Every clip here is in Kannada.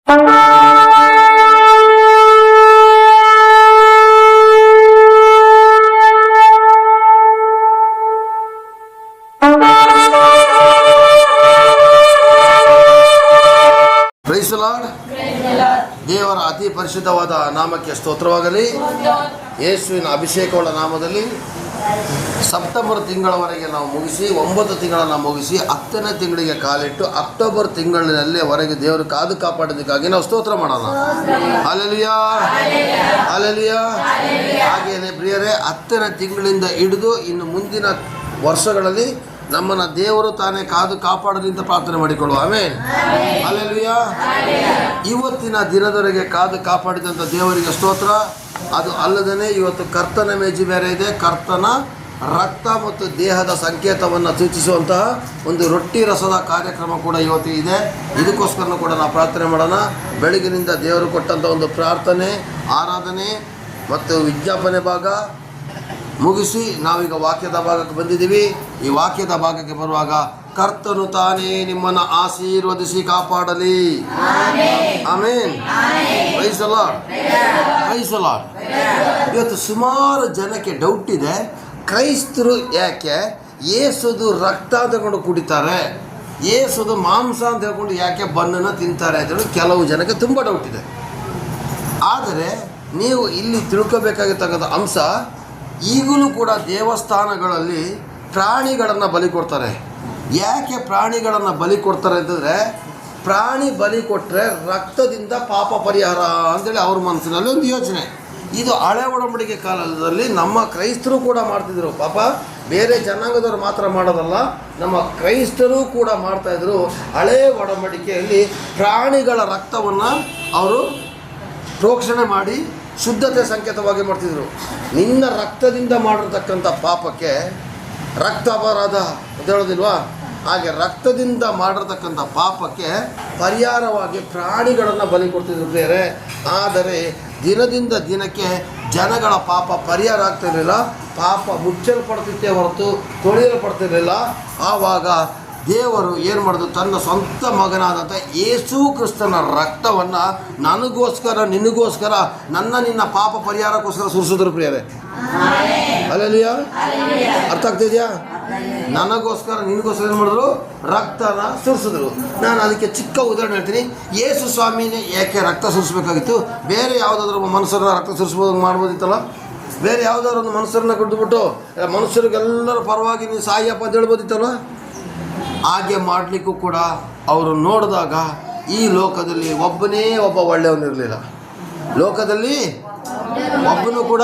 Price the lord. ದೇವರ ಅತಿ ಪರಿಶುದ್ಧವಾದ ನಾಮಕ್ಕೆ ಸ್ತೋತ್ರವಾಗಲಿ. ಯೇಸುವಿನ ಅಭಿಷೇಕವುಳ್ಳ ನಾಮದಲ್ಲಿ ಸೆಪ್ಟೆಂಬರ್ ತಿಂಗಳವರೆಗೆ ನಾವು ಮುಗಿಸಿ 9 ತಿಂಗಳನ್ನು ಮುಗಿಸಿ 10ನೇ ತಿಂಗಳಿಗೆ ಕಾಲಿಟ್ಟು ಅಕ್ಟೋಬರ್ ತಿಂಗಳಿನಲ್ಲಿ ಹೊರಗೆ ದೇವರು ಕಾದು ಕಾಪಾಡೋದಕ್ಕಾಗಿ ನಾವು ಸ್ತೋತ್ರ ಮಾಡೋಣ. Hallelujah, hallelujah. ಹಾಗೆಯೇ ಪ್ರಿಯರೇ, 10ನೇ ತಿಂಗಳಿಂದ ಹಿಡಿದು ಇನ್ನು ಮುಂದಿನ ವರ್ಷಗಳಲ್ಲಿ ನಮ್ಮನ್ನು ದೇವರು ತಾನೇ ಕಾದು ಕಾಪಾಡಲಿ ಅಂತ ಪ್ರಾರ್ಥನೆ ಮಾಡಿಕೊಳ್ಳುವ. Amen, hallelujah. ಇವತ್ತಿನ ದಿನದವರೆಗೆ ಕಾದು ಕಾಪಾಡಿದಂಥ ದೇವರಿಗೆ ಸ್ತೋತ್ರ. ಅದು ಅಲ್ಲದೇ ಇವತ್ತು ಕರ್ತನ ಮೇಜು ಬೇರೆ ಇದೆ. ಕರ್ತನ ರಕ್ತ ಮತ್ತು ದೇಹದ ಸಂಕೇತವನ್ನು ಸೂಚಿಸುವಂತಹ ಒಂದು ರೊಟ್ಟಿ ರಸದ ಕಾರ್ಯಕ್ರಮ ಕೂಡ ಇವತ್ತು ಇದೆ. ಇದಕ್ಕೋಸ್ಕರ ಕೂಡ ನಾವು ಪ್ರಾರ್ಥನೆ ಮಾಡೋಣ. ಬೆಳಗಿನಿಂದ ದೇವರು ಕೊಟ್ಟಂಥ ಒಂದು ಪ್ರಾರ್ಥನೆ, ಆರಾಧನೆ ಮತ್ತು ವಿಜ್ಞಾಪನೆ ಭಾಗ ಮುಗಿಸಿ ನಾವೀಗ ವಾಕ್ಯದ ಭಾಗಕ್ಕೆ ಬಂದಿದ್ದೀವಿ. ಈ ವಾಕ್ಯದ ಭಾಗಕ್ಕೆ ಬರುವಾಗ ಕರ್ತನು ತಾನೇ ನಿಮ್ಮನ್ನು ಆಶೀರ್ವದಿಸಿ ಕಾಪಾಡಲಿ. Amen. Praise the lord, praise the Lord. ಇವತ್ತು ಸುಮಾರು ಜನಕ್ಕೆ ಡೌಟ್ ಇದೆ, ಕ್ರೈಸ್ತರು ಯಾಕೆ ಯೇಸುದು ರಕ್ತ ತಗೊಂಡು ಕುಡಿತಾರೆ, ಯೇಸುದು ಮಾಂಸ ಅಂತ ಹೇಳ್ಕೊಂಡು ಯಾಕೆ ಬನ್ನನ್ನು ತಿಂತಾರೆ ಅಂತೇಳಿ ಕೆಲವು ಜನಕ್ಕೆ ತುಂಬ ಡೌಟ್ ಇದೆ. ಆದರೆ ನೀವು ಇಲ್ಲಿ ತಿಳ್ಕೋಬೇಕಾಗಿರ್ತಕ್ಕಂಥ ಅಂಶ, ಈಗಲೂ ಕೂಡ ದೇವಸ್ಥಾನಗಳಲ್ಲಿ ಪ್ರಾಣಿಗಳನ್ನು ಬಲಿ ಕೊಡ್ತಾರೆ. ಯಾಕೆ ಪ್ರಾಣಿಗಳನ್ನು ಬಲಿ ಕೊಡ್ತಾರೆ ಅಂತಂದರೆ, ಪ್ರಾಣಿ ಬಲಿ ಕೊಟ್ಟರೆ ರಕ್ತದಿಂದ ಪಾಪ ಪರಿಹಾರ ಅಂತೇಳಿ ಅವ್ರ ಮನಸ್ಸಿನಲ್ಲಿ ಒಂದು ಯೋಚನೆ. ಇದು ಹಳೆ ಒಡಂಬಡಿಕೆ ಕಾಲದಲ್ಲಿ ನಮ್ಮ ಕ್ರೈಸ್ತರು ಕೂಡ ಮಾಡ್ತಿದ್ರು. ಪಾಪ ಬೇರೆ ಜನಾಂಗದವರು ಮಾತ್ರ ಮಾಡೋದಲ್ಲ, ನಮ್ಮ ಕ್ರೈಸ್ತರು ಕೂಡ ಮಾಡ್ತಾಯಿದ್ರು. ಹಳೆ ಒಡಂಬಡಿಕೆಯಲ್ಲಿ ಪ್ರಾಣಿಗಳ ರಕ್ತವನ್ನು ಅವರು ಪ್ರೋಕ್ಷಣೆ ಮಾಡಿ ಶುದ್ಧತೆ ಸಂಕೇತವಾಗಿ ಮಾಡ್ತಿದ್ರು. ನಿನ್ನ ರಕ್ತದಿಂದ ಮಾಡಿರ್ತಕ್ಕಂಥ ಪಾಪಕ್ಕೆ ರಕ್ತ ಅಪರಾಧ ಅಂತ ಹೇಳೋದಿಲ್ವಾ? ಹಾಗೆ ರಕ್ತದಿಂದ ಮಾಡಿರ್ತಕ್ಕಂಥ ಪಾಪಕ್ಕೆ ಪರಿಹಾರವಾಗಿ ಪ್ರಾಣಿಗಳನ್ನು ಬಲಿ ಕೊಡ್ತಿದ್ರು ಬೇರೆ. ಆದರೆ ದಿನದಿಂದ ದಿನಕ್ಕೆ ಜನಗಳ ಪಾಪ ಪರಿಹಾರ ಆಗ್ತಿರಲಿಲ್ಲ, ಪಾಪ ಮುಚ್ಚಲ್ಪಡ್ತಿತ್ತೇ ಹೊರತು ತೊಳೆಯಲ್ಪಡ್ತಿರಲಿಲ್ಲ. ಆವಾಗ ದೇವರು ಏನು ಮಾಡೋದು, ತನ್ನ ಸ್ವಂತ ಮಗನಾದಂಥ ಯೇಸು ಕ್ರಿಸ್ತನ ರಕ್ತವನ್ನು ನನಗೋಸ್ಕರ, ನಿನಗೋಸ್ಕರ, ನಿನ್ನ ಪಾಪ ಪರಿಹಾರಕ್ಕೋಸ್ಕರ ಸುರಿಸಿದ್ರು ಪ್ರಿಯರೇ. ಹಲ್ಲೆಲೂಯಾ. ಅರ್ಥ ಆಗ್ತಿದೆಯಾ? ನನಗೋಸ್ಕರ, ನಿನಗೋಸ್ಕರ ಏನು ಮಾಡಿದ್ರು, ರಕ್ತನ ಸುರಿಸಿದ್ರು. ನಾನು ಅದಕ್ಕೆ ಚಿಕ್ಕ ಉದಾಹರಣೆ ಹೇಳ್ತೀನಿ. ಯೇಸು ಸ್ವಾಮಿನೇ ಯಾಕೆ ರಕ್ತ ಸುರಿಸ್ಬೇಕಾಗಿತ್ತು? ಬೇರೆ ಯಾವುದಾದ್ರೂ ಮನುಷ್ಯರನ್ನ ರಕ್ತ ಸುರಿಸ್ಬೋದು ಮಾಡ್ಬೋದಿತ್ತಲ್ಲ. ಬೇರೆ ಯಾವುದಾದ್ರು ಒಂದು ಮನುಷ್ಯರನ್ನ ಕೊಡ್ದುಬಿಟ್ಟು ಮನುಷ್ಯರಿಗೆಲ್ಲರ ಪರವಾಗಿ ನೀನು ಸಾಯಪ್ಪ ಅಂತ ಹೇಳ್ಬೋದಿತ್ತಲ್ಲ. ಹಾಗೆ ಮಾಡಲಿಕ್ಕೂ ಕೂಡ ಅವರು ನೋಡಿದಾಗ ಈ ಲೋಕದಲ್ಲಿ ಒಬ್ಬನೇ ಒಬ್ಬ ಒಳ್ಳೆಯವನಿರಲಿಲ್ಲ. ಲೋಕದಲ್ಲಿ ಒಬ್ಬನು ಕೂಡ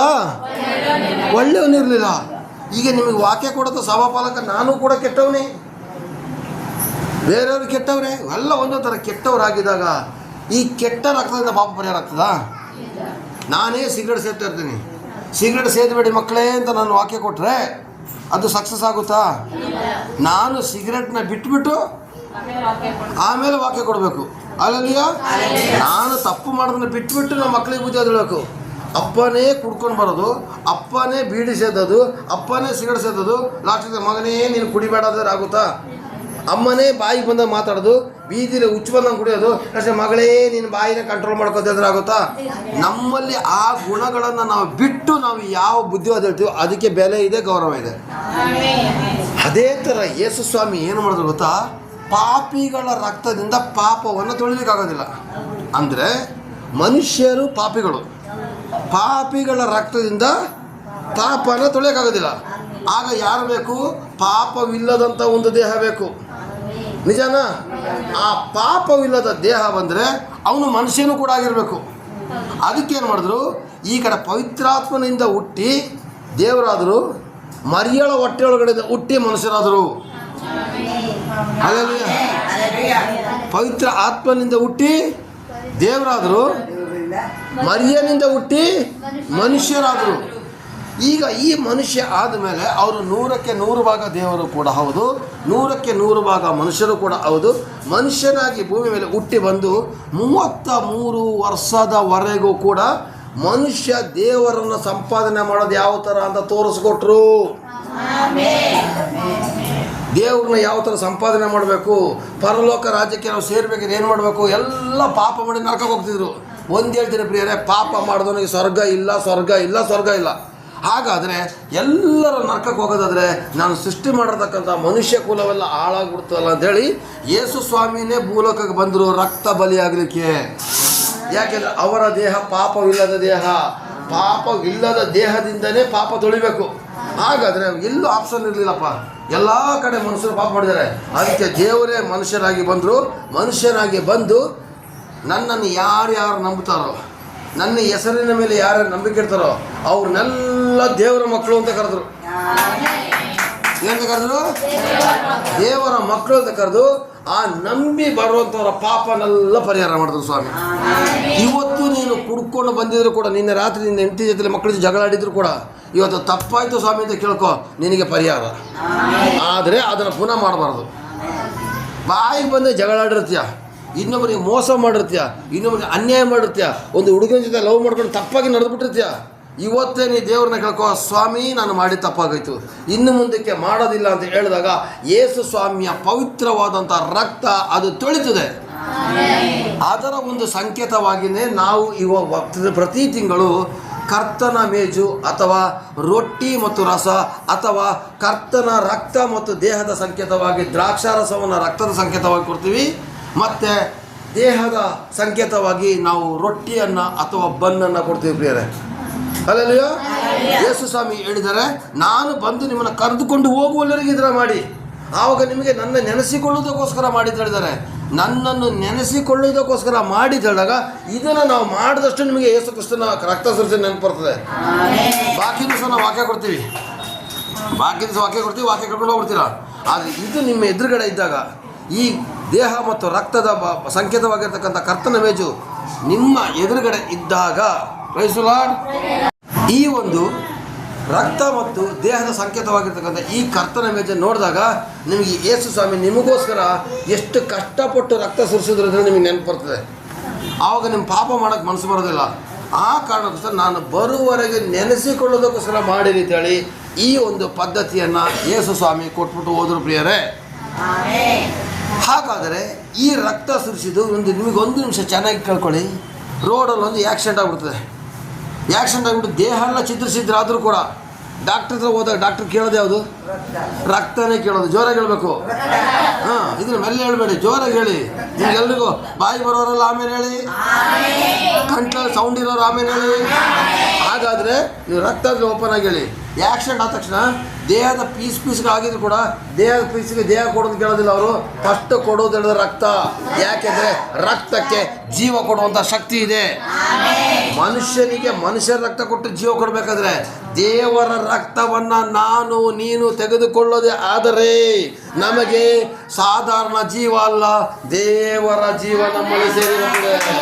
ಒಳ್ಳೆಯವನಿರಲಿಲ್ಲ. ಈಗ ನಿಮಗೆ ವಾಕ್ಯ ಕೊಡೋದು ಸಭಾಪಾಲಕ, ನಾನು ಕೂಡ ಕೆಟ್ಟವನೇ, ಬೇರೆಯವರು ಕೆಟ್ಟವ್ರೆ, ಎಲ್ಲ ಒಂದೊಂದು ಥರ ಕೆಟ್ಟವರಾಗಿದ್ದಾಗ ಈ ಕೆಟ್ಟ ರಕ್ತದಿಂದ ಪಾಪ ಪರಿಹಾರ ಆಗ್ತದಾ? ನಾನೇ ಸಿಗರೇಟ್ ಸೇದ್ತಾ ಇರ್ತೀನಿ, ಸಿಗರೇಟ್ ಸೇದಬೇಡಿ ಮಕ್ಕಳೇ ಅಂತ ನಾನು ವಾಕ್ಯ ಕೊಟ್ಟರೆ ಅದು ಸಕ್ಸಸ್ ಆಗುತ್ತಾ? ನಾನು ಸಿಗರೇಟ್ನ ಬಿಟ್ಬಿಟ್ಟು ಆಮೇಲೆ ವಾಕ್ಯ ಕೊಡಬೇಕು. ಅಲ್ಲಲ್ಲಿಯಾ? ನಾನು ತಪ್ಪು ಮಾಡೋದನ್ನ ಬಿಟ್ಬಿಟ್ಟು ನಮ್ಮ ಮಕ್ಕಳಿಗೆ ಬುದ್ಧಿ ಹೇಳಬೇಕು. ಅಪ್ಪನೇ ಕುಡ್ಕೊಂಡು ಬರೋದು, ಅಪ್ಪನೇ ಬೀಡಿ ಸೇದೋದು, ಅಪ್ಪನೇ ಸಿಗರೇಟ್ ಸೇದೋದು, ಲಾಸ್ಟಿಗೆ ಮಗನೇ ನೀನು ಕುಡಿಬೇಡಾದ್ರೆ ಆಗುತ್ತಾ? ಅಮ್ಮನೇ ಬಾಯಿಗೆ ಬಂದಾಗ ಮಾತಾಡೋದು, ಬೀದಿಲಿ ಹುಚ್ಚು ಬಂದಂಗೆ ಕುಡಿಯೋದು, ಅಷ್ಟೇ ಮಗಳೇ ನೀನು ಬಾಯಿನ ಕಂಟ್ರೋಲ್ ಮಾಡ್ಕೋತಿದ್ರೆ ಆಗುತ್ತಾ? ನಮ್ಮಲ್ಲಿ ಆ ಗುಣಗಳನ್ನು ನಾವು ಬಿಟ್ಟು ನಾವು ಯಾವ ಬುದ್ಧಿವಾದ ಹೇಳ್ತೀವೋ ಅದಕ್ಕೆ ಬೆಲೆ ಇದೆ, ಗೌರವ ಇದೆ. ಅದೇ ಥರ ಯೇಸು ಸ್ವಾಮಿ ಏನು ಮಾಡಿದ್ರು ಗೊತ್ತಾ? ಪಾಪಿಗಳ ರಕ್ತದಿಂದ ಪಾಪವನ್ನು ತೊಳಿಲಿಕ್ಕಾಗೋದಿಲ್ಲ. ಅಂದರೆ ಮನುಷ್ಯರು ಪಾಪಿಗಳು, ಪಾಪಿಗಳ ರಕ್ತದಿಂದ ಪಾಪನ ತೊಳೆಯೋಕ್ಕಾಗೋದಿಲ್ಲ. ಆಗ ಯಾರು ಬೇಕು? ಪಾಪವಿಲ್ಲದಂಥ ಒಂದು ದೇಹ ಬೇಕು. ನಿಜನಾ? ಆ ಪಾಪವಿಲ್ಲದ ದೇಹ ಬಂದರೆ ಅವನು ಮನುಷ್ಯನೂ ಕೂಡ ಆಗಿರಬೇಕು. ಅದಕ್ಕೇನು ಮಾಡಿದ್ರು? ಈ ಕಡೆ ಪವಿತ್ರಾತ್ಮನಿಂದ ಹುಟ್ಟಿ ದೇವರಾದರು, ಮರಿಯಳ ಹೊಟ್ಟೆಯೊಳಗಡೆ ಹುಟ್ಟಿ ಮನುಷ್ಯರಾದರು. ಹಲ್ಲೆಲೂಯಾ. ಪವಿತ್ರ ಆತ್ಮನಿಂದ ಹುಟ್ಟಿ ದೇವರಾದರು, ಮರಿಯನಿಂದ ಹುಟ್ಟಿ ಮನುಷ್ಯರಾದರು. ಈಗ ಈ ಮನುಷ್ಯ ಆದಮೇಲೆ ಅವರು 100ಕ್ಕೆ 100 ಭಾಗ ದೇವರು ಕೂಡ ಹೌದು, 100ಕ್ಕೆ 100 ಭಾಗ ಮನುಷ್ಯರು ಕೂಡ ಹೌದು. ಮನುಷ್ಯನಾಗಿ ಭೂಮಿ ಮೇಲೆ ಹುಟ್ಟಿ ಬಂದು 33 ವರ್ಷದವರೆಗೂ ಕೂಡ ಮನುಷ್ಯ ದೇವರನ್ನು ಸಂಪಾದನೆ ಮಾಡೋದು ಯಾವ ಥರ ಅಂತ ತೋರಿಸ್ಕೊಟ್ರು. ದೇವ್ರನ್ನ ಯಾವ ಥರ ಸಂಪಾದನೆ ಮಾಡಬೇಕು, ಪರಲೋಕ ರಾಜ್ಯಕ್ಕೆ ನಾವು ಸೇರ್ಬೇಕಾದ್ರೆ ಏನು ಮಾಡಬೇಕು, ಎಲ್ಲ ಪಾಪ ಮಾಡಿ ನರಕಕ್ಕೆ ಹೋಗ್ತಿದ್ರು. ಒಂದು ಹೇಳ್ತೀನಿ ಪ್ರಿಯರೇ, ಪಾಪ ಮಾಡಿದವನಿಗೆ ಸ್ವರ್ಗ ಇಲ್ಲ, ಸ್ವರ್ಗ ಇಲ್ಲ, ಸ್ವರ್ಗ ಇಲ್ಲ. ಹಾಗಾದರೆ ಎಲ್ಲರ ನರಕಕ್ಕೆ ಹೋಗೋದಾದರೆ ನಾನು ಸೃಷ್ಟಿ ಮಾಡಿರ್ತಕ್ಕಂಥ ಮನುಷ್ಯ ಕುಲವೆಲ್ಲ ಹಾಳಾಗ್ಬಿಡ್ತಲ್ಲ ಅಂಥೇಳಿ ಯೇಸು ಸ್ವಾಮಿನೇ ಭೂಲೋಕಕ್ಕೆ ಬಂದರು ರಕ್ತ ಬಲಿಯಾಗಲಿಕ್ಕೆ. ಯಾಕೆಂದರೆ ಅವರ ದೇಹ ಪಾಪವಿಲ್ಲದ ದೇಹ, ಪಾಪವಿಲ್ಲದ ದೇಹದಿಂದನೇ ಪಾಪ ತೊಳಿಬೇಕು. ಹಾಗಾದರೆ ಎಲ್ಲೂ ಆಪ್ಷನ್ ಇರಲಿಲ್ಲಪ್ಪ, ಎಲ್ಲ ಕಡೆ ಮನುಷ್ಯರು ಪಾಪ ಮಾಡಿದ್ದಾರೆ. ಅದಕ್ಕೆ ದೇವರೇ ಮನುಷ್ಯರಾಗಿ ಬಂದರು. ಮನುಷ್ಯನಾಗಿ ಬಂದು ನನ್ನನ್ನು ಯಾರ್ಯಾರು ನಂಬುತ್ತಾರೋ, ನನ್ನ ಹೆಸರಿನ ಮೇಲೆ ಯಾರ್ಯಾರು ನಂಬಿಕೆ ಇಡ್ತಾರೋ ಅವ್ರನ್ನೆಲ್ಲ ದೇವರ ಮಕ್ಕಳು ಅಂತ ಕರೆದ್ರು. ಏನಂತ ಕರೆದ್ರು? ದೇವರ ಮಕ್ಕಳು ಅಂತ ಕರೆದು ಆ ನಂಬಿ ಬರುವಂಥವ್ರ ಪಾಪನೆಲ್ಲ ಪರಿಹಾರ ಮಾಡಿದ್ರು ಸ್ವಾಮಿ. ಇವತ್ತು ನೀನು ಕುಡ್ಕೊಂಡು ಬಂದಿದ್ರು ಕೂಡ, ನಿನ್ನೆ ರಾತ್ರಿ ನಿನ್ನ ಹೆಂಡತಿ ಜೊತೆ ಮಕ್ಕಳ ಜೊತೆ ಜಗಳ ಆಡಿದ್ರು ಕೂಡ, ಇವತ್ತು ತಪ್ಪಾಯಿತು ಸ್ವಾಮಿ ಅಂತ ಕೇಳ್ಕೊ, ನಿನಗೆ ಪರಿಹಾರ. ಆದರೆ ಅದನ್ನು ಪುನಃ ಮಾಡಬಾರ್ದು. ಬಾಯಿಗೆ ಬಂದು ಜಗಳ ಆಡಿರ್ತೀಯ, ಇನ್ನೊಬ್ಬರಿಗೆ ಮೋಸ ಮಾಡಿರ್ತೀಯ, ಇನ್ನೊಬ್ಬರಿಗೆ ಅನ್ಯಾಯ ಮಾಡಿರ್ತೀಯ, ಒಂದು ಹುಡುಗನ ಜೊತೆ ಲವ್ ಮಾಡ್ಕೊಂಡು ತಪ್ಪಾಗಿ ನಡೆದುಬಿಟ್ಟಿರ್ತೀಯ. ಇವತ್ತೇ ನೀ ದೇವ್ರನ್ನ ಕೇಳ್ಕೊ, ಸ್ವಾಮಿ ನಾನು ಮಾಡಿ ತಪ್ಪಾಗೋಯ್ತು, ಇನ್ನು ಮುಂದಕ್ಕೆ ಮಾಡೋದಿಲ್ಲ ಅಂತ ಹೇಳಿದಾಗ ಯೇಸು ಸ್ವಾಮಿಯ ಪವಿತ್ರವಾದಂಥ ರಕ್ತ ಅದು ತೊಳಿತದೆ. ಅದರ ಒಂದು ಸಂಕೇತವಾಗಿಯೇ ನಾವು ಪ್ರತಿ ತಿಂಗಳು ಕರ್ತನ ಮೇಜು ಅಥವಾ ರೊಟ್ಟಿ ಮತ್ತು ರಸ ಅಥವಾ ಕರ್ತನ ರಕ್ತ ಮತ್ತು ದೇಹದ ಸಂಕೇತವಾಗಿ ದ್ರಾಕ್ಷಾರಸವನ್ನು ರಕ್ತದ ಸಂಕೇತವಾಗಿ ಕೊಡ್ತೀವಿ. ಮತ್ತು ದೇಹದ ಸಂಕೇತವಾಗಿ ನಾವು ರೊಟ್ಟಿಯನ್ನು ಅಥವಾ ಬನ್ನನ್ನು ಕೊಡ್ತೀವಿ ಪ್ರಿಯರೇ. ಹಲ್ಲೆಲೂಯಾ. ಯೇಸು ಸ್ವಾಮಿ ಹೇಳಿದ್ದಾರೆ, ನಾನು ಬಂದು ನಿಮ್ಮನ್ನು ಕರೆದುಕೊಂಡು ಹೋಗುವವರೆಗೆ ಇದರ ಮಾಡಿ, ಆವಾಗ ನಿಮಗೆ ನನ್ನ ನೆನೆಸಿಕೊಳ್ಳುವುದಕ್ಕೋಸ್ಕರ ಮಾಡಿದ್ದು ಹೇಳಿದ್ದಾರೆ. ನನ್ನನ್ನು ನೆನೆಸಿಕೊಳ್ಳುವುದಕ್ಕೋಸ್ಕರ ಮಾಡಿದಾಗ ಇದನ್ನು ನಾವು ಮಾಡಿದಷ್ಟು ನಿಮಗೆ ಯೇಸು ಕ್ರಿಸ್ತನ ರಕ್ತ ಸುರಿಸಿ ನೆನಪು ಬರ್ತದೆ. ಬಾಕಿ ದಿವಸ ನಾವು ವಾಕ್ಯ ಕೊಡ್ತೀವಿ, ವಾಕ್ಯ ಕರ್ಕೊಂಡು ಹೋಗ್ಬಿಡ್ತೀರಾ. ಆದರೆ ಇದು ನಿಮ್ಮ ಎದುರುಗಡೆ ಇದ್ದಾಗ, ಈ ದೇಹ ಮತ್ತು ರಕ್ತದ ಸಂಕೇತವಾಗಿರ್ತಕ್ಕಂಥ ಕರ್ತನ ಮೇಜು ನಿಮ್ಮ ಎದುರುಗಡೆ ಇದ್ದಾಗ, ಪ್ರೈಸ್ ದಿ ಲಾರ್ಡ್, ಈ ಒಂದು ರಕ್ತ ಮತ್ತು ದೇಹದ ಸಂಕೇತವಾಗಿರ್ತಕ್ಕಂಥ ಈ ಕರ್ತನ ಮೇಜನ್ನು ನೋಡಿದಾಗ ನಿಮಗೆ ಯೇಸು ಸ್ವಾಮಿ ನಿಮಗೋಸ್ಕರ ಎಷ್ಟು ಕಷ್ಟಪಟ್ಟು ರಕ್ತ ಸುರಿಸಿದ್ರು ಅಂದರೆ ನಿಮಗೆ ನೆನಪು ಬರ್ತದೆ. ಆವಾಗ ನಿಮ್ಮ ಪಾಪ ಮಾಡೋಕ್ಕೆ ಮನಸ್ಸು ಬರೋದಿಲ್ಲ. ಆ ಕಾರಣಕ್ಕೋಸ್ಕರ ನಾನು ಬರುವವರೆಗೆ ನೆನೆಸಿಕೊಳ್ಳೋದಕ್ಕೋಸ್ಕರ ಮಾಡಿರಿ ಅಂತೇಳಿ ಈ ಒಂದು ಪದ್ಧತಿಯನ್ನು ಯೇಸು ಸ್ವಾಮಿ ಕೊಟ್ಬಿಟ್ಟು ಹೋದ್ರು ಪ್ರಿಯರೇ. ಹಾಗಾದರೆ ಈ ರಕ್ತ ಸುರಿಸಿದ್ದು ನಿಮಗೊಂದು ನಿಮಿಷ ಚೆನ್ನಾಗಿ ಕೇಳ್ಕೊಳ್ಳಿ. ರೋಡಲ್ಲಿ ಒಂದು ಆ್ಯಕ್ಸಿಡೆಂಟ್ ಆಗಿಬಿಡ್ತದೆ. ಆ್ಯಕ್ಸಿಡೆಂಟ್ ಆಗಿಬಿಟ್ಟು ದೇಹ ಎಲ್ಲ ಚಿತ್ರಿಸಿದ್ರಾದರೂ ಕೂಡ ಡಾಕ್ಟ್ರ್ ಹತ್ರ ಹೋದಾಗ ಡಾಕ್ಟ್ರ್ ಕೇಳೋದು ಯಾವುದು? ರಕ್ತನೇ ಕೇಳೋದು. ಜೋರಾಗಿ ಹೇಳಬೇಕು. ಇದನ್ನು ಮೆಲ್ಲ ಹೇಳಬೇಡಿ, ಜೋರಾಗಿ ಹೇಳಿ. ನಿಮ್ಗೆಲ್ರಿಗೂ ಬಾಯಿ ಬರೋರೆಲ್ಲ ಆಮೇಲೆ ಹೇಳಿ, ಕಂಟ್ಲಲ್ಲಿ ಸೌಂಡ್ ಇರೋರು ಆಮೇಲೆ ಹೇಳಿ. ಹಾಗಾದರೆ ನೀವು ರಕ್ತ ಓಪನ್ ಆಗಿ ಹೇಳಿ. ಆ್ಯಕ್ಸಿಡೆಂಟ್ ಆದ ತಕ್ಷಣ ದೇಹದ ಪೀಸ್ಗಳಾಗಿದ್ರು ಕೂಡ ದೇಹದ ಪೀಸ್ಗೆ ದೇಹ ಕೊಡೋದು ಕೇಳೋದಿಲ್ಲ ಅವರು. ಫಸ್ಟ್ ಕೊಡೋದು ಹೇಳಿದ್ರೆ ರಕ್ತ. ಯಾಕೆಂದರೆ ರಕ್ತಕ್ಕೆ ಜೀವ ಕೊಡುವಂಥ ಶಕ್ತಿ ಇದೆ. ಮನುಷ್ಯನಿಗೆ ಮನುಷ್ಯರ ರಕ್ತ ಕೊಟ್ಟು ಜೀವ ಕೊಡಬೇಕಾದ್ರೆ ದೇವರ ರಕ್ತವನ್ನು ನಾನು ನೀನು ತೆಗೆದುಕೊಳ್ಳೋದೇ ಆದರೆ ನಮಗೆ ಸಾಧಾರಣ ಜೀವ ಅಲ್ಲ, ದೇವರ ಜೀವ ನಮ್ಮಲ್ಲಿ ಸೇರಿ ಬರ್ತದೆ.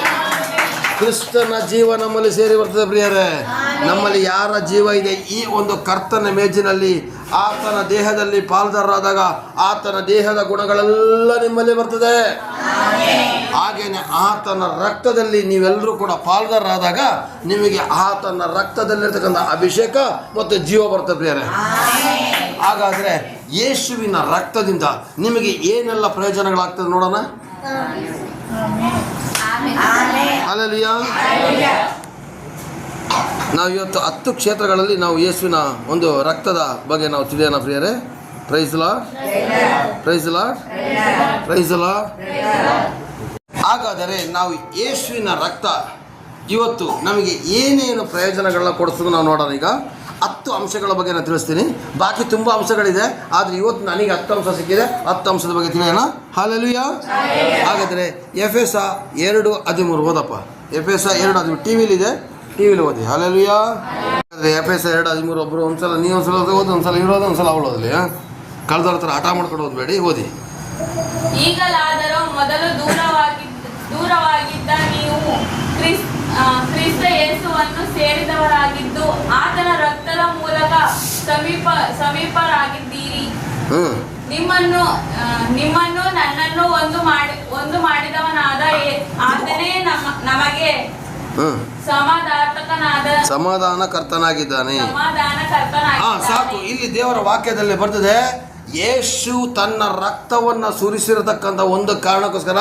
ಕ್ರಿಸ್ತನ ಜೀವ ನಮ್ಮಲ್ಲಿ ಸೇರಿ ಬರ್ತದೆ ಪ್ರಿಯರೇ. ನಮ್ಮಲ್ಲಿ ಯಾರ ಜೀವ ಇದೆ, ಈ ಒಂದು ಕರ್ತನ ಮೇಜಿನಲ್ಲಿ ಆತನ ದೇಹದಲ್ಲಿ ಪಾಲ್ದಾರರಾದಾಗ ಆತನ ದೇಹದ ಗುಣಗಳೆಲ್ಲ ನಿಮ್ಮಲ್ಲಿ ಬರ್ತದೆ. ಹಾಗೇನೆ ಆತನ ರಕ್ತದಲ್ಲಿ ನೀವೆಲ್ಲರೂ ಕೂಡ ಪಾಲ್ದಾರರಾದಾಗ ನಿಮಗೆ ಆತನ ರಕ್ತದಲ್ಲಿರ್ತಕ್ಕಂಥ ಅಭಿಷೇಕ ಮತ್ತು ಜೀವ ಬರ್ತದೆ ಪ್ರಿಯರೇ. ಹಾಗಾದರೆ ಯೇಸುವಿನ ರಕ್ತದಿಂದ ನಿಮಗೆ ಏನೆಲ್ಲ ಪ್ರಯೋಜನಗಳಾಗ್ತದೆ ನೋಡೋಣ. ಹಲ್ಲೆಲೂಯಾ. ನಾವು ಇವತ್ತು 10 ಕ್ಷೇತ್ರಗಳಲ್ಲಿ ನಾವು ಯೇಸುವಿನ ಒಂದು ರಕ್ತದ ಬಗ್ಗೆ ನಾವು ತಿಳಿಯೋಣ ಪ್ರಿಯರೇ. Praise the lord, praise the lord, praise the Lord. ಹಾಗಾದರೆ ನಾವು ಯೇಸುವಿನ ರಕ್ತ ಇವತ್ತು ನಮಗೆ ಏನೇನು ಪ್ರಯೋಜನಗಳನ್ನ ಕೊಡಿಸೋದು ನಾವು ನೋಡೋಣ. ಈಗ 10 ಅಂಶಗಳ ಬಗ್ಗೆ ನಾನು ತಿಳಿಸ್ತೀನಿ. ಬಾಕಿ ತುಂಬ ಅಂಶಗಳಿದೆ, ಆದರೆ ಇವತ್ತು ನನಗೆ 10 ಅಂಶ ಸಿಕ್ಕಿದೆ. 10 ಅಂಶದ ಬಗ್ಗೆ ತಿಳಿಯೋಣ. ಹಲ್ಲೆಲೂಯಾ. ಹಾಗಾದರೆ ಎಫೆಸ 2:13 ಓದಪ್ಪ. ಎಫೆಸ 2:13 ಟಿವಿಲಿ ಓದಿ. ಹಲ್ಲೆಲೂಯಾ. ಎಫೆಸ 2:13 ಒಬ್ಬರು ಒಂದ್ಸಲ ನೀವು ಒಂದ್ಸಲ ಓದಿ, ಒಂದ್ಸಲ ಇರೋದು, ಒಂದ್ಸಲ ಅವಳು ಓದಲಿ. ಕಳೆದವ್ರ ಥರ ಆಟ ಮಾಡ್ಕೊಂಡು ಓದಬೇಡಿ, ಓದಿ. ಈಗಲಾದರೂ ಮೊದಲು ದೂರವಾಗಿದ್ದ ನೀವು ಕ್ರಿಸ್ತ ಯೇಸುವನ್ನು ಸೇರಿದವರಾಗಿದ್ದು ಆತನ ರಕ್ತದ ಮೂಲಕ ಸಮೀಪರಾಗಿದ್ದೀರಿ. ನಿಮ್ಮನ್ನು ನನ್ನನ್ನು ಒಂದು ಮಾಡಿದವನಾದ ಆತನೇ ನಮಗೆ ಸಮಾಧಾನಕರ್ತನಾಗಿದ್ದಾನೆ. ಸಾಕು. ಇಲ್ಲಿ ದೇವರ ವಾಕ್ಯದಲ್ಲಿ ಬರ್ತದೆ, ಯೇಸು ತನ್ನ ರಕ್ತವನ್ನು ಸುರಿಸಿರತಕ್ಕಂಥ ಒಂದು ಕಾರಣಕ್ಕೋಸ್ಕರ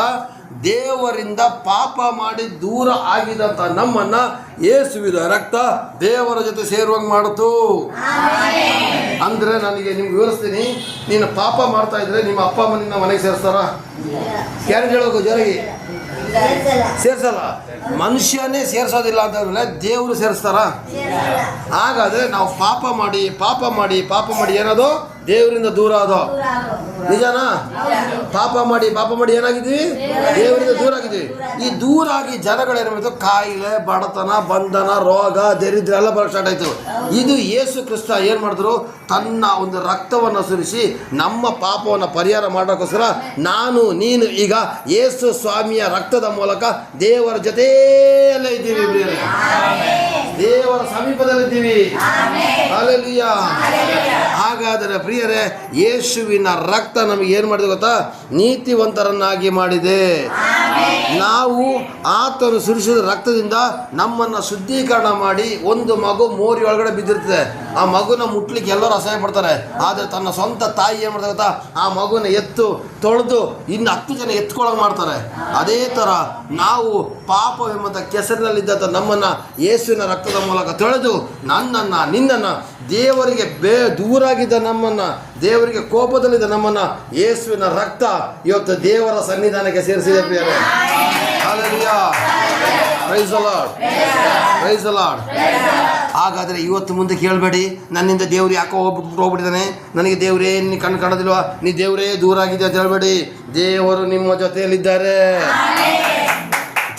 ದೇವರಿಂದ ಪಾಪ ಮಾಡಿ ದೂರ ಆಗಿದಂಥ ನಮ್ಮನ್ನ ಯೇಸುವಿನ ರಕ್ತ ದೇವರ ಜೊತೆ ಸೇರುವಂಗೆ ಮಾಡಿತು. ಅಂದ್ರೆ ನನಗೆ ನಿಮ್ಗೆ ವಿವರಿಸ್ತೀನಿ. ನೀನು ಪಾಪ ಮಾಡ್ತಾ ಇದ್ರೆ ನಿಮ್ಮ ಅಪ್ಪ ಅಮ್ಮ ನಿನ್ನ ಮನೆಗೆ ಸೇರಿಸ್ತಾರ? ಯಾರು ಹೇಳೋದು ಜೋರಾಗಿ? ಸೇರ್ಸಲ್ಲ. ಮನುಷ್ಯನೇ ಸೇರ್ಸೋದಿಲ್ಲ ಅಂತ ದೇವರು ಸೇರಿಸ್ತಾರ? ಹಾಗಾದ್ರೆ ನಾವು ಪಾಪ ಮಾಡಿ ಏನದು ದೇವರಿಂದ ದೂರ ಆದೋ ನಿಜನಾ? ಪಾಪ ಮಾಡಿ ಏನಾಗಿದ್ವಿ? ದೇವರಿಂದ ದೂರ ಆಗಿದ್ವಿ. ಈ ದೂರ ಆಗಿ ಜನಗಳೇನು ಮಾಡಿದ್ರು? ಕಾಯಿಲೆ, ಬಡತನ, ಬಂಧನ, ರೋಗ, ದರಿದ್ರ ಎಲ್ಲ ಬರೋಕ್ಕೆ ಸ್ಟಾರ್ಟ್ ಆಯ್ತು. ಇದು ಯೇಸು ಕ್ರಿಸ್ತ ಏನು ಮಾಡಿದ್ರು? ತನ್ನ ಒಂದು ರಕ್ತವನ್ನು ಸುರಿಸಿ ನಮ್ಮ ಪಾಪವನ್ನು ಪರಿಹಾರ ಮಾಡೋಕ್ಕೋಸ್ಕರ ನಾನು ನೀನು ಈಗ ಯೇಸು ಸ್ವಾಮಿಯ ರಕ್ತದ ಮೂಲಕ ದೇವರ ಜೊತೆಯಲ್ಲೇ ಇದ್ದೀವಿ, ದೇವರ ಸಮೀಪದಲ್ಲಿದ್ದೀವಿ. ಹಲ್ಲೆಲೂಯಾ. ಹಾಗಾದರೆ ಪ್ರಿಯರೇ, ಯೇಸುವಿನ ರಕ್ತ ನಮಗೆ ಏನು ಮಾಡಿದೆ ಗೊತ್ತಾ? ನೀತಿವಂತರನ್ನಾಗಿ ಮಾಡಿದೆ. ನಾವು ಆತನು ಸುರಿಸಿದ ರಕ್ತದಿಂದ ನಮ್ಮನ್ನು ಶುದ್ಧೀಕರಣ ಮಾಡಿ, ಒಂದು ಮಗು ಮೋರಿ ಒಳಗಡೆ ಬಿದ್ದಿರ್ತದೆ, ಆ ಮಗುನ ಮುಟ್ಲಿಕ್ಕೆ ಎಲ್ಲರೂ ಅಸಹ್ಯ ಪಡ್ತಾರೆ. ಆದರೆ ತನ್ನ ಸ್ವಂತ ತಾಯಿ ಏನು ಮಾಡ್ತಾರೆ ಗೊತ್ತಾ? ಆ ಮಗುನ ತೊಳೆದು ಇನ್ನು 10 ಜನ ಎತ್ಕೊಳ್ಳೋಕೆ ಮಾಡ್ತಾರೆ. ಅದೇ ಥರ ನಾವು ಪಾಪವೆಂಬಂಥ ಕೆಸರಿನಲ್ಲಿದ್ದಂಥ ನಮ್ಮನ್ನು ಯೇಸುವಿನ ರಕ್ತದ ಮೂಲಕ ತೊಳೆದು ನಿನ್ನನ್ನು ದೇವರಿಗೆ ದೂರಾಗಿದ್ದ ನಮ್ಮನ್ನು, ದೇವರಿಗೆ ಕೋಪದಲ್ಲಿದ್ದ ನಮ್ಮನ್ನು ಯೇಸುವಿನ ರಕ್ತ ಇವತ್ತು ದೇವರ ಸನ್ನಿಧಾನಕ್ಕೆ ಸೇರಿಸಿದೆ ಪ್ರಿಯರೇ. Hallelujah. Praise the lord. Praise the Lord. ಹಾಗಾದರೆ ಇವತ್ತು ಮುಂದೆ ಕೇಳಬೇಡಿ, ನನ್ನಿಂದ ದೇವ್ರು ಯಾಕೋ ಹೋಗ್ಬಿಟ್ಟಿದ್ದಾನೆ, ನನಗೆ ದೇವರೇ ನೀನು ಕಾಣೋದಿಲ್ವಾ, ನೀ ದೇವರೇ ದೂರ ಆಗಿದೆ ಅಂತ ಹೇಳಬೇಡಿ. ದೇವರು ನಿಮ್ಮ ಜೊತೆಯಲ್ಲಿದ್ದಾರೆ.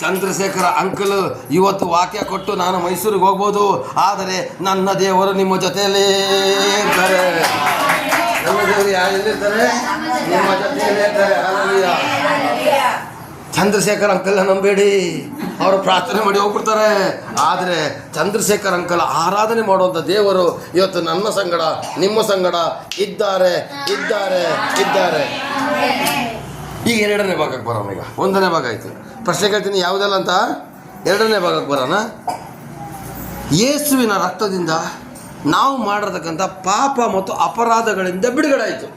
ಚಂದ್ರಶೇಖರ ಅಂಕಲ್ ಇವತ್ತು ವಾಕ್ಯ ಕೊಟ್ಟು ನಾನು ಮೈಸೂರಿಗೆ ಹೋಗ್ಬೋದು, ಆದರೆ ನನ್ನ ದೇವರು ನಿಮ್ಮ ಜೊತೆಯಲ್ಲೇ ಇರ್ತಾರೆ. ನಮ್ಮ ದೇವರು ಎಲ್ಲಿರ್ತಾರೆ? ನಿಮ್ಮ ಜೊತೆಯಲ್ಲೇ ಇರ್ತಾರೆ. ಹಲ್ಲೆಲೂಯಾ. ಚಂದ್ರಶೇಖರ್ ಅಂಕಲ್ ನಂಬೇಡಿ, ಅವರು ಪ್ರಾರ್ಥನೆ ಮಾಡಿ ಹೋಗ್ಬಿಡ್ತಾರೆ. ಆದರೆ ಚಂದ್ರಶೇಖರ್ ಅಂಕಲ್ ಆರಾಧನೆ ಮಾಡುವಂಥ ದೇವರು ಇವತ್ತು ನನ್ನ ಸಂಗಡ ನಿಮ್ಮ ಸಂಗಡ ಇದ್ದಾರೆ. ಈಗ 2ನೇ ಭಾಗಕ್ಕೆ ಬರೋಣ. ಈಗ 1ನೇ ಭಾಗ ಆಯಿತು. ಪ್ರಶ್ನೆ ಕೇಳ್ತೀನಿ, ಯಾವುದೆಲ್ಲ ಅಂತ? 2ನೇ ಭಾಗಕ್ಕೆ ಬರೋಣ. ಯೇಸುವಿನ ರಕ್ತದಿಂದ ನಾವು ಮಾಡಿರ್ತಕ್ಕಂಥ ಪಾಪ ಮತ್ತು ಅಪರಾಧಗಳಿಂದ ಬಿಡುಗಡೆ ಆಯಿತು.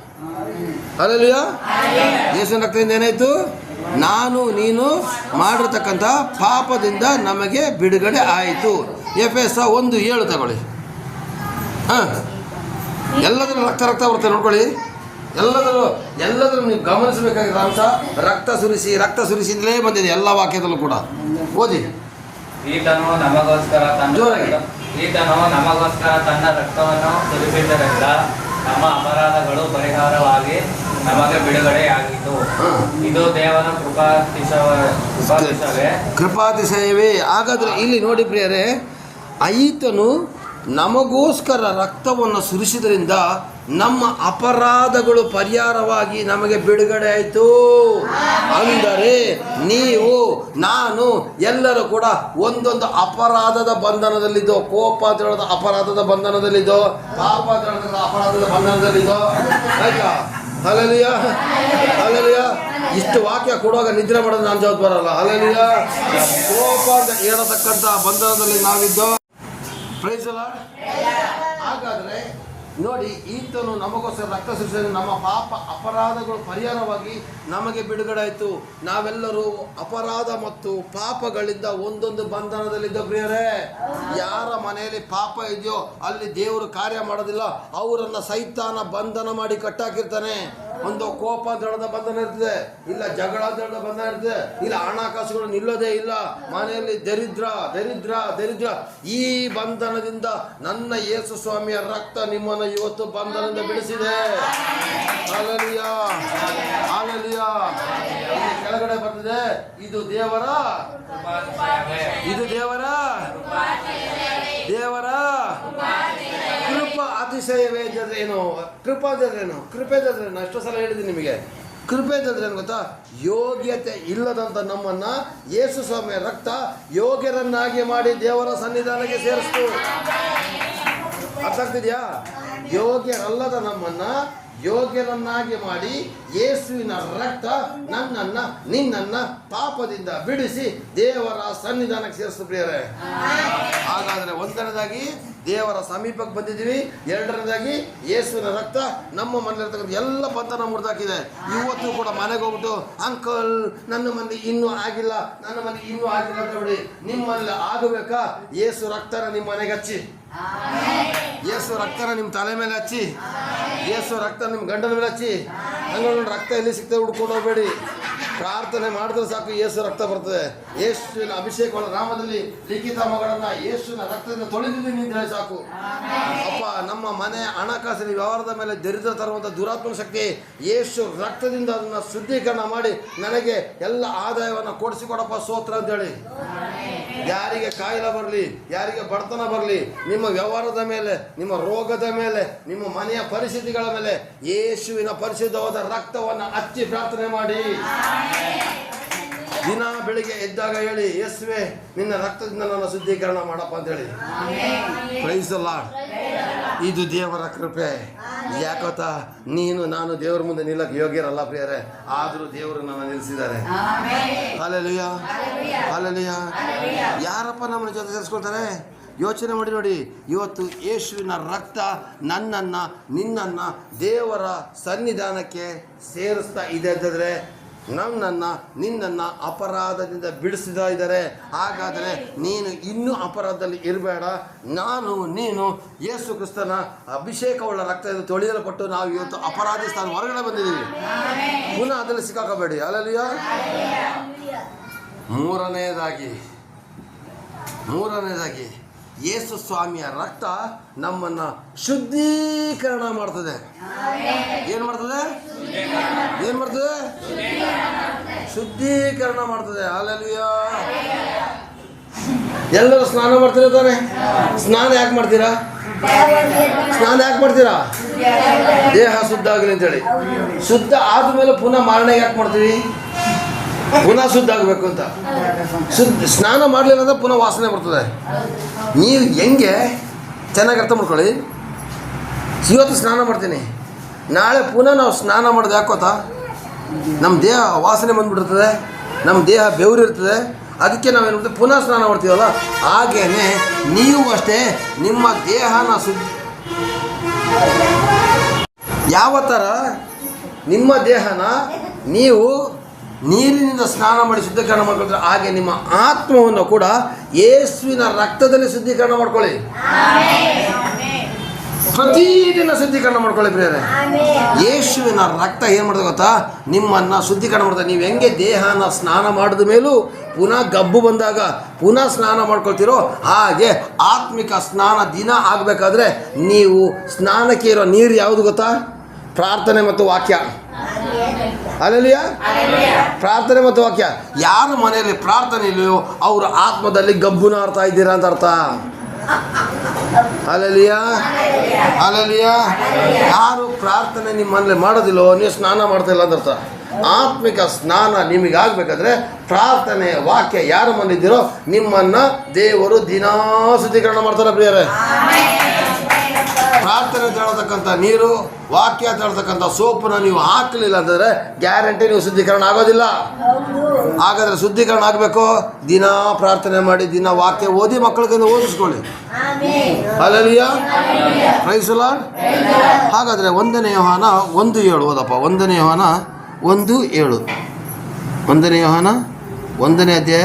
ಹಲ್ಲೆಲೂಯಾ. ಯೇಸುವಿನ ರಕ್ತದಿಂದ ಏನಾಯಿತು? ನಾನು ನೀನು ಮಾಡಿರ್ತಕ್ಕಂಥ ಪಾಪದಿಂದ ನಮಗೆ ಬಿಡುಗಡೆ ಆಯಿತು. ಎಫೆಸ 1:7 ತಗೊಳ್ಳಿ. ಎಲ್ಲದರಲ್ಲೂ ರಕ್ತ ಬರುತ್ತೆ ನೋಡ್ಕೊಳ್ಳಿ. ಎಲ್ಲದರೂ ನೀವು ಗಮನಿಸಬೇಕಾಗಿರೋ ಅಂಶ ರಕ್ತ ಸುರಿಸಿಂದಲೇ ಬಂದಿದೆ ಎಲ್ಲ ವಾಕ್ಯದಲ್ಲೂ ಕೂಡ. ಓದಿ. ಈತನು ನಮಗೋಸ್ಕರ ತನ್ನ ರಕ್ತವನ್ನು ಸುರಿಸಿದ್ದರಿಂದ ನಮ್ಮ ಅಪರಾಧಗಳು ಪರಿಹಾರವಾಗಿ ನಮಗೆ ಬಿಡುಗಡೆಯಾಗಿತ್ತು. ಇದು ದೇವರ ಕೃಪಾತಿಶಯವೇ. ಹಾಗಾದರೆ ಇಲ್ಲಿ ನೋಡಿ ಪ್ರಿಯರೇ, ಈತನು ನಮಗೋಸ್ಕರ ರಕ್ತವನ್ನು ಸುರಿಸಿದ್ರಿಂದ ನಮ್ಮ ಅಪರಾಧಗಳು ಪರಿಹಾರವಾಗಿ ನಮಗೆ ಬಿಡುಗಡೆ ಆಯಿತು. ಅಂದರೆ ನೀವು ನಾನು ಎಲ್ಲರೂ ಕೂಡ ಒಂದೊಂದು ಅಪರಾಧದ ಬಂಧನದಲ್ಲಿದ್ದೋ, ಕೋಪ ಅಂತ ಹೇಳೋದು ಅಪರಾಧದ ಬಂಧನದಲ್ಲಿದ್ದೋ, ಪಾಪ ಅಂತ ಹೇಳೋದು ಅಪರಾಧದ ಬಂಧನದಲ್ಲಿದ್ದೋ. ಆಯ್ತಾ? ಹಲ್ಲೆಲೂಯಾ. ಹಲ್ಲೆಲೂಯಾ. ಇಷ್ಟು ವಾಕ್ಯ ಕೊಡುವಾಗ ನಿದ್ರೆ ಮಾಡೋದು ನಾನು ಜವಾಬ್ದಾರಿ ಬರಲ್ಲ. ಹಲ್ಲೆಲೂಯಾ. ಕೋಪ ಅಂತ ಹೇಳತಕ್ಕಂಥ ಬಂಧನದಲ್ಲಿ ನಾವಿದ್ದೋ. Praise the Lord. ಹಾಗಾದರೆ ನೋಡಿ, ಈತನು ನಮಗೋಸ್ಕರ ರಕ್ತ ಸುರಿಸಿದ ನಮ್ಮ ಪಾಪ ಅಪರಾಧಗಳು ಪರಿಹಾರವಾಗಿ ನಮಗೆ ಬಿಡುಗಡೆ ಆಯಿತು. ನಾವೆಲ್ಲರೂ ಅಪರಾಧ ಮತ್ತು ಪಾಪಗಳಿಂದ ಒಂದೊಂದು ಬಂಧನದಲ್ಲಿದ್ದ ಪ್ರಿಯರೇ. ಯಾರ ಮನೆಯಲ್ಲಿ ಪಾಪ ಇದೆಯೋ ಅಲ್ಲಿ ದೇವರು ಕಾರ್ಯ ಮಾಡೋದಿಲ್ಲ. ಅವರನ್ನು ಸೈತಾನ ಬಂಧನ ಮಾಡಿ ಕಟ್ಟಾಕಿರ್ತಾನೆ. ಒಂದು ಕೋಪ ಅಂತ ಹೇಳೋದ ಬಂಧನ ಇರ್ತದೆ, ಇಲ್ಲ ಜಗಳ ಅಂತ ಹೇಳೋದ ಬಂಧನ ಇರ್ತದೆ, ಇಲ್ಲ ಹಣಕಾಸುಗಳು ನಿಲ್ಲೋದೇ ಇಲ್ಲ, ಮನೆಯಲ್ಲಿ ದರಿದ್ರ. ಈ ಬಂಧನದಿಂದ ನನ್ನ ಯೇಸು ಸ್ವಾಮಿಯ ರಕ್ತ ನಿಮ್ಮನ್ನು ಇವತ್ತು ಬಂಧನದಿಂದ ಬಿಡಿಸಿದೆ. ಹಲ್ಲೆಲೂಯಾ. ಹಲ್ಲೆಲೂಯಾ. ಕೆಳಗಡೆ ಬರ್ತದೆ, ಇದು ದೇವರ ಕೃಪಾ ಅತಿಶಯವೇ. ಏನು ಕೃಪಾ ಏನು? ಕೃಪೆ ಏನು? ಎಷ್ಟೋ ಸಲ ಹೇಳಿದ್ದೀನಿ ನಿಮಗೆ. ಕೃಪೆ ಏನು ಗೊತ್ತಾ? ಯೋಗ್ಯತೆ ಇಲ್ಲದಂಥ ನಮ್ಮನ್ನು ಯೇಸು ಸ್ವಾಮಿಯ ರಕ್ತ ಯೋಗ್ಯರನ್ನಾಗಿ ಮಾಡಿ ದೇವರ ಸನ್ನಿಧಾನಕ್ಕೆ ಸೇರಿಸ್ತು. ಅರ್ಥ ಆಗ್ತಿದೆಯಾ? ಯೋಗ್ಯರಲ್ಲದ ನಮ್ಮನ್ನು ಯೋಗ್ಯರನ್ನಾಗಿ ಮಾಡಿ ಯೇಸುವಿನ ರಕ್ತ ನನ್ನನ್ನ ನಿನ್ನನ್ನ ಪಾಪದಿಂದ ಬಿಡಿಸಿ ದೇವರ ಸನ್ನಿಧಾನಕ್ಕೆ ಸೇರಿಸ್ತು ಪ್ರಿಯರೇ. ಹಾಗಾದ್ರೆ ಒಂದನೇದಾಗಿ ದೇವರ ಸಮೀಪಕ್ಕೆ ಬಂದಿದ್ದೀವಿ, ಎರಡನೇದಾಗಿ ಯೇಸುವಿನ ರಕ್ತ ನಮ್ಮ ಮನೆಯಲ್ಲಿರ್ತಕ್ಕಂಥ ಎಲ್ಲ ಬಂಧನ ಮುರಿದಾಕಿದೆ. ಇವತ್ತು ಕೂಡ ಮನೆಗೆ ಹೋಗ್ಬಿಟ್ಟು ಅಂಕಲ್ ನನ್ನ ಮನೆ ಇನ್ನೂ ಆಗಿಲ್ಲ ಅಂತ ಹೇಳಿ ನಿಮ್ಮಲ್ಲಿ ಆಗಬೇಕಾ? ಯೇಸು ರಕ್ತನ ನಿಮ್ಮ ಮನೆಗೆ ಹಚ್ಚಿ, ಯೇಸು ರಕ್ತನ ನಿಮ್ಮ ತಲೆ ಮೇಲೆ ಹಚ್ಚಿ, ಯೇಸು ರಕ್ತ ನಿಮ್ಮ ಗಂಡನ ಮೇಲೆ ಹಚ್ಚಿ. ಹಂಗ ರಕ್ತ ಎಲ್ಲಿ ಸಿಗ್ತದೆ ಹುಡ್ಕೊಂಡು ಹೋಗಬೇಡಿ. ಪ್ರಾರ್ಥನೆ ಮಾಡಿದ್ರೆ ಸಾಕು ಯೇಸು ರಕ್ತ ಬರ್ತದೆ. ಯೇಸುವಿನ ಅಭಿಷೇಕಗಳ ನಾಮದಲ್ಲಿ ಲಿಖಿತ ಮಗಳನ್ನ ಯೇಸುವಿನ ರಕ್ತದಿಂದ ತೊಳೆದಿದ್ದೀನಿ ಅಂತ ಹೇಳಿ ಸಾಕು. ಅಪ್ಪ, ನಮ್ಮ ಮನೆ ಹಣಕಾಸಿನ ವ್ಯವಹಾರದ ಮೇಲೆ ದರಿದ್ರ ತರುವಂಥ ದುರಾತ್ಮನ ಶಕ್ತಿ ಯೇಸು ರಕ್ತದಿಂದ ಅದನ್ನು ಶುದ್ಧೀಕರಣ ಮಾಡಿ ನನಗೆ ಎಲ್ಲ ಆದಾಯವನ್ನು ಕೊಡಿಸಿಕೊಡಪ್ಪ ಸ್ತೋತ್ರ ಅಂತೇಳಿ. ಯಾರಿಗೆ ಕಾಯಿಲೆ ಬರಲಿ, ಯಾರಿಗೆ ಬಡತನ ಬರಲಿ, ನಿಮ್ಮ ವ್ಯವಹಾರದ ಮೇಲೆ, ನಿಮ್ಮ ರೋಗದ ಮೇಲೆ, ನಿಮ್ಮ ಮನೆಯ ಪರಿಸ್ಥಿತಿಗಳ ಮೇಲೆ ಯೇಸುವಿನ ಪರಿಶುದ್ಧವಾದ ರಕ್ತವನ್ನು ಹಚ್ಚಿ ಪ್ರಾರ್ಥನೆ ಮಾಡಿ. ದಿನ ಬೆಳಿಗ್ಗೆ ಎದ್ದಾಗ ಹೇಳಿ, ಯೇಸುವೆ ನಿನ್ನ ರಕ್ತದಿಂದ ನನ್ನ ಶುದ್ಧೀಕರಣ ಮಾಡಪ್ಪ ಅಂತೇಳಿ. Praise the Lord. ಇದು ದೇವರ ಕೃಪೆ. ಯಾಕೋತಾ ನೀನು ನಾನು ದೇವರ ಮುಂದೆ ನಿಲ್ಲಕ್ಕೆ ಯೋಗ್ಯರಲ್ಲ ಪ್ರಿಯರೇ, ಆದರೂ ದೇವರು ನನ್ನ ನಿಲ್ಲಿಸಿದ್ದಾರೆ. Hallelujah, hallelujah. ಯಾರಪ್ಪ ನಮ್ಮನ್ನ ಜೊತೆ ಸೇರಿಸ್ಕೊಳ್ತಾರೆ? ಯೋಚನೆ ಮಾಡಿ ನೋಡಿ. ಇವತ್ತು ಯೇಸುವಿನ ರಕ್ತ ನನ್ನನ್ನು ನಿನ್ನನ್ನು ದೇವರ ಸನ್ನಿಧಾನಕ್ಕೆ ಸೇರಿಸ್ತಾ ಇದೆ ಅಂತಂದರೆ ನನ್ನನ್ನು ನಿನ್ನನ್ನು ಅಪರಾಧದಿಂದ ಬಿಡಿಸ್ತಾ ಇದ್ದಾರೆ. ಹಾಗಾದರೆ ನೀನು ಇನ್ನೂ ಅಪರಾಧದಲ್ಲಿ ಇರಬೇಡ. ನೀನು ಯೇಸು ಕ್ರಿಸ್ತನ ಅಭಿಷೇಕವುಳ್ಳ ರಕ್ತದಿಂದ ತೊಳೆಯಲ್ಪಟ್ಟು ನಾವು ಇವತ್ತು ಅಪರಾಧಿ ಸ್ಥಾನ ಹೊರಗಡೆ ಬಂದಿದ್ದೀವಿ. ಪುನಃ ಅದರಲ್ಲಿ ಸಿಕ್ಕಾಕಬೇಡಿ. ಹಲ್ಲೆಲೂಯಾ. ಮೂರನೇದಾಗಿ ಯೇಸು ಸ್ವಾಮಿಯ ರಕ್ತ ನಮ್ಮನ್ನು ಶುದ್ಧೀಕರಣ ಮಾಡ್ತದೆ. ಏನು ಮಾಡ್ತದೆ? ಶುದ್ಧೀಕರಣ ಮಾಡ್ತದೆ. ಹಲ್ಲೆಲೂಯಾ. ಎಲ್ಲರೂ ಸ್ನಾನ ಮಾಡ್ತೀರಾ ತಾನೆ? ಸ್ನಾನ ಯಾಕೆ ಮಾಡ್ತೀರಾ? ದೇಹ ಶುದ್ಧ ಆಗಲಿ ಅಂತೇಳಿ. ಶುದ್ಧ ಆದಮೇಲೆ ಪುನಃ ಮಾರಣೆ ಯಾಕೆ ಮಾಡ್ತೀವಿ? ಪುನಃ ಶುದ್ಧ ಆಗಬೇಕು ಅಂತ. ಸ್ನಾನ ಮಾಡಲಿಲ್ಲ ಅಂದರೆ ಪುನಃ ವಾಸನೆ ಬರ್ತದೆ. ನೀವು ಹೆಂಗೆ ಚೆನ್ನಾಗಿ ಅರ್ಥ ಮಾಡ್ಕೊಳ್ಳಿ. ಇವತ್ತು ಸ್ನಾನ ಮಾಡ್ತೀನಿ, ನಾಳೆ ಪುನಃ ನಾವು ಸ್ನಾನ ಮಾಡೋದು ಯಾಕೋತಾ? ನಮ್ಮ ದೇಹ ವಾಸನೆ ಬಂದುಬಿಟ್ಟಿರ್ತದೆ, ನಮ್ಮ ದೇಹ ಬೆವರಿರ್ತದೆ. ಅದಕ್ಕೆ ನಾವೇನು ಮಾಡ್ತೀವಿ? ಪುನಃ ಸ್ನಾನ ಮಾಡ್ತೀವಲ್ಲ. ಹಾಗೇನೆ ನೀವು ಅಷ್ಟೇ ನಿಮ್ಮ ದೇಹನ ಯಾವ ಥರ ನಿಮ್ಮ ದೇಹನ ನೀವು ನೀರಿನಿಂದ ಸ್ನಾನ ಮಾಡಿ ಶುದ್ಧೀಕರಣ ಮಾಡ್ಕೊಳ್ತಾರೆ, ಹಾಗೆ ನಿಮ್ಮ ಆತ್ಮವನ್ನು ಕೂಡ ಯೇಸುವಿನ ರಕ್ತದಲ್ಲಿ ಶುದ್ಧೀಕರಣ ಮಾಡ್ಕೊಳ್ಳಿ. ಪ್ರತಿದಿನ ಶುದ್ಧೀಕರಣ ಮಾಡ್ಕೊಳ್ಳಿ ಪ್ರಿಯರೇ. ಯೇಸುವಿನ ರಕ್ತ ಏನು ಮಾಡ್ತದೆ ಗೊತ್ತಾ? ನಿಮ್ಮನ್ನು ಶುದ್ಧೀಕರಣ ಮಾಡ್ತಾರೆ. ನೀವು ಹೆಂಗೆ ದೇಹನ ಸ್ನಾನ ಮಾಡಿದ ಮೇಲೂ ಪುನಃ ಗಬ್ಬು ಬಂದಾಗ ಪುನಃ ಸ್ನಾನ ಮಾಡ್ಕೊಳ್ತೀರೋ, ಹಾಗೆ ಆತ್ಮಿಕ ಸ್ನಾನ ದಿನ ಆಗಬೇಕಾದ್ರೆ ನೀವು ಸ್ನಾನಕ್ಕೆ ಇರೋ ನೀರು ಯಾವುದು ಗೊತ್ತಾ? ಪ್ರಾರ್ಥನೆ ಮತ್ತು ವಾಕ್ಯ. ಹಲ್ಲೆಲೂಯಾ. ಪ್ರಾರ್ಥನೆ ಮತ್ತು ವಾಕ್ಯ. ಯಾರ ಮನೆಯಲ್ಲಿ ಪ್ರಾರ್ಥನೆ ಇಲ್ಲವೋ ಅವರ ಆತ್ಮದಲ್ಲಿ ಗಬ್ಬು ನಾರ್ತಾ ಇದ್ದೀರಾ ಅಂತ ಅರ್ಥ. Hallelujah, hallelujah. ಯಾರು ಪ್ರಾರ್ಥನೆ ನಿಮ್ಮ ಮನೇಲಿ ಮಾಡೋದಿಲ್ಲೋ ನೀವು ಸ್ನಾನ ಮಾಡ್ತಾ ಇಲ್ಲ ಅಂತ ಅರ್ಥ. ಆತ್ಮಿಕ ಸ್ನಾನ ನಿಮಗಾಗಬೇಕಾದ್ರೆ ಪ್ರಾರ್ಥನೆ ವಾಕ್ಯ ಯಾರು ಮನೇಲಿದ್ದೀರೋ ನಿಮ್ಮನ್ನು ದೇವರು ದಿನಾ ಶುದ್ಧೀಕರಣ ಮಾಡ್ತಾರೆ ಪ್ರಿಯರೇ. ಪ್ರಾರ್ಥನೆ ತಗೊಳ್ತಕ್ಕಂಥ ನೀರು, ವಾಕ್ಯ ತಗೊಳ್ತಕ್ಕಂಥ ಸೋಪನ್ನ ನೀವು ಹಾಕಲಿಲ್ಲ ಅಂತಂದರೆ ಗ್ಯಾರಂಟಿ ನೀವು ಶುದ್ಧೀಕರಣ ಆಗೋದಿಲ್ಲ. ಹಾಗಾದರೆ ಶುದ್ಧೀಕರಣ ಆಗಬೇಕು, ದಿನ ಪ್ರಾರ್ಥನೆ ಮಾಡಿ, ದಿನ ವಾಕ್ಯ ಓದಿ, ಮಕ್ಕಳಿಗೆ ಓದಿಸ್ಕೊಳ್ಳಿ. Hallelujah, praise the Lord. ಹಾಗಾದರೆ 1 ಯೋಹಾನ 1:7 ಓದಪ್ಪ. 1 ಯೋಹಾನ 1:7. 1 ಯೋಹಾನ 1ನೇ ಅಧ್ಯಾಯ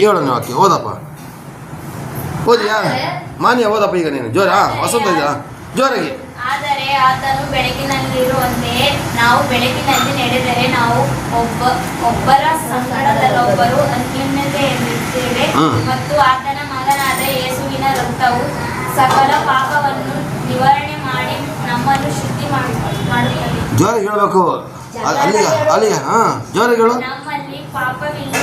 7ನೇ ವಾಕ್ಯ ಓದಪ್ಪ. ಓದಿಯಾ? ಮಾನ್ಯ ಓದಪ್ಪ. ಈಗ ನೀನು ಜೋರ ವಸಂತ ಇದೆಯಾ? ಜೋರಾಗಿ. ಆದರೆ ಆತನು ಬೆಳಕಿನಲ್ಲಿರುವಂತೆಯೇ ನಾವು ಬೆಳಕಿನಲ್ಲಿ ನಡೆದರೆ ನಾವು ಒಬ್ಬರ ಸಂಗಡದಲ್ಲೊಬ್ಬರು ಅನ್ಯೋನ್ಯತೆಯಲ್ಲಿದ್ದೇವೆ ಮತ್ತು ಆತನ ಮಗನಾದ ಯೇಸುವಿನ ರಕ್ತವು ಸಕಲ ಪಾಪವನ್ನು ನಿವಾರಣೆ ಮಾಡಿ ನಮ್ಮನ್ನು ಶುದ್ಧಿ ಮಾಡುತ್ತದೆ. ಜೋರಾಗಿ ಹೇಳಬೇಕು. ಅಲ್ಲಿಗೆ ಜೋರಾಗಿ ಹೇಳು. ನಮ್ಮಲ್ಲಿ ಪಾಪವಿಲ್ಲ.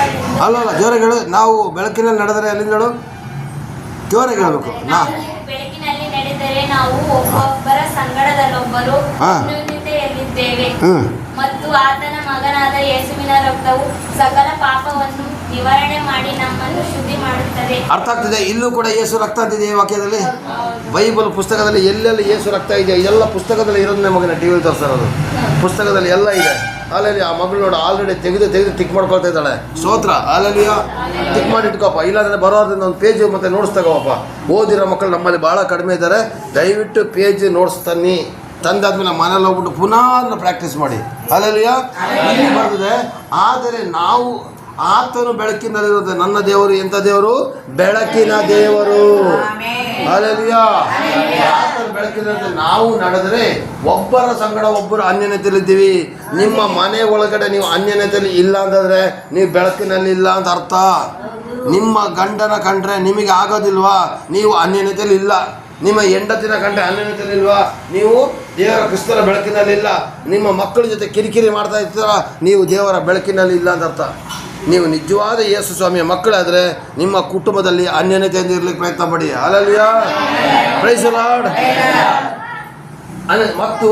ಅಲ್ಲ ಜೋರಾಗಿ ಹೇಳು. ನಾವು ಬೆಳಕಿನಲ್ಲಿ ನಡೆದರೆ ಅಲ್ಲಿಂದ ಹೇಳು. ಜೋರಾಗಿ ಹೇಳಬೇಕು. ಬೆಳಕಿನಲ್ಲಿ ನಡೆದರೆ ನಾವು ಒಬ್ಬೊಬ್ಬರ ಸಂಗಡದಲ್ಲೊಬ್ಬರು ಅನ್ಯೋನ್ಯತೆಯಲ್ಲಿದ್ದೇವೆ ಮತ್ತು ಆತನ ಮಗನಾದ ಯೇಸುವಿನ ರಕ್ತವು ಸಕಲ ಪಾಪವನ್ನು ನಿವಾರಣೆ ಮಾಡಿ ನಮ್ಮನ್ನು ಶುದ್ಧಿ ಮಾಡುತ್ತದೆ. ಅರ್ಥ ಆಗ್ತಿದೆ? ಇಲ್ಲೂ ಕೂಡ ಯೇಸು ರಕ್ತ ಅಂತಿದೆ ಈ ವಾಕ್ಯದಲ್ಲಿ. ಬೈಬಲ್ ಪುಸ್ತಕದಲ್ಲಿ ಎಲ್ಲೆಲ್ಲಿ ಯೇಸು ರಕ್ತ ಇದೆ ಇದೆಲ್ಲ ಪುಸ್ತಕದಲ್ಲಿ ಇರೋದನ್ನೇ ಮಗನ ಟಿ ವಿಲಿ ತೋರಿಸ್ತಾರೋದು. ಪುಸ್ತಕದಲ್ಲಿ ಎಲ್ಲ ಇದೆ. ಅಲ್ಲಲ್ಲಿ ಆ ಮಗಳು ನೋಡು ಆಲ್ರೆಡಿ ತೆಗೆದು ಟಿಕ್ ಮಾಡ್ಕೊಳ್ತಾ ಇದ್ದಾಳೆ. ಸ್ತೋತ್ರ. ಅಲ್ಲಲ್ಲಿ ಟಿಕ್ ಮಾಡಿ ಇಟ್ಕೋಪ್ಪ, ಇಲ್ಲಾಂದರೆ ಬರೋದ್ರಿಂದ ಒಂದು ಪೇಜ್ ಮತ್ತೆ ನೋಟ್ಸ್ ತಗೋಪ್ಪ. ಓದಿರೋ ಮಕ್ಕಳು ನಮ್ಮಲ್ಲಿ ಭಾಳ ಕಡಿಮೆ ಇದ್ದಾರೆ. ದಯವಿಟ್ಟು ಪೇಜ್ ನೋಟ್ಸ್ ತನ್ನಿ. ತಂದಾದ್ಮೇಲೆ ಮನೇಲಿ ಹೋಗ್ಬಿಟ್ಟು ಪುನಃ ಅದನ್ನ ಪ್ರಾಕ್ಟೀಸ್ ಮಾಡಿ. ಅಲ್ಲಲ್ಲಿಯ ಇಲ್ಲಿ ಬರ್ತದೆ. ಆದರೆ ನಾವು ಆತನು ಬೆಳಕಿನಲ್ಲಿರೋದು. ನನ್ನ ದೇವರು ಎಂಥ ದೇವರು? ಬೆಳಕಿನ ದೇವರು. ಅಲ್ಲಲ್ಲಿಯ ಆತನು ಬೆಳಕಿನಲ್ಲಿ ನಾವು ನಡೆದರೆ ಒಬ್ಬರ ಸಂಗಡ ಒಬ್ಬರು ಅನ್ಯನತೆಯಲ್ಲಿದ್ದೀವಿ. ನಿಮ್ಮ ಮನೆ ಒಳಗಡೆ ನೀವು ಅನ್ಯನತೆಯಲ್ಲಿ ಇಲ್ಲ ಅಂತಂದರೆ ನೀವು ಬೆಳಕಿನಲ್ಲಿ ಇಲ್ಲ ಅಂತ ಅರ್ಥ. ನಿಮ್ಮ ಗಂಡನ ಕಂಡ್ರೆ ನಿಮಗೆ ಆಗೋದಿಲ್ವಾ? ನೀವು ಅನ್ಯನತೆಯಲ್ಲಿ ಇಲ್ಲ. ನಿಮ್ಮ ಹೆಂಡತಿನ ಕಂಡ್ರೆ ಅನ್ಯನತೆಯಲ್ಲಿ ಇಲ್ವಾ? ನೀವು ದೇವರ ಕ್ರಿಸ್ತನ ಬೆಳಕಿನಲ್ಲಿಲ್ಲ. ನಿಮ್ಮ ಮಕ್ಕಳ ಜೊತೆ ಕಿರಿಕಿರಿ ಮಾಡ್ತಾ ಇರ್ತೀರ, ನೀವು ದೇವರ ಬೆಳಕಿನಲ್ಲಿ ಇಲ್ಲ ಅಂತ ಅರ್ಥ. ನೀವು ನಿಜವಾದ ಯೇಸು ಸ್ವಾಮಿಯ ಮಕ್ಕಳಾದರೆ ನಿಮ್ಮ ಕುಟುಂಬದಲ್ಲಿ ಅನ್ಯನತೆಯಿಂದ ಇರಲಿಕ್ಕೆ ಪ್ರಯತ್ನ ಪಡಿ. Hallelujah, praise the Lord. ಮತ್ತು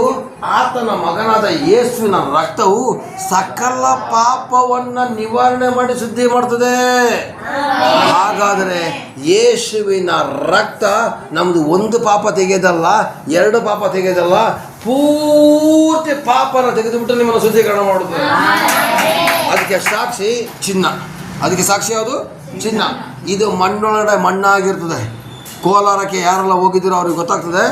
ಆತನ ಮಗನಾದ ಯೇಸುವಿನ ರಕ್ತವು ಸಕಲ ಪಾಪವನ್ನು ನಿವಾರಣೆ ಮಾಡಿ ಶುದ್ಧಿ ಮಾಡ್ತದೆ. ಹಾಗಾದರೆ ಯೇಸುವಿನ ರಕ್ತ ನಮ್ಮದು ಒಂದು ಪಾಪ ತೆಗೆಯೋದಲ್ಲ, ಎರಡು ಪಾಪ ತೆಗೆಯೋದಲ್ಲ, ಪೂರ್ತಿ ಪಾಪನ ತೆಗೆದುಬಿಟ್ಟು ನಿಮ್ಮನ್ನು ಶುದ್ಧೀಕರಣ ಮಾಡುತ್ತದೆ. ಅದಕ್ಕೆ ಸಾಕ್ಷಿ ಚಿನ್ನ. ಅದಕ್ಕೆ ಸಾಕ್ಷಿ ಯಾವುದು? ಚಿನ್ನ. ಇದು ಮಣ್ಣೊಳಗಡೆ ಮಣ್ಣಾಗಿರ್ತದೆ. ಕೋಲಾರಕ್ಕೆ ಯಾರೆಲ್ಲ ಹೋಗಿದ್ದೀರೋ ಅವ್ರಿಗೆ ಗೊತ್ತಾಗ್ತದೆ.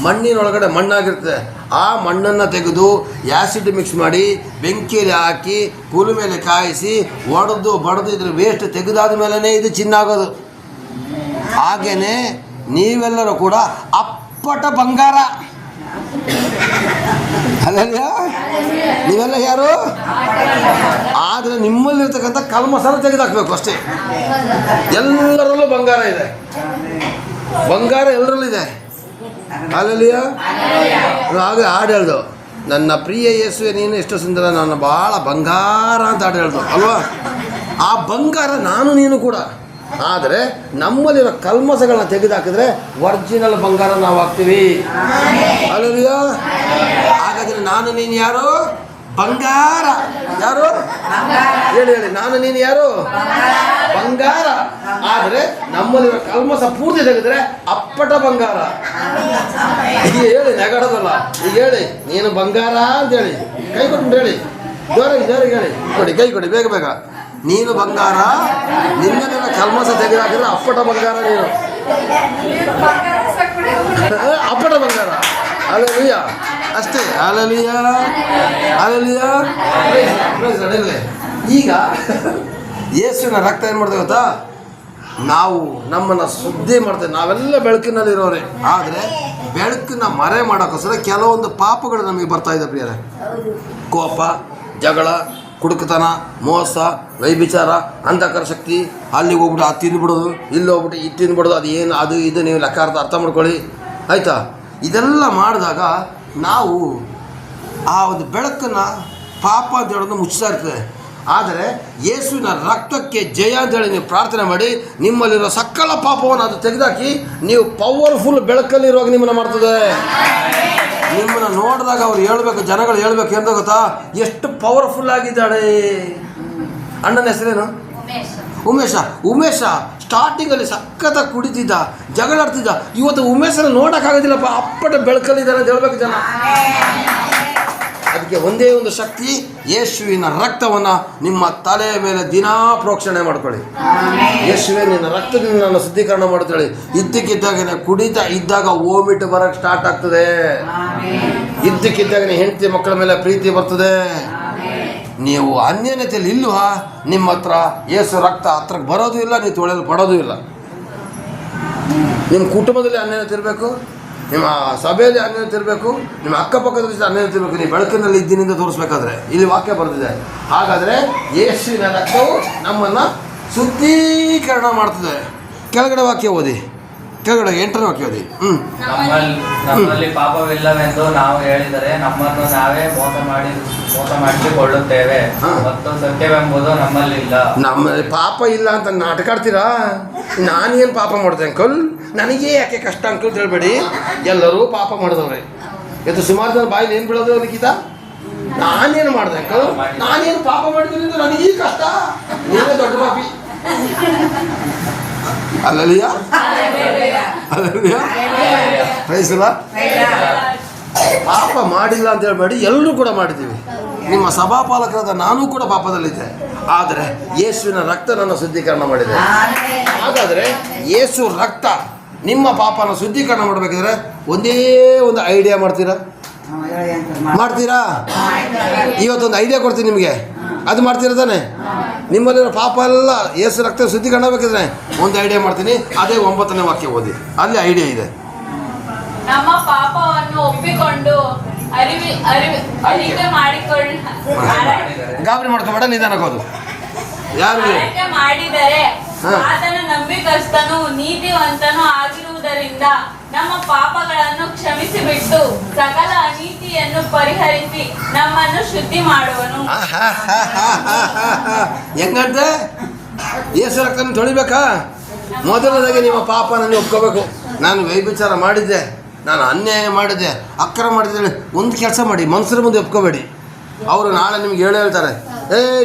ಮಣ್ಣಿನೊಳಗಡೆ ಮಣ್ಣಾಗಿರ್ತದೆ. ಆ ಮಣ್ಣನ್ನು ತೆಗೆದು ಆ್ಯಸಿಡ್ ಮಿಕ್ಸ್ ಮಾಡಿ ಬೆಂಕಿಯಲ್ಲಿ ಹಾಕಿ ಕೂಲು ಮೇಲೆ ಕಾಯಿಸಿ ಒಡೆದು ಬಡಿದು ಇದ್ರ ವೇಸ್ಟ್ ತೆಗೆದಾದ ಮೇಲೇ ಇದು ಚಿನ್ನ ಆಗೋದು. ಹಾಗೇ ನೀವೆಲ್ಲರೂ ಕೂಡ ಅಪ್ಪಟ ಬಂಗಾರ. ಅಲ್ಲಲ್ಲ, ನೀವೆಲ್ಲ ಯಾರು? ಆದರೆ ನಿಮ್ಮಲ್ಲಿರ್ತಕ್ಕಂಥ ಕಲ್ಮಸನ ತೆಗೆದಾಕಬೇಕು ಅಷ್ಟೇ. ಎಲ್ಲರಲ್ಲೂ ಬಂಗಾರ ಇದೆ. ಬಂಗಾರ ಎಲ್ಲರಲ್ಲಿದೆ. ಅಲ್ಲಲ್ಲಿಯ ಆಗ ಹಾಡು ಹೇಳ್ದು, ನನ್ನ ಪ್ರಿಯ ಯೇಸುವೆ ನೀನು ಎಷ್ಟು ಸುಂದರ, ನನ್ನ ಭಾಳ ಬಂಗಾರ ಅಂತ ಹಾಡು ಹೇಳ್ದು ಅಲ್ವಾ? ಆ ಬಂಗಾರ ನಾನು ನೀನು ಕೂಡ. ಆದರೆ ನಮ್ಮಲ್ಲಿರೋ ಕಲ್ಮಸಗಳನ್ನ ತೆಗೆದುಹಾಕಿದ್ರೆ ಒರಿಜಿನಲ್ ಬಂಗಾರ ನಾವು ಆಗ್ತೀವಿ. ಅಲ್ಲಲ್ಲಿಯ ಹಾಗಾದರೆ ನಾನು ನೀನು ಯಾರು? ಬಂಗಾರ. ಯಾರು? ಹೇಳಿ ನಾನು ನೀನು ಯಾರು? ಬಂಗಾರ. ಆದರೆ ನಮ್ಮಲ್ಲಿರೋ ಕಲ್ಮಸ ಪೂರ್ತಿ ತೆಗೆದ್ರೆ ಅಪ್ಪಟ ಬಂಗಾರ. ಈಗ ಹೇಳಿ, ನೆಗಡೋದಲ್ಲ. ಈಗ ಹೇಳಿ ನೀನು ಬಂಗಾರ ಅಂತೇಳಿ ಕೈ ಕೊಟ್ಟು ಹೇಳಿ, ಜೋರಾಗಿ ಹೇಳಿ ಕೊಡಿ, ಕೈ ಕೊಡಿ ಬೇಗ ಬೇಗ. ನೀನು ಬಂಗಾರ. ನಿನ್ನಲ್ಲಿರೋ ಕಲ್ಮಸ ತೆಗೆದಾಕಿದ್ರೆ ಅಪ್ಪಟ ಬಂಗಾರ ನೀನು. ಅಪ್ಪಟ ಬಂಗಾರ. ಹಲ್ಲೆಲೂಯ, ಅಷ್ಟೇ. Hallelujah, hallelujah. ಈಗ ಯೇಸುವಿನ ರಕ್ತ ಏನು ಮಾಡ್ತೇವೆ ಗೊತ್ತಾ? ನಾವು ನಮ್ಮನ್ನು ಶುದ್ಧಿ ಮಾಡ್ತೇವೆ. ನಾವೆಲ್ಲ ಬೆಳಕಿನಲ್ಲಿರೋರೆ. ಆದರೆ ಬೆಳಕನ್ನ ಮರೆ ಮಾಡೋಕ್ಕೋಸ್ಕರ ಕೆಲವೊಂದು ಪಾಪಗಳು ನಮಗೆ ಬರ್ತಾ ಇದೆ ಪ್ರಿಯರೇ. ಕೋಪ, ಜಗಳ, ಕುಡುಕತನ, ಮೋಸ, ವೈಭಿಚಾರ, ಅಂಧಕಾರ ಶಕ್ತಿ. ಅಲ್ಲಿಗೆ ಹೋಗ್ಬಿಟ್ಟು ಅದು ತಿಂದ್ಬಿಡೋದು, ಇಲ್ಲಿ ಹೋಗ್ಬಿಟ್ಟು ಇದು ತಿಂದ್ಬಿಡೋದು. ಅದು ಏನು ಅದು ಇದು ನೀವು ಲೆಕ್ಕಾರ್ಥ ಅರ್ಥ ಮಾಡ್ಕೊಳ್ಳಿ ಆಯಿತಾ? ಇದೆಲ್ಲ ಮಾಡಿದಾಗ ನಾವು ಆ ಒಂದು ಬೆಳಕನ್ನು ಪಾಪ ಅಂತ ಹೇಳೋದು ಮುಚ್ಚಿಸ್ತಾ ಇರ್ತದೆ. ಆದರೆ ಯೇಸುವಿನ ರಕ್ತಕ್ಕೆ ಜಯ ಅಂತೇಳಿ ನೀವು ಪ್ರಾರ್ಥನೆ ಮಾಡಿ ನಿಮ್ಮಲ್ಲಿರೋ ಸಕಲ ಪಾಪವನ್ನು ಅದು ತೆಗೆದಾಕಿ ನೀವು ಪವರ್ಫುಲ್ ಬೆಳಕಲ್ಲಿರುವಾಗ ನಿಮ್ಮನ್ನು ಮಾಡ್ತದೆ. ನಿಮ್ಮನ್ನು ನೋಡಿದಾಗ ಅವ್ರು ಹೇಳ್ಬೇಕು, ಜನಗಳು ಹೇಳ್ಬೇಕು ಎಂದ ಗೊತ್ತಾ, ಎಷ್ಟು ಪವರ್ಫುಲ್ ಆಗಿದ್ದಾಳೆ. ಅಣ್ಣನ ಹೆಸರೇನು? ಉಮೇಶ ಸ್ಟಾರ್ಟಿಂಗಲ್ಲಿ ಸಖತ್ತಾಗಿ ಕುಡಿತಿದ್ದ, ಜಗಳಾಡ್ತಿದ್ದ. ಇವತ್ತು ಉಮೇಶನ ನೋಡೋಕ್ಕಾಗೋದಿಲ್ಲಪ್ಪ, ಅಪ್ಪಟ ಬೆಳಕಲ್ಲಿದ್ದಾನೆ ಅಂತ ಹೇಳ್ಬೇಕು ಜನ. ಅದಕ್ಕೆ ಒಂದೇ ಒಂದು ಶಕ್ತಿ, ಯೇಸುವಿನ ರಕ್ತವನ್ನು ನಿಮ್ಮ ತಲೆಯ ಮೇಲೆ ದಿನಾ ಪ್ರೋಕ್ಷಣೆ ಮಾಡ್ಕೊಳ್ಳಿ. ಯೇಸುವೆ ನಿನ್ನ ರಕ್ತದಿಂದ ನಾನು ಶುದ್ಧೀಕರಣ ಮಾಡ್ತಾಳೆ. ಇದ್ದಕ್ಕಿದ್ದಾಗನೇ ಕುಡಿತಾ ಇದ್ದಾಗ ಓಮಿಟ್ ಬರೋಕ್ಕೆ ಸ್ಟಾರ್ಟ್ ಆಗ್ತದೆ. ಇದ್ದಕ್ಕಿದ್ದಾಗನೇ ಹೆಂಡತಿ ಮಕ್ಕಳ ಮೇಲೆ ಪ್ರೀತಿ ಬರ್ತದೆ. ನೀವು ಅನ್ಯನತೆಯಲ್ಲಿ ಇಲ್ವಾ? ನಿಮ್ಮ ಹತ್ರ ಯೇಸು ರಕ್ತ ಹತ್ರಕ್ಕೆ ಬರೋದು ಇಲ್ಲ, ನೀವು ತೊಳೆಯಲು ಪಡೋದು ಇಲ್ಲ. ನಿಮ್ಮ ಕುಟುಂಬದಲ್ಲಿ ಅನ್ಯನತೆ ಇರಬೇಕು, ನಿಮ್ಮ ಸಭೆಯಲ್ಲಿ ಅನ್ಯನತೆ ಇರಬೇಕು, ನಿಮ್ಮ ಅಕ್ಕಪಕ್ಕದಲ್ಲಿ ಅನ್ಯನತೆ ಇರಬೇಕು. ನೀವು ಬೆಳಕಿನಲ್ಲಿ ಇದ್ದಿನಿಂದ ತೋರಿಸ್ಬೇಕಾದ್ರೆ ಇಲ್ಲಿ ವಾಕ್ಯ ಬರೆದಿದೆ. ಹಾಗಾದರೆ ಯೇಸುವಿನ ರಕ್ತವು ನಮ್ಮನ್ನು ಶುದ್ಧೀಕರಣ ಮಾಡ್ತದೆ. ಕೆಳಗಡೆ ವಾಕ್ಯ ಓದಿ, ಕೆಳಗಡೆ 8ನೇ ವಾಕ್ಯ ಓದಿ. ನಮ್ಮಲ್ಲಿ ಪಾಪವಿಲ್ಲವೆಂದು ನಾವು ಹೇಳಿದರೆ ನಮ್ಮನ್ನು ನಾವೇ ಮೋಸ ಮಾಡಿಸಿಕೊಳ್ಳುತ್ತೇವೆ ಮತ್ತು ಸತ್ಯವೆಂಬುದು ನಮ್ಮಲ್ಲಿಲ್ಲ. ನಮ್ಮಲ್ಲಿ ಪಾಪ ಇಲ್ಲ ಅಂತ ನಾಟಕ ಆಡ್ತೀರಾ? ನಾನೇನು ಪಾಪ ಮಾಡಿದೆ ಅಂಕಲ್, ನನಗೇ ಯಾಕೆ ಕಷ್ಟ ಅಂಕಲ್ ಹೇಳ್ಬೇಡಿ. ಎಲ್ಲರೂ ಪಾಪ ಮಾಡಿದವ್ರೆ. ಇವತ್ತು ಸುಮಾರು ಜನ ಬಾಯಲ್ಲಿ ಏನು ಬಿಡೋದು ನಿಖಿತ? ನಾನೇನು ಮಾಡ್ದೆ ಅಂಕಲ್? ನಾನೇನು ಪಾಪ ಮಾಡಿದ್ದೀನಿ ಅಂತ ನನಗೆ ಈ ಕಷ್ಟ? ನೀವೇ ದೊಡ್ಡ ಪಾಪಿ. ಅಲ್ಲಲ್ಲಿಯ ಪ್ರೈಸ್ ದಿ ಲಾರ್ಡ್. ಪಾಪ ಮಾಡಿಲ್ಲ ಅಂತ ಹೇಳ್ಬೇಡಿ, ಎಲ್ಲರೂ ಕೂಡ ಮಾಡಿದ್ದೀವಿ. ನಿಮ್ಮ ಸಭಾಪಾಲಕರಾದ ನಾನೂ ಕೂಡ ಪಾಪದಲ್ಲಿದ್ದೆ, ಆದರೆ ಯೇಸುವಿನ ರಕ್ತ ನನ್ನ ಶುದ್ಧೀಕರಣ ಮಾಡಿದೆ. ಹಾಗಾದರೆ ಯೇಸು ರಕ್ತ ನಿಮ್ಮ ಪಾಪನ ಶುದ್ಧೀಕರಣ ಮಾಡಬೇಕಿದ್ರೆ ಒಂದೇ ಒಂದು ಐಡಿಯಾ ಮಾಡ್ತೀರಾ? ಇವತ್ತೊಂದು ಐಡಿಯಾ ಕೊಡ್ತೀನಿ ನಿಮಗೆ, ಅದು ಮಾಡ್ತೀರಾ ತಾನೆ? ನಿಮ್ಮಲ್ಲಿರೋ ಪಾಪ ಎಲ್ಲ ಯೇಸು ರಕ್ತ ಶುದ್ಧೀಕರಣ ಬೇಕಿದ್ರೆ ಒಂದು ಐಡಿಯಾ ಮಾಡ್ತೀನಿ. ಅದೇ 9ನೇ ವಾಕ್ಯ ಓದಿ, ಅಲ್ಲಿ ಐಡಿಯಾ ಇದೆ. ನಮ್ಮ ಪಾಪವನ್ನು ಒಪ್ಪಿಕೊಂಡು ಅರಿಕೆ ಗಾಬರಿ ಮಾಡ್ಕೊಬೇಡ, ನಿಧಾನಕ್ಕೋದು. ಯಾರು ಮಾಡಿದರೆ ಆತನು ನಂಬಿಕಸ್ತನು ನೀತಿವಂತನು ಆಗಿರುವುದರಿಂದ ನಮ್ಮ ಪಾಪಗಳನ್ನು ಕ್ಷಮಿಸಿಬಿಟ್ಟು ಸಕಲ ಅನೀತಿಯನ್ನು ಪರಿಹರಿಸಿ ನಮ್ಮನ್ನು ಶುದ್ಧಿ ಮಾಡುವನು. ಹೆಂಗಂತೆ? ಯೇಸು ರಕ್ತನ ತೊಳಿಬೇಕಾ? ಮೊದಲದಾಗಿ ನಿಮ್ಮ ಪಾಪನ ಒಪ್ಕೋಬೇಕು. ನಾನು ವ್ಯಭಿಚಾರ ಮಾಡಿದ್ದೆ, ನಾನು ಅನ್ಯಾಯ ಮಾಡಿದ್ದೆ, ಅಕ್ರಮ ಮಾಡಿದ್ದೆ. ಒಂದು ಕೆಲಸ ಮಾಡಿ, ಮನುಷ್ಯರ ಮುಂದೆ ಒಪ್ಕೋಬೇಡಿ. ಅವರು ನಾಳೆ ನಿಮ್ಗೆ ಹೇಳ್ತಾರೆ,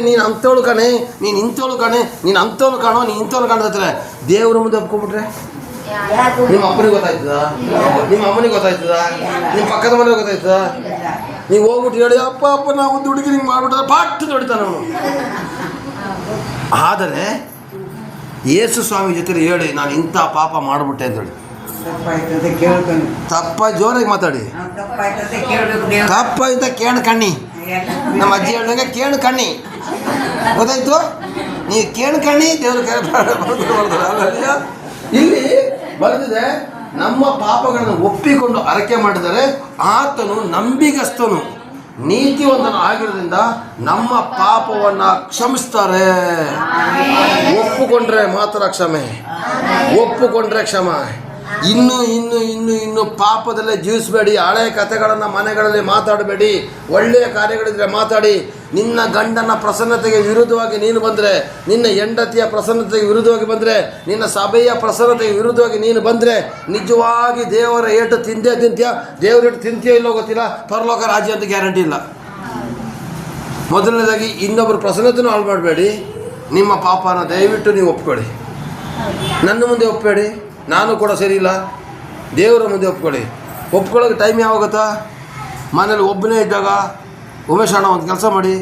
ನೀನು ಅಂಥವಳು ಕಣೆ, ನೀನು ಇಂಥವಳು ಕಣೆ, ನೀನು ಅಂಥವಳು ಕಾಣೋ, ನೀನು ಇಂಥವಳು ಕಾಣ್ತಾರೆ. ದೇವ್ರ ಮುಂದೆ ಒಪ್ಕೊಂಬಿಟ್ರೆ ನಿಮ್ಮ ಅಪ್ಪನಿಗೆ ಗೊತ್ತಾಯ್ತದ? ನಿಮ್ಮ ಅಮ್ಮನಿಗೆ ಗೊತ್ತಾಯ್ತದ? ನಿಮ್ಮ ಪಕ್ಕದ ಮನೆಗೆ ಗೊತ್ತಾಯ್ತದ? ನೀವು ಹೋಗ್ಬಿಟ್ಟು ಹೇಳಿ, ಅಪ್ಪ ಅಪ್ಪ ನಾವು ಒಂದು ಹುಡುಗಿ ಹಿಂಗೆ ಮಾಡ್ಬಿಟ್ರೆ ಪಾಠ ನೋಡಿತಾನೆ ಅವನು. ಆದರೆ ಯೇಸು ಸ್ವಾಮಿ ಜೊತೆ ಹೇಳಿ, ನಾನು ಇಂಥ ಪಾಪ ಮಾಡಿಬಿಟ್ಟೆ ಅಂತೇಳಿ. ತಪ್ಪ ಜೋರಾಗಿ ಮಾತಾಡಿ. ತಪ್ಪಾಯ್ತ ಕೇಣ ಕಣ್ಣಿ. ನಮ್ಮ ಅಜ್ಜಿ ಹೇಳ್ದಂಗೆ ಕೇಣು ಕಣ್ಣಿ, ಗೊತ್ತಾಯ್ತು? ನೀವು ಕೇಣು ಕಣ್ಣಿ ದೇವ್ರ ಇಲ್ಲಿ ಬರೆದಿದೆ. ನಮ್ಮ ಪಾಪಗಳನ್ನು ಒಪ್ಪಿಕೊಂಡು ಅರಕೆ ಮಾಡಿದರೆ ಆತನು ನಂಬಿಗಸ್ತನು ನೀತಿವಂತನು ಆಗಿರೋದ್ರಿಂದ ನಮ್ಮ ಪಾಪವನ್ನು ಕ್ಷಮಿಸ್ತಾರೆ. ಒಪ್ಪುಕೊಂಡ್ರೆ ಮಾತ್ರ ಕ್ಷಮೆ, ಒಪ್ಪುಕೊಂಡ್ರೆ ಕ್ಷಮ. ಇನ್ನು ಪಾಪದಲ್ಲೇ ಜೀವಿಸಬೇಡಿ. ಹಳೆ ಕಥೆಗಳನ್ನು ಮನೆಗಳಲ್ಲಿ ಮಾತಾಡಬೇಡಿ. ಒಳ್ಳೆಯ ಕಾರ್ಯಗಳಿದ್ರೆ ಮಾತಾಡಿ. ನಿನ್ನ ಗಂಡನ ಪ್ರಸನ್ನತೆಗೆ ವಿರುದ್ಧವಾಗಿ ನೀನು ಬಂದರೆ, ನಿನ್ನ ಹೆಂಡತಿಯ ಪ್ರಸನ್ನತೆಗೆ ವಿರುದ್ಧವಾಗಿ ಬಂದರೆ, ನಿನ್ನ ಸಭೆಯ ಪ್ರಸನ್ನತೆಗೆ ವಿರುದ್ಧವಾಗಿ ನೀನು ಬಂದರೆ ನಿಜವಾಗಿ ದೇವರ ಏಟು ತಿಂತೀಯ. ದೇವರ ಏಟು ತಿಂತೀಯೋ ಇಲ್ಲೋ ಗೊತ್ತಿಲ್ಲ, ಪರಲೋಕ ರಾಜ್ಯ ಅಂತ ಗ್ಯಾರಂಟಿ ಇಲ್ಲ. ಮೊದಲನೇದಾಗಿ ಇನ್ನೊಬ್ಬರು ಪ್ರಸನ್ನತೆನೂ ಹಾಳು ಮಾಡಬೇಡಿ. ನಿಮ್ಮ ಪಾಪನ ದಯವಿಟ್ಟು ನೀವು ಒಪ್ಕೊಳ್ಳಿ. ನನ್ನ ಮುಂದೆ ಒಪ್ಪಬೇಡಿ, ನಾನು ಕೂಡ ಸರಿ ಇಲ್ಲ. ದೇವರ ಮುಂದೆ ಒಪ್ಕೊಳ್ಳಿ. ಒಪ್ಕೊಳ್ಳೋಕೆ ಟೈಮ್ ಯಾವಾಗುತ್ತಾ? ಮನೇಲಿ ಒಬ್ಬನೇ ಇದ್ದಾಗ ಉಮೇಶ್ ಅಣ್ಣ ಒಂದು ಕೆಲಸ ಮಾಡಿ,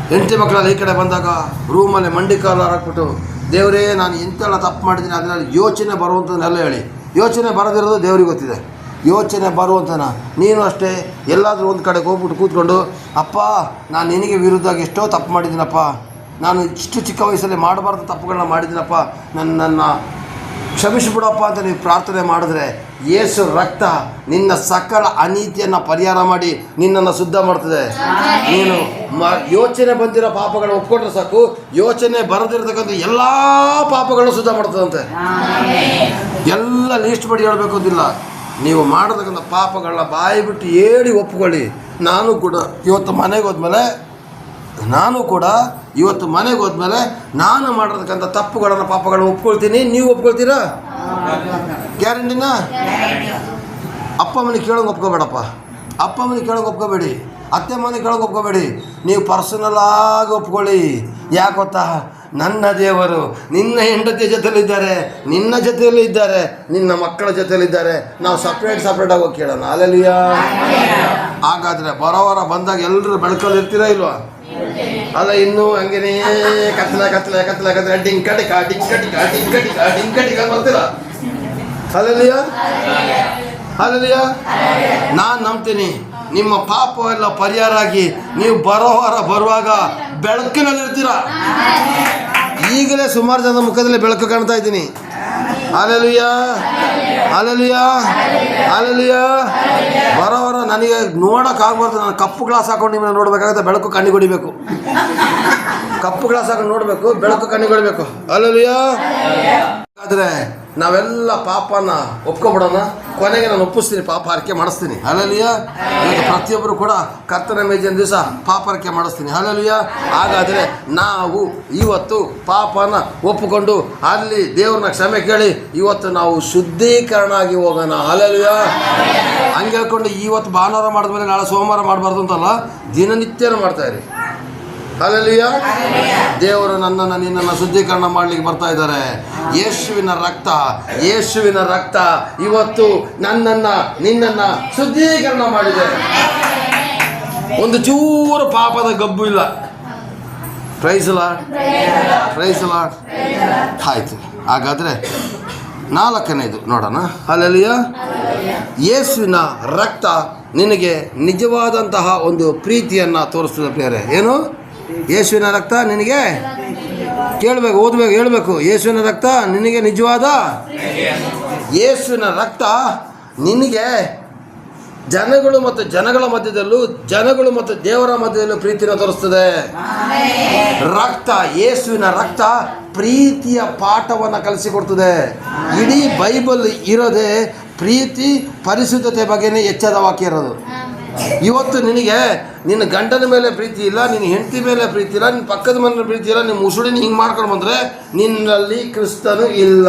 ಹೆಂಡತಿ ಮಕ್ಕಳೆಲ್ಲ ಈ ಕಡೆ ಬಂದಾಗ ರೂಮಲ್ಲಿ ಮಂಡಿ ಕಾಲು ಹಾಕ್ಬಿಟ್ಟು, ದೇವರೇ ನಾನು ಇಂತೆಲ್ಲ ತಪ್ಪು ಮಾಡಿದ್ದೀನಿ, ಅದರಲ್ಲಿ ಯೋಚನೆ ಬರುವಂಥದ್ದನ್ನೆಲ್ಲ ಹೇಳಿ. ಯೋಚನೆ ಬರೋದಿರೋದು ದೇವ್ರಿಗೆ ಗೊತ್ತಿದೆ. ಯೋಚನೆ ಬರುವಂತನ ನೀನು ಅಷ್ಟೇ ಎಲ್ಲಾದರೂ ಒಂದು ಕಡೆಗೆ ಹೋಗ್ಬಿಟ್ಟು ಕೂತ್ಕೊಂಡು, ಅಪ್ಪ ನಾನು ನಿನಗೆ ವಿರುದ್ಧವಾಗಿ ಎಷ್ಟೋ ತಪ್ಪು ಮಾಡಿದ್ದೀನಪ್ಪ, ನಾನು ಇಷ್ಟು ಚಿಕ್ಕ ವಯಸ್ಸಲ್ಲಿ ಮಾಡಬಾರ್ದು ತಪ್ಪುಗಳನ್ನ ಮಾಡಿದ್ದೀನಪ್ಪ, ನನ್ನ ಕ್ಷಮಿಸಿಬಿಡಪ್ಪ ಅಂತ ನೀವು ಪ್ರಾರ್ಥನೆ ಮಾಡಿದ್ರೆ ಯೇಸು ರಕ್ತ ನಿನ್ನ ಸಕಲ ಅನೀತಿಯನ್ನು ಪರಿಹಾರ ಮಾಡಿ ನಿನ್ನನ್ನು ಶುದ್ಧ ಮಾಡ್ತದೆ. ನೀನು ಯೋಚನೆ ಬಂದಿರೋ ಪಾಪಗಳನ್ನ ಒಪ್ಕೊಂಡ್ರೆ ಸಾಕು, ಯೋಚನೆ ಬರದಿರತಕ್ಕಂಥ ಎಲ್ಲ ಪಾಪಗಳನ್ನು ಶುದ್ಧ ಮಾಡ್ತದಂತೆ. ಎಲ್ಲ ಲೀಸ್ಟ್ ಮಾಡಿ ಹೇಳಬೇಕು ಅಂತಿಲ್ಲ. ನೀವು ಮಾಡತಕ್ಕಂಥ ಪಾಪಗಳನ್ನ ಬಾಯಿ ಬಿಟ್ಟು ಹೇಳಿ ಒಪ್ಕೊಳ್ಳಿ. ನಾನು ಕೂಡ ಇವತ್ತು ಮನೆಗೆ ಹೋದ್ಮೇಲೆ ನಾನು ಮಾಡಿರ್ತಕ್ಕಂಥ ತಪ್ಪುಗಳನ್ನು ಪಾಪಗಳನ್ನು ಒಪ್ಕೊಳ್ತೀನಿ. ನೀವು ಒಪ್ಕೊಳ್ತೀರಾ? ಗ್ಯಾರಂಟಿನಾ? ಅಪ್ಪ ಮನೆ ಕೇಳೋಂಗೆ ಒಪ್ಕೋಬೇಡಪ್ಪ, ಅಪ್ಪ ಮನೆ ಕೇಳೋಂಗೆ ಒಪ್ಕೋಬೇಡಿ, ಅತ್ತೆ ಮನೆ ಕೇಳೋಂಗೆ ಒಪ್ಕೋಬೇಡಿ. ನೀವು ಪರ್ಸನಲಾಗಿ ಒಪ್ಕೊಳ್ಳಿ. ಯಾಕೆ ಗೊತ್ತಾ? ನನ್ನ ದೇವರು ನಿನ್ನ ಹೆಂಡತಿಯ ಜೊತೆಲಿದ್ದಾರೆ, ನಿನ್ನ ಜೊತೆಯಲ್ಲೂ ಇದ್ದಾರೆ, ನಿನ್ನ ಮಕ್ಕಳ ಜೊತೆಲಿದ್ದಾರೆ. ನಾವು ಸಪ್ರೇಟಾಗಿ ಹೋಗಿ ಕೇಳೋಣ. ಅಲ್ಲೆಲ್ಲಿಯ ಹಾಗಾದರೆ ಬರೋವರ ಬಂದಾಗ ಎಲ್ಲರೂ ಬೆಳಕಲ್ಲಿ ಇರ್ತೀರಾ ಇಲ್ವಾ? ಅಲ್ಲ, ಇನ್ನೂ ಹಂಗೇನೇ ಕತ್ತಲೆ ಡಿಂಕಟಿಕ ಬರ್ತೀರಾ? ಅಲ್ಲೆಲ್ಲಿಯ ನಾನು ನಂಬ್ತೀನಿ ನಿಮ್ಮ ಪಾಪ ಎಲ್ಲ ಪರಿಹಾರ ಆಗಿ ನೀವು ಬರುವಾಗ ಬೆಳಕಿನಲ್ಲಿರ್ತೀರ. ಈಗಲೇ ಸುಮಾರು ಜನ ಮುಖದಲ್ಲಿ ಬೆಳಕು ಕಾಣ್ತಾ ಇದ್ದೀನಿ. ಅಲ್ಲೆಲ್ಲಿಯ ಬರೋವರ ನನಗೆ ನೋಡೋಕ್ಕಾಗ್ಬಾರ್ದು. ನಾನು ಕಪ್ಪು ಗ್ಲಾಸ್ ಹಾಕೊಂಡು ನಿಮ್ಮನ್ನ ನೋಡಬೇಕಾಗುತ್ತೆ, ಬೆಳಕು ಕಣ್ಣಿಗೆ ಹೊಡಿಬೇಕು. ಕಪ್ಪು ಗ್ಲಾಸ್ ಹಾಕೊಂಡು ನೋಡಬೇಕು, ಬೆಳಕು ಕಣ್ಣಿಗೆ ಹೊಡಿಬೇಕು. ಅಲ್ಲೆಲ್ಲಿಯ ಆದರೆ ನಾವೆಲ್ಲ ಪಾಪನ ಒಪ್ಕೊಬಿಡೋಣ. ಕೊನೆಗೆ ನಾನು ಒಪ್ಪಿಸ್ತೀನಿ, ಪಾಪ ಹರಕೆ ಮಾಡಿಸ್ತೀನಿ. ಹಲ್ಲೆಲೂಯ. ಇವತ್ತು ಪ್ರತಿಯೊಬ್ಬರು ಕೂಡ ಕರ್ತನ ಮೇಜಿನ ದಿವಸ ಪಾಪ ಹರಕೆ ಮಾಡಿಸ್ತೀನಿ. ಹಲ್ಲೆಲೂಯ. ಹಾಗಾದರೆ ನಾವು ಇವತ್ತು ಪಾಪನ ಒಪ್ಪಿಕೊಂಡು ಅಲ್ಲಿ ದೇವ್ರನ್ನ ಕ್ಷಮೆ ಕೇಳಿ ಇವತ್ತು ನಾವು ಶುದ್ಧೀಕರಣ ಆಗಿ ಹೋಗೋಣ. ಹಲ್ಲೆಲೂಯ. ಹಂಗೆ ಹೇಳ್ಕೊಂಡು ಇವತ್ತು ಭಾನುವಾರ ಮಾಡಿದ್ಮೇಲೆ ನಾಳೆ ಸೋಮವಾರ ಮಾಡಬಾರ್ದು ಅಂತಲ್ಲ, ದಿನನಿತ್ಯನೂ ಮಾಡ್ತಾಯಿರಿ. ಹಲ್ಲೆಲೂಯ. ದೇವರು ನನ್ನನ್ನು ನಿನ್ನನ್ನು ಶುದ್ಧೀಕರಣ ಮಾಡಲಿಕ್ಕೆ ಬರ್ತಾ ಇದ್ದಾರೆ. ಯೇಸುವಿನ ರಕ್ತ ಇವತ್ತು ನನ್ನನ್ನು ನಿನ್ನನ್ನು ಶುದ್ಧೀಕರಣ ಮಾಡಿದೆ. ಒಂದು ಚೂರು ಪಾಪದ ಗಬ್ಬು ಇಲ್ಲ. Praise Lord. ಆಯಿತು. ಹಾಗಾದರೆ 4ನೇದು ನೋಡೋಣ. ಹಲ್ಲೆಲೂಯ. ಯೇಸುವಿನ ರಕ್ತ ನಿನಗೆ ನಿಜವಾದಂತಹ ಒಂದು ಪ್ರೀತಿಯನ್ನು ತೋರಿಸ್ತದೆ ಪ್ರಿಯರೇ. ಏನು? ಯೇಸುವಿನ ರಕ್ತ ನಿನಗೆ ಕೇಳಬೇಕು, ಓದಬೇಕು, ಹೇಳಬೇಕು. ಯೇಸುವಿನ ರಕ್ತ ನಿನಗೆ ನಿಜವಾದ, ಯೇಸುವಿನ ರಕ್ತ ನಿನಗೆ ಜನಗಳು ಮತ್ತು ಜನಗಳ ಮಧ್ಯದಲ್ಲೂ ಜನಗಳು ಮತ್ತು ದೇವರ ಮಧ್ಯದಲ್ಲೂ ಪ್ರೀತಿನ ತೋರಿಸ್ತದೆ. ರಕ್ತ, ಯೇಸುವಿನ ರಕ್ತ ಪ್ರೀತಿಯ ಪಾಠವನ್ನು ಕಲಿಸಿಕೊಡ್ತದೆ. ಇಡೀ ಬೈಬಲ್ ಇರೋದೇ ಪ್ರೀತಿ ಪರಿಶುದ್ಧತೆ ಬಗ್ಗೆನೇ ಹೆಚ್ಚಾದ ವಾಕ್ಯ ಇರೋದು. ಇವತ್ತು ನಿನಗೆ ನಿನ್ನ ಗಂಡನ ಮೇಲೆ ಪ್ರೀತಿ ಇಲ್ಲ, ನಿನ್ನ ಹೆಂಡತಿ ಮೇಲೆ ಪ್ರೀತಿ ಇಲ್ಲ, ನಿನ್ನ ಪಕ್ಕದ ಮನೆ ಪ್ರೀತಿ ಇಲ್ಲ, ನಿಮ್ಮ ಮುಸುಡಿನ ಹಿಂಗೆ ಮಾಡ್ಕೊಂಡು ಬಂದರೆ ನಿನ್ನಲ್ಲಿ ಕ್ರಿಸ್ತನು ಇಲ್ಲ.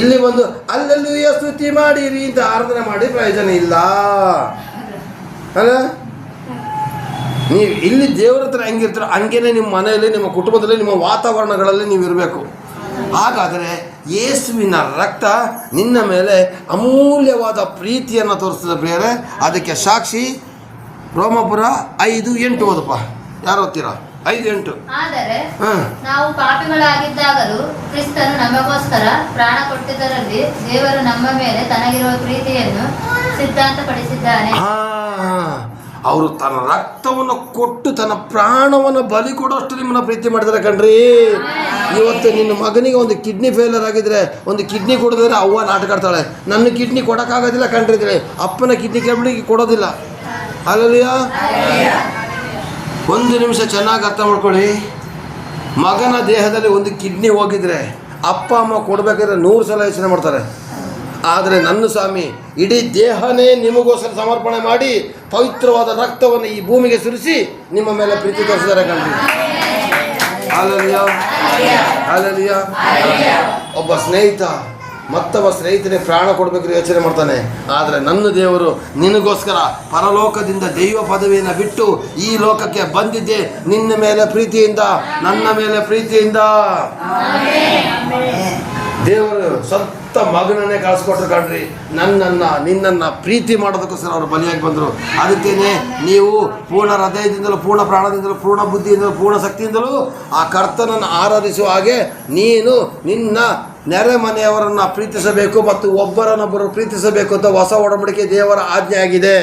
ಇಲ್ಲಿ ಒಂದು ಅಲ್ಲೆಲ್ಲೂಯ್ಯ ಸ್ತುತಿ ಮಾಡಿರಿ ಅಂತ ಆರಾಧನೆ ಮಾಡಿ ಪ್ರಯೋಜನ ಇಲ್ಲ ಅಲ್ಲ. ನೀವು ಇಲ್ಲಿ ದೇವರ ಹತ್ರ ಹೆಂಗಿರ್ತೀರೋ ಹಂಗೇನೆ ನಿಮ್ಮ ಮನೆಯಲ್ಲಿ, ನಿಮ್ಮ ಕುಟುಂಬದಲ್ಲಿ, ನಿಮ್ಮ ವಾತಾವರಣಗಳಲ್ಲಿ ನೀವು ಇರಬೇಕು. ಹಾಗಾದರೆ ಯೇಸುವಿನ ರಕ್ತ ನಿನ್ನ ಮೇಲೆ ಅಮೂಲ್ಯವಾದ ಪ್ರೀತಿಯನ್ನು ತೋರಿಸ್ತದೆ ಪ್ರಿಯರೇ. ಅದಕ್ಕೆ ಸಾಕ್ಷಿ ರೋಮಾಪುರ 5:8 ಓದಪ್ಪ. ಯಾರು ಓದ್ತೀರಾ? 5:8. ಆದರೆ ನಾವು ಪಾಪಿಗಳಾಗಿದ್ದಾಗಲೂ ಕ್ರಿಸ್ತನು ನಮಗೋಸ್ಕರ ಪ್ರಾಣ ಕೊಟ್ಟಿದ್ದರಲ್ಲಿ ದೇವರು ನಮ್ಮ ಮೇಲೆ ತನಗಿರುವ ಪ್ರೀತಿಯನ್ನು ಸಿದ್ಧಾಂತಪಡಿಸಿದ್ದಾನೆ. ಅವರು ತನ್ನ ರಕ್ತವನ್ನು ಕೊಟ್ಟು ತನ್ನ ಪ್ರಾಣವನ್ನು ಬಲಿ ಕೊಡೋಷ್ಟು ನಿಮ್ಮನ್ನ ಪ್ರೀತಿ ಮಾಡಿದಾರೆ ಕಣ್ರಿ. ಇವತ್ತು ನಿನ್ನ ಮಗನಿಗೆ ಒಂದು ಕಿಡ್ನಿ ಫೇಲರ್ ಆಗಿದ್ರೆ, ಒಂದು ಕಿಡ್ನಿ ಕೊಡಿದ್ರೆ ಅವ್ವ ನಾಟಕ ಆಡ್ತಾಳೆ, ನನ್ನ ಕಿಡ್ನಿ ಕೊಡೋಕ್ಕಾಗೋದಿಲ್ಲ ಕಣ್ರಿದ್ರೆ ಅಪ್ಪನ ಕಿಡ್ನಿ ಕೇಳಲಿಕ್ಕೆ ಕೊಡೋದಿಲ್ಲ. ಅಲ್ಲಲ್ಲಿಯ ಒಂದು ನಿಮಿಷ ಚೆನ್ನಾಗಿ ಅರ್ಥ ಮಾಡ್ಕೊಳ್ಳಿ. ಮಗನ ದೇಹದಲ್ಲಿ ಒಂದು ಕಿಡ್ನಿ ಹೋಗಿದ್ರೆ ಅಪ್ಪ ಅಮ್ಮ ಕೊಡಬೇಕಾದ್ರೆ 100 ಸಲ ಯೋಚನೆ ಮಾಡ್ತಾರೆ. ಆದರೆ ನನ್ನ ಸ್ವಾಮಿ ಇಡೀ ದೇಹನೇ ನಿಮಗೋಸ್ಕರ ಸಮರ್ಪಣೆ ಮಾಡಿ ಪವಿತ್ರವಾದ ರಕ್ತವನ್ನು ಈ ಭೂಮಿಗೆ ಸುರಿಸಿ ನಿಮ್ಮ ಮೇಲೆ ಪ್ರೀತಿ ತೋರಿಸಿದ್ದಾರೆ ಕಣ್ರಿ. ಹಾಲೆಲೂಯಾ. ಒಬ್ಬ ಸ್ನೇಹಿತ ಮತ್ತೊಬ್ಬ ಸ್ನೇಹಿತನೇ ಪ್ರಾಣ ಕೊಡಬೇಕು ಯೋಚನೆ ಮಾಡ್ತಾನೆ. ಆದರೆ ನನ್ನ ದೇವರು ನಿನಗೋಸ್ಕರ ಪರಲೋಕದಿಂದ ದೈವ ಪದವಿಯನ್ನು ಬಿಟ್ಟು ಈ ಲೋಕಕ್ಕೆ ಬಂದಿದ್ದೆ ನಿನ್ನ ಮೇಲೆ ಪ್ರೀತಿಯಿಂದ, ನನ್ನ ಮೇಲೆ ಪ್ರೀತಿಯಿಂದ. ದೇವರು ಸ್ವಂತ ಮಗನನ್ನೇ ಕಳಿಸ್ಕೊಟ್ರು ಕಣ್ರಿ. ನಿನ್ನನ್ನು ಪ್ರೀತಿ ಮಾಡೋದಕ್ಕೋಸ್ಕರ ಅವರು ಬಲಿಯಾಗಿ ಬಂದರು. ಅದಕ್ಕೇನೆ ನೀವು ಪೂರ್ಣ ಹೃದಯದಿಂದಲೂ, ಪೂರ್ಣ ಪ್ರಾಣದಿಂದಲೂ, ಪೂರ್ಣ ಬುದ್ಧಿಯಿಂದಲೂ, ಪೂರ್ಣ ಶಕ್ತಿಯಿಂದಲೂ ಆ ಕರ್ತನನ್ನು ಆರಾಧಿಸುವ ಹಾಗೆ ನೀನು ನಿನ್ನ ನೆರೆ ಮನೆಯವರನ್ನು ಪ್ರೀತಿಸಬೇಕು ಮತ್ತು ಒಬ್ಬರನ್ನೊಬ್ಬರು ಪ್ರೀತಿಸಬೇಕು ಅಂತ ಹೊಸ ಒಡಂಬಡಿಕೆ ದೇವರ ಆಜ್ಞೆ ಆಗಿದೆ.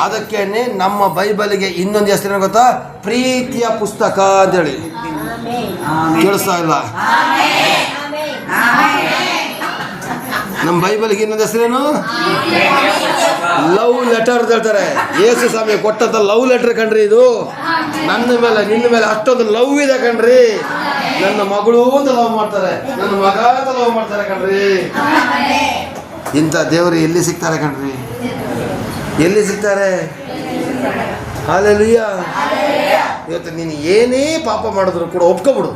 ಅದಕ್ಕೇನೆ ನಮ್ಮ ಬೈಬಲಿಗೆ ಇನ್ನೊಂದು ಹೆಸರೇನು ಗೊತ್ತಾ? ಪ್ರೀತಿಯ ಪುಸ್ತಕ ಅಂತೇಳಿ. ಕೇಳಿಸ್ತಾ ಇಲ್ಲ? ನಮ್ಮ ಬೈಬಲ್ಗೆ ಇನ್ನೊಂದು ಹೆಸರೇನು? ಲವ್ ಲೆಟರ್ ಅಂತ ಹೇಳ್ತಾರೆ. ಯೇಸು ಸ್ವಾಮಿ ಕೊಟ್ಟಂತ ಲವ್ ಲೆಟರ್ ಕಣ್ರಿ ಇದು. ನನ್ನ ಮೇಲೆ ನಿನ್ನ ಮೇಲೆ ಅಷ್ಟೊಂದು ಲವ್ ಇದೆ ಕಣ್ರಿ. ನನ್ನ ಮಗಳು ಅಂತ ಲವ್ ಮಾಡ್ತಾರೆ, ನನ್ನ ಮಗ ಅಂತ ಲವ್ ಮಾಡ್ತಾರೆ ಕಣ್ರಿ. ಇಂಥ ದೇವರು ಎಲ್ಲಿ ಸಿಗ್ತಾರೆ ಕಣ್ರಿ? ಎಲ್ಲಿ ಸಿಗ್ತಾರೆ? ಹಾಲೆಲೂಯಾ. ಇವತ್ತು ನೀನು ಏನೇ ಪಾಪ ಮಾಡಿದ್ರು ಕೂಡ ಒಪ್ಕೊಬಿಡು.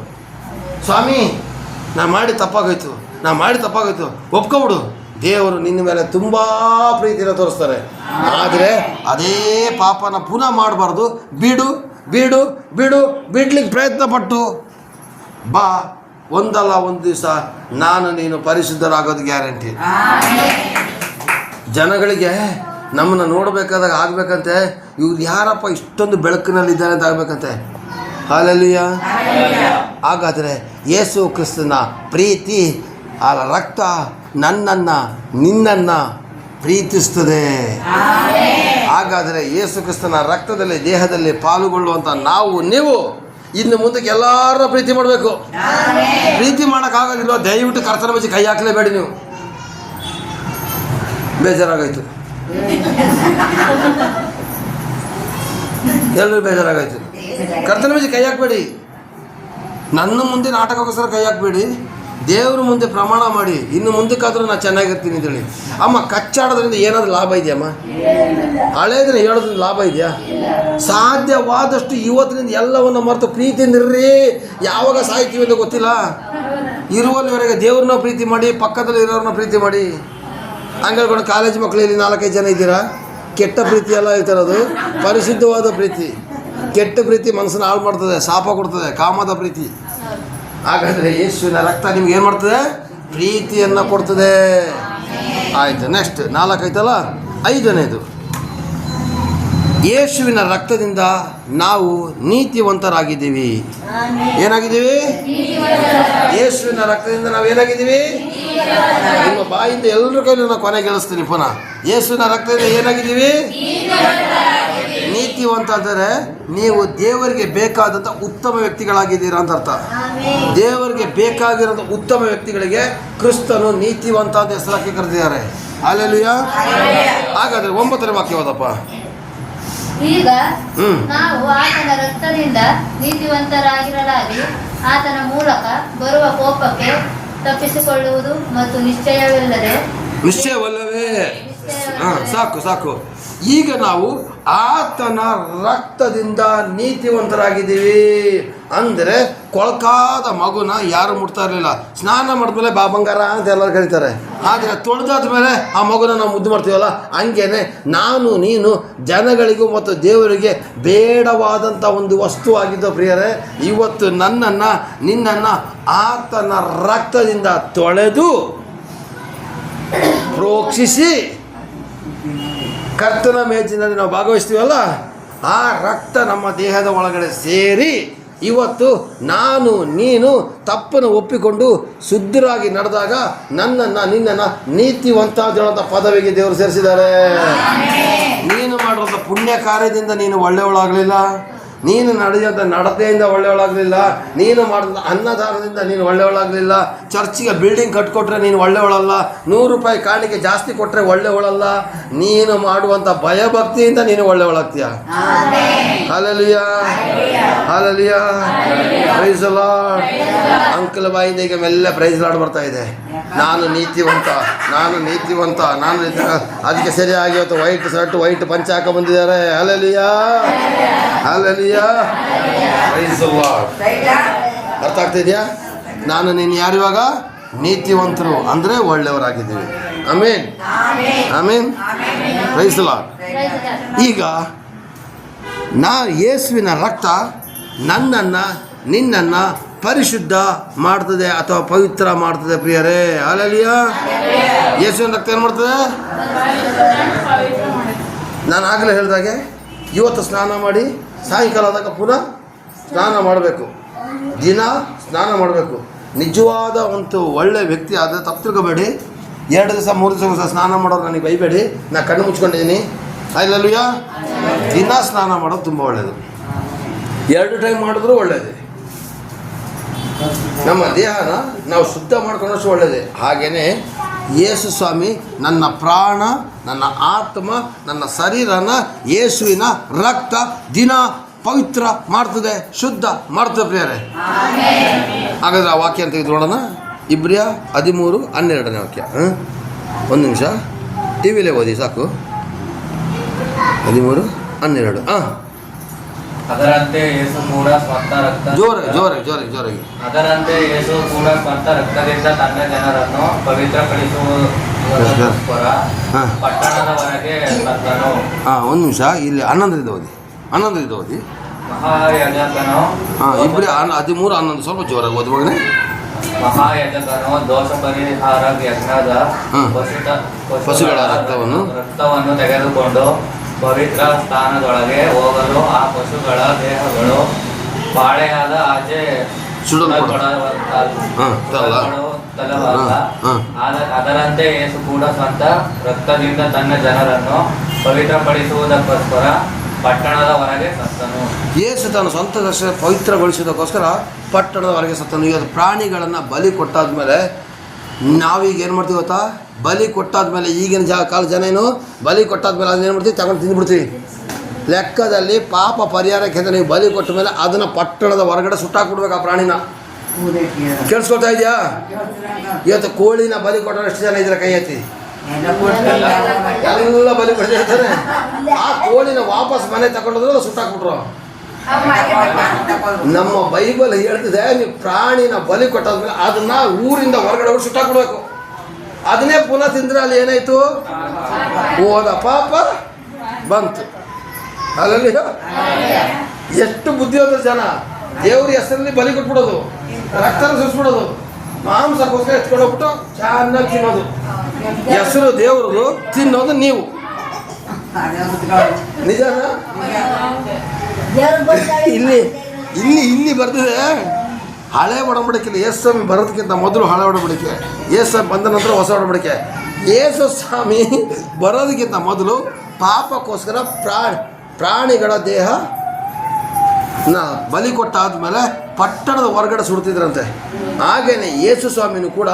ಸ್ವಾಮಿ ನಾ ಮಾಡಿ ತಪ್ಪಾಗೋಯ್ತು ಒಪ್ಕೊಬಿಡು. ದೇವರು ನಿನ್ನ ಮೇಲೆ ತುಂಬ ಪ್ರೀತಿನ ತೋರಿಸ್ತಾರೆ. ಆದರೆ ಅದೇ ಪಾಪನ ಪುನಃ ಮಾಡಬಾರ್ದು. ಬಿಡ್ಲಿಕ್ಕೆ ಪ್ರಯತ್ನ ಪಟ್ಟು ಬಾ. ಒಂದಲ್ಲ ಒಂದು ದಿವಸ ನಾನು ನೀನು ಪರಿಶುದ್ಧರಾಗೋದು ಗ್ಯಾರಂಟಿ. ಜನಗಳಿಗೆ ನಮ್ಮನ್ನು ನೋಡಬೇಕಾದಾಗ ಆಗಬೇಕಂತೆ, ಇವ್ರು ಯಾರಪ್ಪ ಇಷ್ಟೊಂದು ಬೆಳಕಿನಲ್ಲಿದ್ದಾರೆ ಅಂತ ಆಗಬೇಕಂತೆ. ಹಾಲೆಲೂಯಾ. ಹಾಗಾದರೆ ಯೇಸು ಕ್ರಿಸ್ತನ ಪ್ರೀತಿ, ಆ ರಕ್ತ ನನ್ನನ್ನು ನಿನ್ನನ್ನು ಪ್ರೀತಿಸ್ತದೆ. ಹಾಗಾದರೆ ಯೇಸು ಕ್ರಿಸ್ತನ ರಕ್ತದಲ್ಲಿ ದೇಹದಲ್ಲಿ ಪಾಲುಗೊಳ್ಳುವಂಥ ನೀವು ಇನ್ನು ಮುಂದಕ್ಕೆ ಎಲ್ಲರೂ ಪ್ರೀತಿ ಮಾಡಬೇಕು. ಪ್ರೀತಿ ಮಾಡೋಕ್ಕಾಗೋದಿಲ್ಲ, ದಯವಿಟ್ಟು ಕರ್ತನ ಬಗ್ಗೆ ಕೈ ಹಾಕಲೇಬೇಡಿ. ನೀವು ಬೇಜಾರಾಗೋಯ್ತು, ಎಲ್ಲರೂ ಬೇಜಾರಾಗೋಯ್ತು. ಕರ್ತನ ಬಗ್ಗೆ ಕೈ ಹಾಕಬೇಡಿ. ನನ್ನ ಮುಂದೆ ನಾಟಕಕ್ಕೋಸ್ಕರ ಕೈ ಹಾಕಬೇಡಿ. ದೇವ್ರ ಮುಂದೆ ಪ್ರಮಾಣ ಮಾಡಿ ಇನ್ನು ಮುಂದಕ್ಕಾದ್ರೂ ನಾನು ಚೆನ್ನಾಗಿರ್ತೀನಿ ಅಂತೇಳಿ. ಅಮ್ಮ ಕಚ್ಚಾಡೋದ್ರಿಂದ ಏನಾದರೂ ಲಾಭ ಇದೆಯಮ್ಮ? ಹಳೇದನ್ನ ಹೇಳೋದ್ರಿಂದ ಲಾಭ ಇದೆಯಾ? ಸಾಧ್ಯವಾದಷ್ಟು ಇವತ್ತಿನಿಂದ ಎಲ್ಲವನ್ನು ಮರೆತು ಪ್ರೀತಿಯಿಂದ ಇರ್ರಿ. ಯಾವಾಗ ಸಾಯ್ತೀವಿ ಅಂತ ಗೊತ್ತಿಲ್ಲ. ಇರುವಲ್ಲಿವರೆಗೆ ದೇವ್ರನ್ನ ಪ್ರೀತಿ ಮಾಡಿ, ಪಕ್ಕದಲ್ಲಿ ಇರೋರನ್ನ ಪ್ರೀತಿ ಮಾಡಿ. ಹಂಗಲ್ಕೊಂಡು ಕಾಲೇಜ್ ಮಕ್ಕಳಲ್ಲಿ 4-5 ಜನ ಇದ್ದೀರಾ. ಕೆಟ್ಟ ಪ್ರೀತಿ ಎಲ್ಲ ಹೇಳ್ತಿರೋದು ಪರಿಶುದ್ಧವಾದ ಪ್ರೀತಿ. ಕೆಟ್ಟ ಪ್ರೀತಿ ಮನಸ್ಸನ್ನು ಹಾಳು ಮಾಡ್ತದೆ, ಶಾಪ ಕೊಡ್ತದೆ, ಕಾಮದ ಪ್ರೀತಿ. ಹಾಗಾದರೆ ಯೇಸುವಿನ ರಕ್ತ ನಿಮ್ಗೆ ಏನು ಮಾಡ್ತದೆ? ಪ್ರೀತಿಯನ್ನು ಕೊಡ್ತದೆ. ಆಯಿತು, ನೆಕ್ಸ್ಟ್ 4 ಆಯ್ತಲ್ಲ. 5ನೇದು, ಯೇಸುವಿನ ರಕ್ತದಿಂದ ನಾವು ನೀತಿವಂತರಾಗಿದ್ದೀವಿ. ಏನಾಗಿದ್ದೀವಿ? ಯೇಸುವಿನ ರಕ್ತದಿಂದ ನಾವು ಏನಾಗಿದ್ದೀವಿ? ನಿಮ್ಮ ಬಾಯಿಂದ ಎಲ್ಲರ ಕೈಲಿ ನಾನು ಕೊನೆಗೆ ಹೇಳಿಸ್ತೀನಿ ಪುನಃ. ಯೇಸುವಿನ ರಕ್ತದಿಂದ ಏನಾಗಿದ್ದೀವಿ? ನೀತಿವಂತ ಅಂದರೆ ನೀವು ದೇವರಿಗೆ ಬೇಕಾದಂಥ ಉತ್ತಮ ವ್ಯಕ್ತಿಗಳಾಗಿದ್ದೀರಾ ಅಂತ ಅರ್ಥ. ದೇವರಿಗೆ ಬೇಕಾಗಿರೋಂಥ ಉತ್ತಮ ವ್ಯಕ್ತಿಗಳಿಗೆ ಕ್ರಿಸ್ತನು ನೀತಿವಂತ ಅಂತ ಹೆಸರಾಕಿ ಕರೆದಿದ್ದಾರೆ. ಹಲ್ಲೆಲೂಯಾ. ಹಾಗಾದರೆ 9ನೇ ವಾಕ್ಯ ಹೋದಪ್ಪ. ಈಗ ನಾವು ಆತನ ರಕ್ತದಿಂದ ನೀತಿವಂತರಾಗಿರಲಾಗಿ ಆತನ ಮೂಲಕ ಬರುವ ಕೋಪಕ್ಕೆ ತಪ್ಪಿಸಿಕೊಳ್ಳುವುದು ಮತ್ತು ನಿಶ್ಚಯವಲ್ಲವೇ? ಸಾಕು. ಈಗ ನಾವು ಆತನ ರಕ್ತದಿಂದ ನೀತಿವಂತರಾಗಿದ್ದೀವಿ ಅಂದರೆ ಕೊಳಕಾದ ಮಗುನ ಯಾರು ಮುಟ್ತಾ ಇರಲಿಲ್ಲ. ಸ್ನಾನ ಮಾಡಿದ್ಮೇಲೆ ಬಾಬಂಗಾರ ಅಂತ ಎಲ್ಲರೂ ಕರೀತಾರೆ. ಆದರೆ ತೊಳೆದಾದ ಮೇಲೆ ಆ ಮಗುನ ನಾವು ಮುದ್ದು ಮಾಡ್ತೀವಲ್ಲ, ಹಂಗೇನೆ ನಾನು ನೀನು ಜನಗಳಿಗೂ ಮತ್ತು ದೇವರಿಗೆ ಬೇಡವಾದಂಥ ಒಂದು ವಸ್ತು ಆಗಿದ್ದ ಪ್ರಿಯರೇ. ಇವತ್ತು ನನ್ನನ್ನು ನಿನ್ನನ್ನು ಆತನ ರಕ್ತದಿಂದ ತೊಳೆದು ಪ್ರೋಕ್ಷಿಸಿ ಕರ್ತನ ಮೇಜಿನಲ್ಲಿ ನಾವು ಭಾಗವಹಿಸ್ತೀವಲ್ಲ, ಆ ರಕ್ತ ನಮ್ಮ ದೇಹದ ಒಳಗಡೆ ಸೇರಿ ಇವತ್ತು ನಾನು ನೀನು ತಪ್ಪನ್ನು ಒಪ್ಪಿಕೊಂಡು ಶುದ್ಧರಾಗಿ ನಡೆದಾಗ ನನ್ನನ್ನು ನಿನ್ನನ್ನು ನೀತಿವಂತ ಹೇಳುವಂಥ ಪದವಿಗೆ ದೇವರು ಸೇರಿಸಿದ್ದಾರೆ. ನೀನು ಮಾಡಿರೋಂಥ ಪುಣ್ಯ ಕಾರ್ಯದಿಂದ ನೀನು ಒಳ್ಳೆಯವಳಾಗಲಿಲ್ಲ, ನೀನು ನಡೆಯೋಂಥ ನಡತೆಯಿಂದ ಒಳ್ಳೆಯವಳಾಗಲಿಲ್ಲ, ನೀನು ಮಾಡಿದ ಅನ್ನದಾನದಿಂದ ನೀನು ಒಳ್ಳೆಯವಳಾಗಲಿಲ್ಲ, ಚರ್ಚಿಗೆ ಬಿಲ್ಡಿಂಗ್ ಕಟ್ಕೊಟ್ರೆ ನೀನು ಒಳ್ಳೆಯವಳಲ್ಲ, 100 ರೂಪಾಯಿ ಕಾಣಿಕೆ ಜಾಸ್ತಿ ಕೊಟ್ಟರೆ ಒಳ್ಳೆಯವಳಲ್ಲ, ನೀನು ಮಾಡುವಂಥ ಭಯಭಕ್ತಿಯಿಂದ ನೀನು ಒಳ್ಳೆಯವಳಾಗ್ತೀಯ. Hallelujah, hallelujah, praise the Lord. Uncle ಬಾಯಿಂದ ಈಗ ಮೆಲ್ಲ ಪ್ರೈಸ್ ಲಾರ್ಡ್ ಬರ್ತಾ ಇದೆ. ನಾನು ನೀತಿವಂತ. ಅದಕ್ಕೆ ಸರಿಯಾಗಿ ಇವತ್ತು ವೈಟ್ ಶರ್ಟ್ ವೈಟ್ ಪಂಚ ಹಾಕ ಬಂದಿದ್ದಾರೆ. Hallelujah, hallelujah, praise the lord. ಅರ್ಥ ಆಗ್ತಾ ಇದೆಯಾ? ನಾನು ನೀನು ಯಾರು ಇವಾಗ ನೀತಿವಂತರು ಅಂದರೆ ಒಳ್ಳೆಯವರಾಗಿದ್ದೀವಿ. Amen, amen, praise the lord. ಈಗ ಯೇಸುವಿನ ರಕ್ತ ನನ್ನನ್ನು ನಿನ್ನನ್ನು ಪರಿಶುದ್ಧ ಮಾಡ್ತದೆ ಅಥವಾ ಪವಿತ್ರ ಮಾಡ್ತದೆ ಪ್ರಿಯರೇ. ಹಲ್ಲೆಲೂಯಾ. ಯೇಸುವಿನ ರಕ್ತ ಏನು ಮಾಡ್ತದೆ? ನಾನು ಆಗಲೇ ಹೇಳಿದಾಗೆ ಇವತ್ತು ಸ್ನಾನ ಮಾಡಿ ಸಾಯಂಕಾಲ ಆದಾಗ ಪುನಃ ಸ್ನಾನ ಮಾಡಬೇಕು. ದಿನ ಸ್ನಾನ ಮಾಡಬೇಕು. ನಿಜವಾದ ಒಂದು ಒಳ್ಳೆ ವ್ಯಕ್ತಿ ಆದರೆ ತಪ್ಪು ತಿಳ್ಕೊಬೇಡಿ. 2 ದಿವಸ 3 ದಿವಸ ಸ್ನಾನ ಮಾಡೋರು ನನಗೆ ಬೈಬೇಡಿ. ನಾನು ಕಣ್ಣು ಮುಚ್ಕೊಂಡಿದ್ದೀನಿ. ಹಲ್ಲೆಲೂಯಾ. ದಿನ ಸ್ನಾನ ಮಾಡೋದು ತುಂಬ ಒಳ್ಳೆಯದು. 2 ಟೈಮ್ ಮಾಡಿದ್ರೂ ಒಳ್ಳೆಯದೇ. ನಮ್ಮ ದೇಹನ ನಾವು ಶುದ್ಧ ಮಾಡ್ಕೊಂಡಷ್ಟು ಒಳ್ಳೆಯದೇ. ಹಾಗೆಯೇ ಯೇಸು ಸ್ವಾಮಿ ನನ್ನ ಪ್ರಾಣ, ನನ್ನ ಆತ್ಮ, ನನ್ನ ಶರೀರನ ಯೇಸುವಿನ ರಕ್ತ ದಿನ ಪವಿತ್ರ ಮಾಡ್ತದೆ, ಶುದ್ಧ ಮಾಡ್ತದೆ ಪ್ರಿಯರೇ. ಹಾಗಾದರೆ ಆ ವಾಕ್ಯ ಅಂತ ನೋಡೋಣ. ಇಬ್ರಿಯ 13:12 ವಾಕ್ಯ. 1 ನಿಮಿಷ ಟಿ ವಿಲೇ ಓದಿ ಸಾಕು. 13:12. ಅದರಂತೆ ಯೇಸು ಕೂಡ ಸ್ವಂತ ರಕ್ತ ಜೋರಾಗಿ ಅದರಂತೆ ಯೇಸು ಕೂಡ ಸ್ವಂತ ರಕ್ತದಿಂದ ತನ್ನ ಜನರನ್ನು ಪವಿತ್ರಪಡಿಸುವುದಕ್ಕೋಸ್ಕರ ಪಟ್ಟಣದವರೆಗೆ ತಂದನು. 1 ನಿಮಿಷ ಇಲ್ಲಿ 11 ಓದಿ. ಮಹಾಯಾಜಕನು ಇಬ್ಬರೇ 13:11 ಸ್ವಲ್ಪ ಜೋರಾಗಿ ಓದಿ ಮಗನೇ. ಮಹಾಯಾಜಕನು ದೋಷ ಪರಿಹಾರ ಯಜ್ಞದ ಪಶುಗಳ ರಕ್ತವನ್ನು ತೆಗೆದುಕೊಂಡು ಪವಿತ್ರ ಸ್ಥಾನದೊಳಗೆ ಹೋಗಲು ಆ ಪಶುಗಳ ದೇಹಗಳು ಪಾಳೆಯಾದ ಆಚೆ ಅದರಂತೆ ಯೇಸು ಕೂಡ ಸ್ವಂತ ರಕ್ತದಿಂದ ತನ್ನ ಜನರನ್ನು ಪವಿತ್ರಪಡಿಸುವುದಕ್ಕೋಸ್ಕರ ಪಟ್ಟಣದ ಹೊರಗೆ ಸತ್ತನು. ಯೇಸು ತನ್ನ ಸ್ವಂತ ಪವಿತ್ರಗೊಳಿಸುವುದಕ್ಕೋಸ್ಕರ ಪಟ್ಟಣದ ಹೊರಗೆ ಸತ್ತನು. ಈಗ ಪ್ರಾಣಿಗಳನ್ನು ಬಲಿ ಕೊಟ್ಟಾದ್ಮೇಲೆ ನಾವೀಗ ಏನು ಮಾಡ್ತೀವಿ ಗೊತ್ತಾ? ಬಲಿ ಕೊಟ್ಟಾದ್ಮೇಲೆ ಈಗಿನ ಕಾಲ ಜನ ಏನು ಬಲಿ ಕೊಟ್ಟಾದ್ಮೇಲೆ ಅದನ್ನ ಏನು ಮಾಡ್ತೀವಿ? ತಗೊಂಡು ತಿಂದ್ಬಿಡ್ತೀವಿ. ಲೆಕ್ಕದಲ್ಲಿ ಪಾಪ ಪರಿಹಾರಕ್ಕೆ ಅಂತ ನೀವು ಬಲಿ ಕೊಟ್ಟ ಮೇಲೆ ಅದನ್ನು ಪಟ್ಟಣದ ಹೊರಗಡೆ ಸುಟ್ಟಾಕ್ಬಿಡ್ಬೇಕು ಆ ಪ್ರಾಣಿನ. ಕೇಳಿಸ್ಕೊಳ್ತಾ ಇದೆಯಾ? ಇವತ್ತು ಕೋಳಿನ ಬಲಿ ಕೊಟ್ಟರೆ ಎಷ್ಟು ಜನ ಇದ್ರೆ ಕೈ ಎತ್ತಿ. ಎಲ್ಲ ಬಲಿ ಕೊಡ್ತಿರ್ತಾರೆ. ಆ ಕೋಳಿನ ವಾಪಸ್ ಮನೆ ತಗೊಂಡೋದ್ರೆ ಸುಟ್ಟಾಕ್ಬಿಟ್ರು. ನಮ್ಮ ಬೈಬಲ್ ಹೇಳ್ತಿದೆ, ನೀವು ಪ್ರಾಣಿನ ಬಲಿ ಕೊಟ್ಟಾದ್ಮೇಲೆ ಅದನ್ನ ಊರಿಂದ ಹೊರಗಡೆ ಹೋಗಿ ಸುಟ್ಟಾಕ್ಬಿಡ್ಬೇಕು. ಅದನ್ನೇ ಪುನಃ ತಿಂದ್ರೆ ಅಲ್ಲಿ ಏನಾಯ್ತು? ಹೋದ ಪಾಪ ಬಂತು. ಅಲ್ಲಲ್ಲಿ ಎಷ್ಟು ಬುದ್ಧಿವಂತ ಜನ. ದೇವ್ರ ಹೆಸರಲ್ಲಿ ಬಲಿ ಕೊಟ್ಬಿಡೋದು, ರಕ್ತನ ಸುರಿಸ್ಬಿಡೋದು, ಮಾಂಸಕ್ಕೋಸ್ಕರ ಎತ್ಕೊಂಡೋಗ್ಬಿಟ್ಟು ಚೆನ್ನಾಗಿ ತಿನ್ನೋದು. ಹೆಸರು ದೇವ್ರದು, ತಿನ್ನೋದು ನೀವು. ನಿಜಾನ? ಇಲ್ಲಿ ಇಲ್ಲಿ ಇಲ್ಲಿ ಬರ್ತಿದೆ ಹಳೆ ಒಡಂಬಡಿಕೆ. ಯೇಸು ಸ್ವಾಮಿ ಬರೋದಕ್ಕಿಂತ ಮೊದಲು ಹಳೆ ಒಡಂಬಡಿಕೆ, ಯೇಸು ಸ್ವಾಮಿ ಬಂದ ನಂತರ ಹೊಸ ಒಡಂಬಡಿಕೆ. ಯೇಸು ಸ್ವಾಮಿ ಬರೋದಕ್ಕಿಂತ ಮೊದಲು ಪಾಪಕ್ಕೋಸ್ಕರ ಪ್ರಾಣಿಗಳ ದೇಹ ಬಲಿ ಕೊಟ್ಟಾದ್ಮೇಲೆ ಪಟ್ಟಣದ ಹೊರಗಡೆ ಸುಡ್ತಿದ್ರಂತೆ. ಹಾಗೇನೆ ಯೇಸು ಸ್ವಾಮಿನೂ ಕೂಡ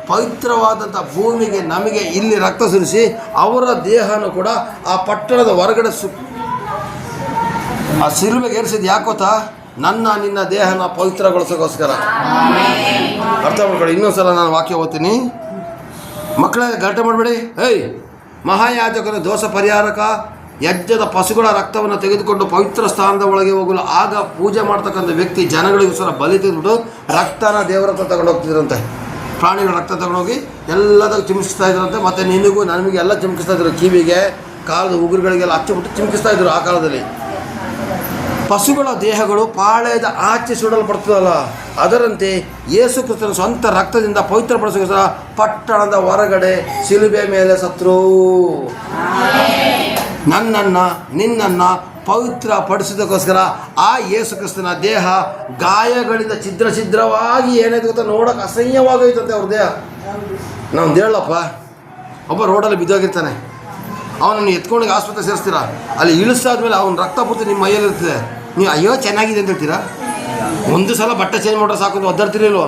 ಪವಿತ್ರವಾದಂಥ ಭೂಮಿಗೆ ನಮಗೆ ಇಲ್ಲಿ ರಕ್ತ ಸುರಿಸಿ ಅವರ ದೇಹನೂ ಕೂಡ ಆ ಪಟ್ಟಣದ ಹೊರಗಡೆ ಆ ಸಿಲುಬೆಗೆ ಏರಿಸಿದ್ದು ಯಾಕೋತಾ? ನಿನ್ನ ದೇಹನ ಪವಿತ್ರಗೊಳಿಸೋಕ್ಕೋಸ್ಕರ. ಅರ್ಥ ಮಾಡ್ಕೊಳ್ಳಿ. ಇನ್ನೊಂದ್ಸಲ ನಾನು ವಾಕ್ಯ ಓದ್ತೀನಿ. ಮಕ್ಕಳೇ ಗಲಾಟೆ ಮಾಡಬೇಡಿ. ಮಹಾಯಾಜಕನ ದೋಷ ಪರಿಹಾರಕ ಯಜ್ಞದ ಪಶುಗಳ ರಕ್ತವನ್ನು ತೆಗೆದುಕೊಂಡು ಪವಿತ್ರ ಸ್ಥಾನದ ಒಳಗೆ ಹೋಗಲು ಆಗ ಪೂಜೆ ಮಾಡ್ತಕ್ಕಂಥ ವ್ಯಕ್ತಿ ಜನಗಳಿಗೋಸ್ಕರ ಬಲಿ ತೆಗೆದುಬಿಟ್ಟು ರಕ್ತನ ದೇವರ ಹತ್ರ ತಗೊಂಡು ಹೋಗ್ತಿದ್ರಂತೆ. ಪ್ರಾಣಿಗಳ ರಕ್ತ ತಗೊಂಡೋಗಿ ಎಲ್ಲದಕ್ಕೂ ಚಿಮುಕಿಸ್ತಾ ಇದ್ರಂತೆ. ಮತ್ತು ನಿನಗೂ ನನಗೆ ಎಲ್ಲ ಚಿಮುಕಿಸ್ತಾ ಇದ್ರು. ಕಿವಿಗೆ, ಕಾಲದ ಉಗುರುಗಳಿಗೆಲ್ಲ ಹಚ್ಚಿಬಿಟ್ಟು ಚಿಮುಕಿಸ್ತಾ ಇದ್ರು ಆ ಕಾಲದಲ್ಲಿ. ಪಶುಗಳ ದೇಹಗಳು ಪಾಳೆಯದ ಆಚೆ ಸುಡಲ್ಪಡ್ತದಲ್ಲ, ಅದರಂತೆ ಯೇಸು ಕ್ರಿಸ್ತನ ಸ್ವಂತ ರಕ್ತದಿಂದ ಪವಿತ್ರಪಡಿಸೋಸ್ಕರ ಪಟ್ಟಣದ ಹೊರಗಡೆ ಶಿಲುಬೆ ಮೇಲೆ ಸತ್ರು. ನನ್ನನ್ನು ನಿನ್ನನ್ನು ಪವಿತ್ರ ಪಡಿಸೋದಕ್ಕೋಸ್ಕರ ಆ ಯೇಸು ಕ್ರಿಸ್ತನ ದೇಹ ಗಾಯಗಳಿಂದ ಛಿದ್ರವಾಗಿ ಏನಾಯ್ತು ಗೊತ್ತಾ? ನೋಡೋಕೆ ಅಸಹ್ಯವಾಗೋಯ್ತಂತೆ ಅವ್ರ ದೇಹ. ನಾವು ಹೇಳಪ್ಪ, ಒಬ್ಬ ರೋಡಲ್ಲಿ ಬಿದ್ದೋಗಿರ್ತಾನೆ, ಅವನನ್ನು ಎತ್ಕೊಂಡೋಗಿ ಆಸ್ಪತ್ರೆ ಸೇರಿಸ್ತೀರಾ. ಅಲ್ಲಿ ಇಳಿಸಾದ್ಮೇಲೆ ಅವನ ರಕ್ತ ಪೂರ್ತಿ ನಿಮ್ಮ ಮೈಯಲ್ಲಿರ್ತದೆ. ನೀವು ಅಯ್ಯೋ ಚೆನ್ನಾಗಿದೆ ಅಂತ ಹೇಳ್ತೀರಾ? ಒಂದು ಸಲ ಬಟ್ಟೆ ಚೇಂಜ್ ಮಾಡ್ರೆ ಸಾಕು, ಒದ್ದಾಡ್ತಿರಲ್ವ?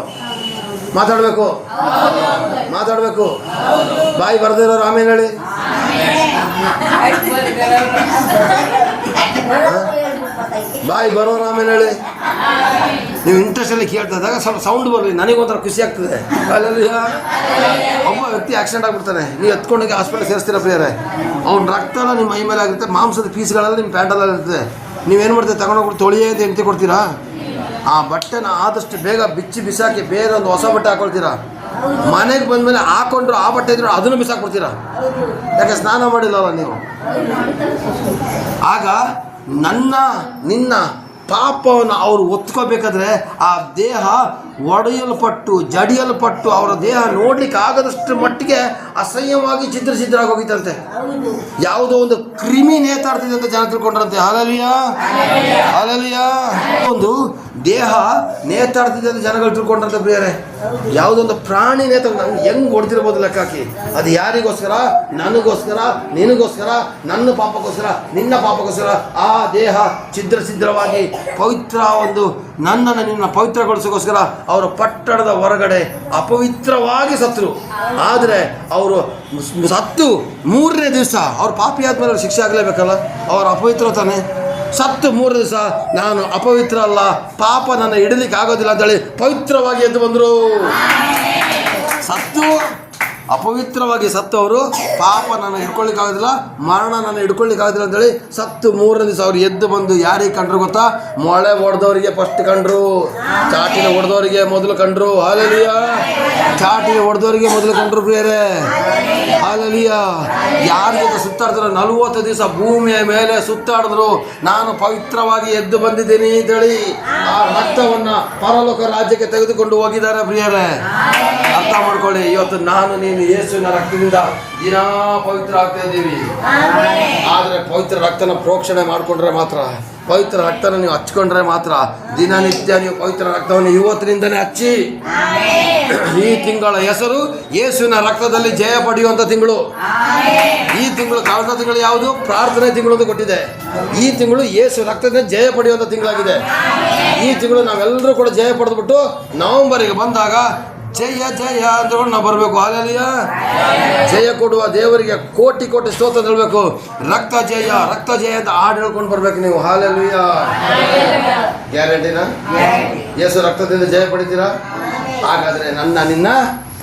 ಮಾತಾಡಬೇಕು. ಬಾಯಿ ಬರದೇ ಇರೋರು ಆಮೇಲೆ ಹೇಳಿ. ಬಾಯಿ ಬರೋರು ಆಮೇಲೆ ಹೇಳಿ. ನೀವು ಇಂಟ್ರೆಸ್ಟಲ್ಲಿ ಕೇಳ್ತಾ ಇದ್ದಾಗ ಸ್ವಲ್ಪ ಸೌಂಡ್ ಬರಲಿ, ನನಗೊಂಥರ ಖುಷಿ ಆಗ್ತದೆ. ಅಲ್ಲಿ ಒಬ್ಬ ವ್ಯಕ್ತಿ ಆಕ್ಸಿಡೆಂಟ್ ಆಗಿಬಿಡ್ತಾನೆ, ನೀವು ಎತ್ಕೊಂಡೋಗಿ ಹಾಸ್ಪಿಟಲ್ ಸೇರಿಸ್ತೀರ ಪ್ರಿಯರೇ. ಅವ್ನ ರಕ್ತನ ನಿಮ್ಮ ಮೈ ಮೇಲೆ ಆಗಿರುತ್ತೆ, ಮಾಂಸದ ಪೀಸ್ಗಳೆಲ್ಲ ನಿಮ್ಮ ಪ್ಯಾಂಟಲ್ಲಿ ಇರ್ತದೆ. ನೀವೇನು ಮಾಡ್ತೀರಿ? ತಗೊಂಡೋಗ್ಬಿಟ್ಟು ತೊಳಿಯೇ ಅಂತ ಎಂತಿ ಕೊಡ್ತೀರಾ? ಆ ಬಟ್ಟೆನ ಆದಷ್ಟು ಬೇಗ ಬಿಸಾಕಿ ಬೇರೆ ಒಂದು ಹೊಸ ಬಟ್ಟೆ ಹಾಕೊಳ್ತೀರಾ. ಮನೆಗೆ ಬಂದಮೇಲೆ ಹಾಕೊಂಡ್ರು ಆ ಬಟ್ಟೆ ಇದ್ರು ಅದನ್ನು ಬಿಸಾಕ್ಬಿಡ್ತೀರಾ. ಯಾಕೆ? ಸ್ನಾನ ಮಾಡಿಲ್ಲಲ್ಲ ನೀವು. ಆಗ ನಿನ್ನ ಪಾಪವನ್ನು ಅವರು ಒತ್ಕೋಬೇಕಾದ್ರೆ ಆ ದೇಹ ಒಡೆಯಲ್ಪಟ್ಟು ಜಡಿಯಲ್ಪಟ್ಟು ಅವರ ದೇಹ ನೋಡ್ಲಿಕ್ಕೆ ಆಗದಷ್ಟು ಮಟ್ಟಿಗೆ ಅಸಹ್ಯವಾಗಿ ಛಿದ್ರಾಗಿ ಹೋಗಿತ್ತಂತೆ. ಯಾವುದೋ ಒಂದು ಕ್ರಿಮಿ ನೇತಾಡ್ತಿದೆ ಅಂತ ಜನ ತಿಳ್ಕೊಂಡ್ರಂತೆ. ಹಾಲೆಲೂಯಾ. ಒಂದು ದೇಹ ನೇತಾಡ್ತಿದೆ ಅಂತ ಜನಗಳು ತಿಳ್ಕೊಂಡ್ರಂತೆ ಪ್ರಿಯರೇ. ಯಾವುದೊಂದು ಪ್ರಾಣಿ ನಂಗೆ ಹೆಂಗೆ ಹೊಡೆದಿರ್ಬೋದು ಲೆಕ್ಕ ಹಾಕಿ. ಅದು ಯಾರಿಗೋಸ್ಕರ? ನನಗೋಸ್ಕರ, ನಿನಗೋಸ್ಕರ, ನನ್ನ ಪಾಪಕ್ಕೋಸ್ಕರ, ನಿನ್ನ ಪಾಪಕ್ಕೋಸ್ಕರ ಆ ದೇಹ ಛಿದ್ರವಾಗಿ ಪವಿತ್ರ ಒಂದು ನನ್ನನ್ನು ನಿನ್ನ ಪವಿತ್ರಗೊಳಿಸೋಕ್ಕೋಸ್ಕರ ಅವರು ಪಟ್ಟಣದ ಹೊರಗಡೆ ಅಪವಿತ್ರವಾಗಿ ಸತ್ರು. ಆದರೆ ಅವರು ಸತ್ತು 3ನೇ ದಿವಸ ಅವ್ರ ಪಾಪಿ ಆದ್ಮೇಲೆ ಅವ್ರು ಶಿಕ್ಷೆ ಆಗಲೇಬೇಕಲ್ಲ, ಅವ್ರ ಅಪವಿತ್ರ ತಾನೆ. ಸತ್ತು 3 ದಿವಸ ನಾನು ಅಪವಿತ್ರ ಅಲ್ಲ, ಪಾಪ ನನ್ನ ಹಿಡಲಿಕ್ಕೆ ಆಗೋದಿಲ್ಲ ಅಂತೇಳಿ ಪವಿತ್ರವಾಗಿ ಎದ್ದು ಬಂದರು. ಸತ್ತು ಅಪವಿತ್ರವಾಗಿ ಸತ್ತವರು ಪಾಪ ನನ್ನ ಹಿಡ್ಕೊಳ್ಳಿಕ್ಕಾಗೋದಿಲ್ಲ, ಮರಣ ನನ್ನ ಹಿಡ್ಕೊಳ್ಳಿಕ್ಕಾಗೋದಿಲ್ಲ ಅಂತೇಳಿ ಸತ್ತು 3ನೇ ದಿವಸ ಅವ್ರು ಎದ್ದು ಬಂದು ಯಾರಿಗೆ ಕಂಡ್ರು ಗೊತ್ತಾ? ಮೊಳೆ ಹೊಡೆದವರಿಗೆ ಫಸ್ಟ್ ಕಂಡ್ರು, ಚಾಟಿನ ಹೊಡೆದವರಿಗೆ ಮೊದಲು ಕಂಡ್ರು. ಹಾಲೆಲೂಯಾ. ಚಾಟಿನ ಹೊಡೆದವರಿಗೆ ಮೊದಲು ಕಂಡ್ರು ಪ್ರಿಯರೇ. ಹಾಲೆಲೂಯಾ. ಯಾರಿಗೆ ಸುತ್ತಾಡಿದ್ರು? 40 ದಿವಸ ಭೂಮಿಯ ಮೇಲೆ ಸುತ್ತಾಡಿದ್ರು. ನಾನು ಪವಿತ್ರವಾಗಿ ಎದ್ದು ಬಂದಿದ್ದೀನಿ ಅಂತೇಳಿ ಆ ರಕ್ತವನ್ನು ಪರಲೋಕ ರಾಜ್ಯಕ್ಕೆ ತೆಗೆದುಕೊಂಡು ಹೋಗಿದ್ದಾರೆ ಪ್ರಿಯರೇ. ಅರ್ಥ ಮಾಡ್ಕೊಳ್ಳಿ. ಇವತ್ತು ನಾನು ನೀನು ಯೇಸುವಿನ ರಕ್ತದಿಂದ ದಿನಾ ಪವಿತ್ರ ಆಗ್ತಾ ಇದ್ದೀವಿ. ಆದರೆ ಪವಿತ್ರ ರಕ್ತನ ಪ್ರೋಕ್ಷಣೆ ಮಾಡಿಕೊಂಡ್ರೆ ಮಾತ್ರ, ಪವಿತ್ರ ರಕ್ತನ ನೀವು ಹಚ್ಕೊಂಡ್ರೆ ಮಾತ್ರ, ದಿನನಿತ್ಯ ನೀವು ಪವಿತ್ರ ರಕ್ತವನ್ನು ಇವತ್ತಿನಿಂದನೇ ಹಚ್ಚಿ. ಈ ತಿಂಗಳ ಹೆಸರು ಯೇಸುವಿನ ರಕ್ತದಲ್ಲಿ ಜಯ ಪಡೆಯುವಂಥ ತಿಂಗಳು. ಈ ತಿಂಗಳು ಕಳೆದ ತಿಂಗಳು ಯಾವುದು? ಪ್ರಾರ್ಥನೆ ತಿಂಗಳು ಅಂತ ಕೊಟ್ಟಿದೆ. ಈ ತಿಂಗಳು ಯೇಸು ರಕ್ತದಿಂದ ಜಯ ಪಡೆಯುವಂಥ ತಿಂಗಳಾಗಿದೆ. ಈ ತಿಂಗಳು ನಾವೆಲ್ಲರೂ ಕೂಡ ಜಯ ಪಡೆದ್ಬಿಟ್ಟು ನವೆಂಬರಿಗೆ ಬಂದಾಗ ಜಯ ಜಯ ಅಂತ ನಾವು ಬರಬೇಕು. ಹಾಲೆಲೂಯಾ. ಜಯ ಕೊಡುವ ದೇವರಿಗೆ ಕೋಟಿ ಕೋಟಿ ಸ್ತೋತ್ರ ಹೇಳಬೇಕು. ರಕ್ತ ಜಯ ಅಂತ ಹಾಡು ಹೇಳ್ಕೊಂಡು ಬರ್ಬೇಕು ನೀವು. ಹಾಲೆಲೂಯಾ. ಗ್ಯಾರಂಟಿನಾ? ಯೇಸು ರಕ್ತದಿಂದ ಜಯ ಪಡಿತೀರಾ? ಹಾಗಾದ್ರೆ ನಿನ್ನ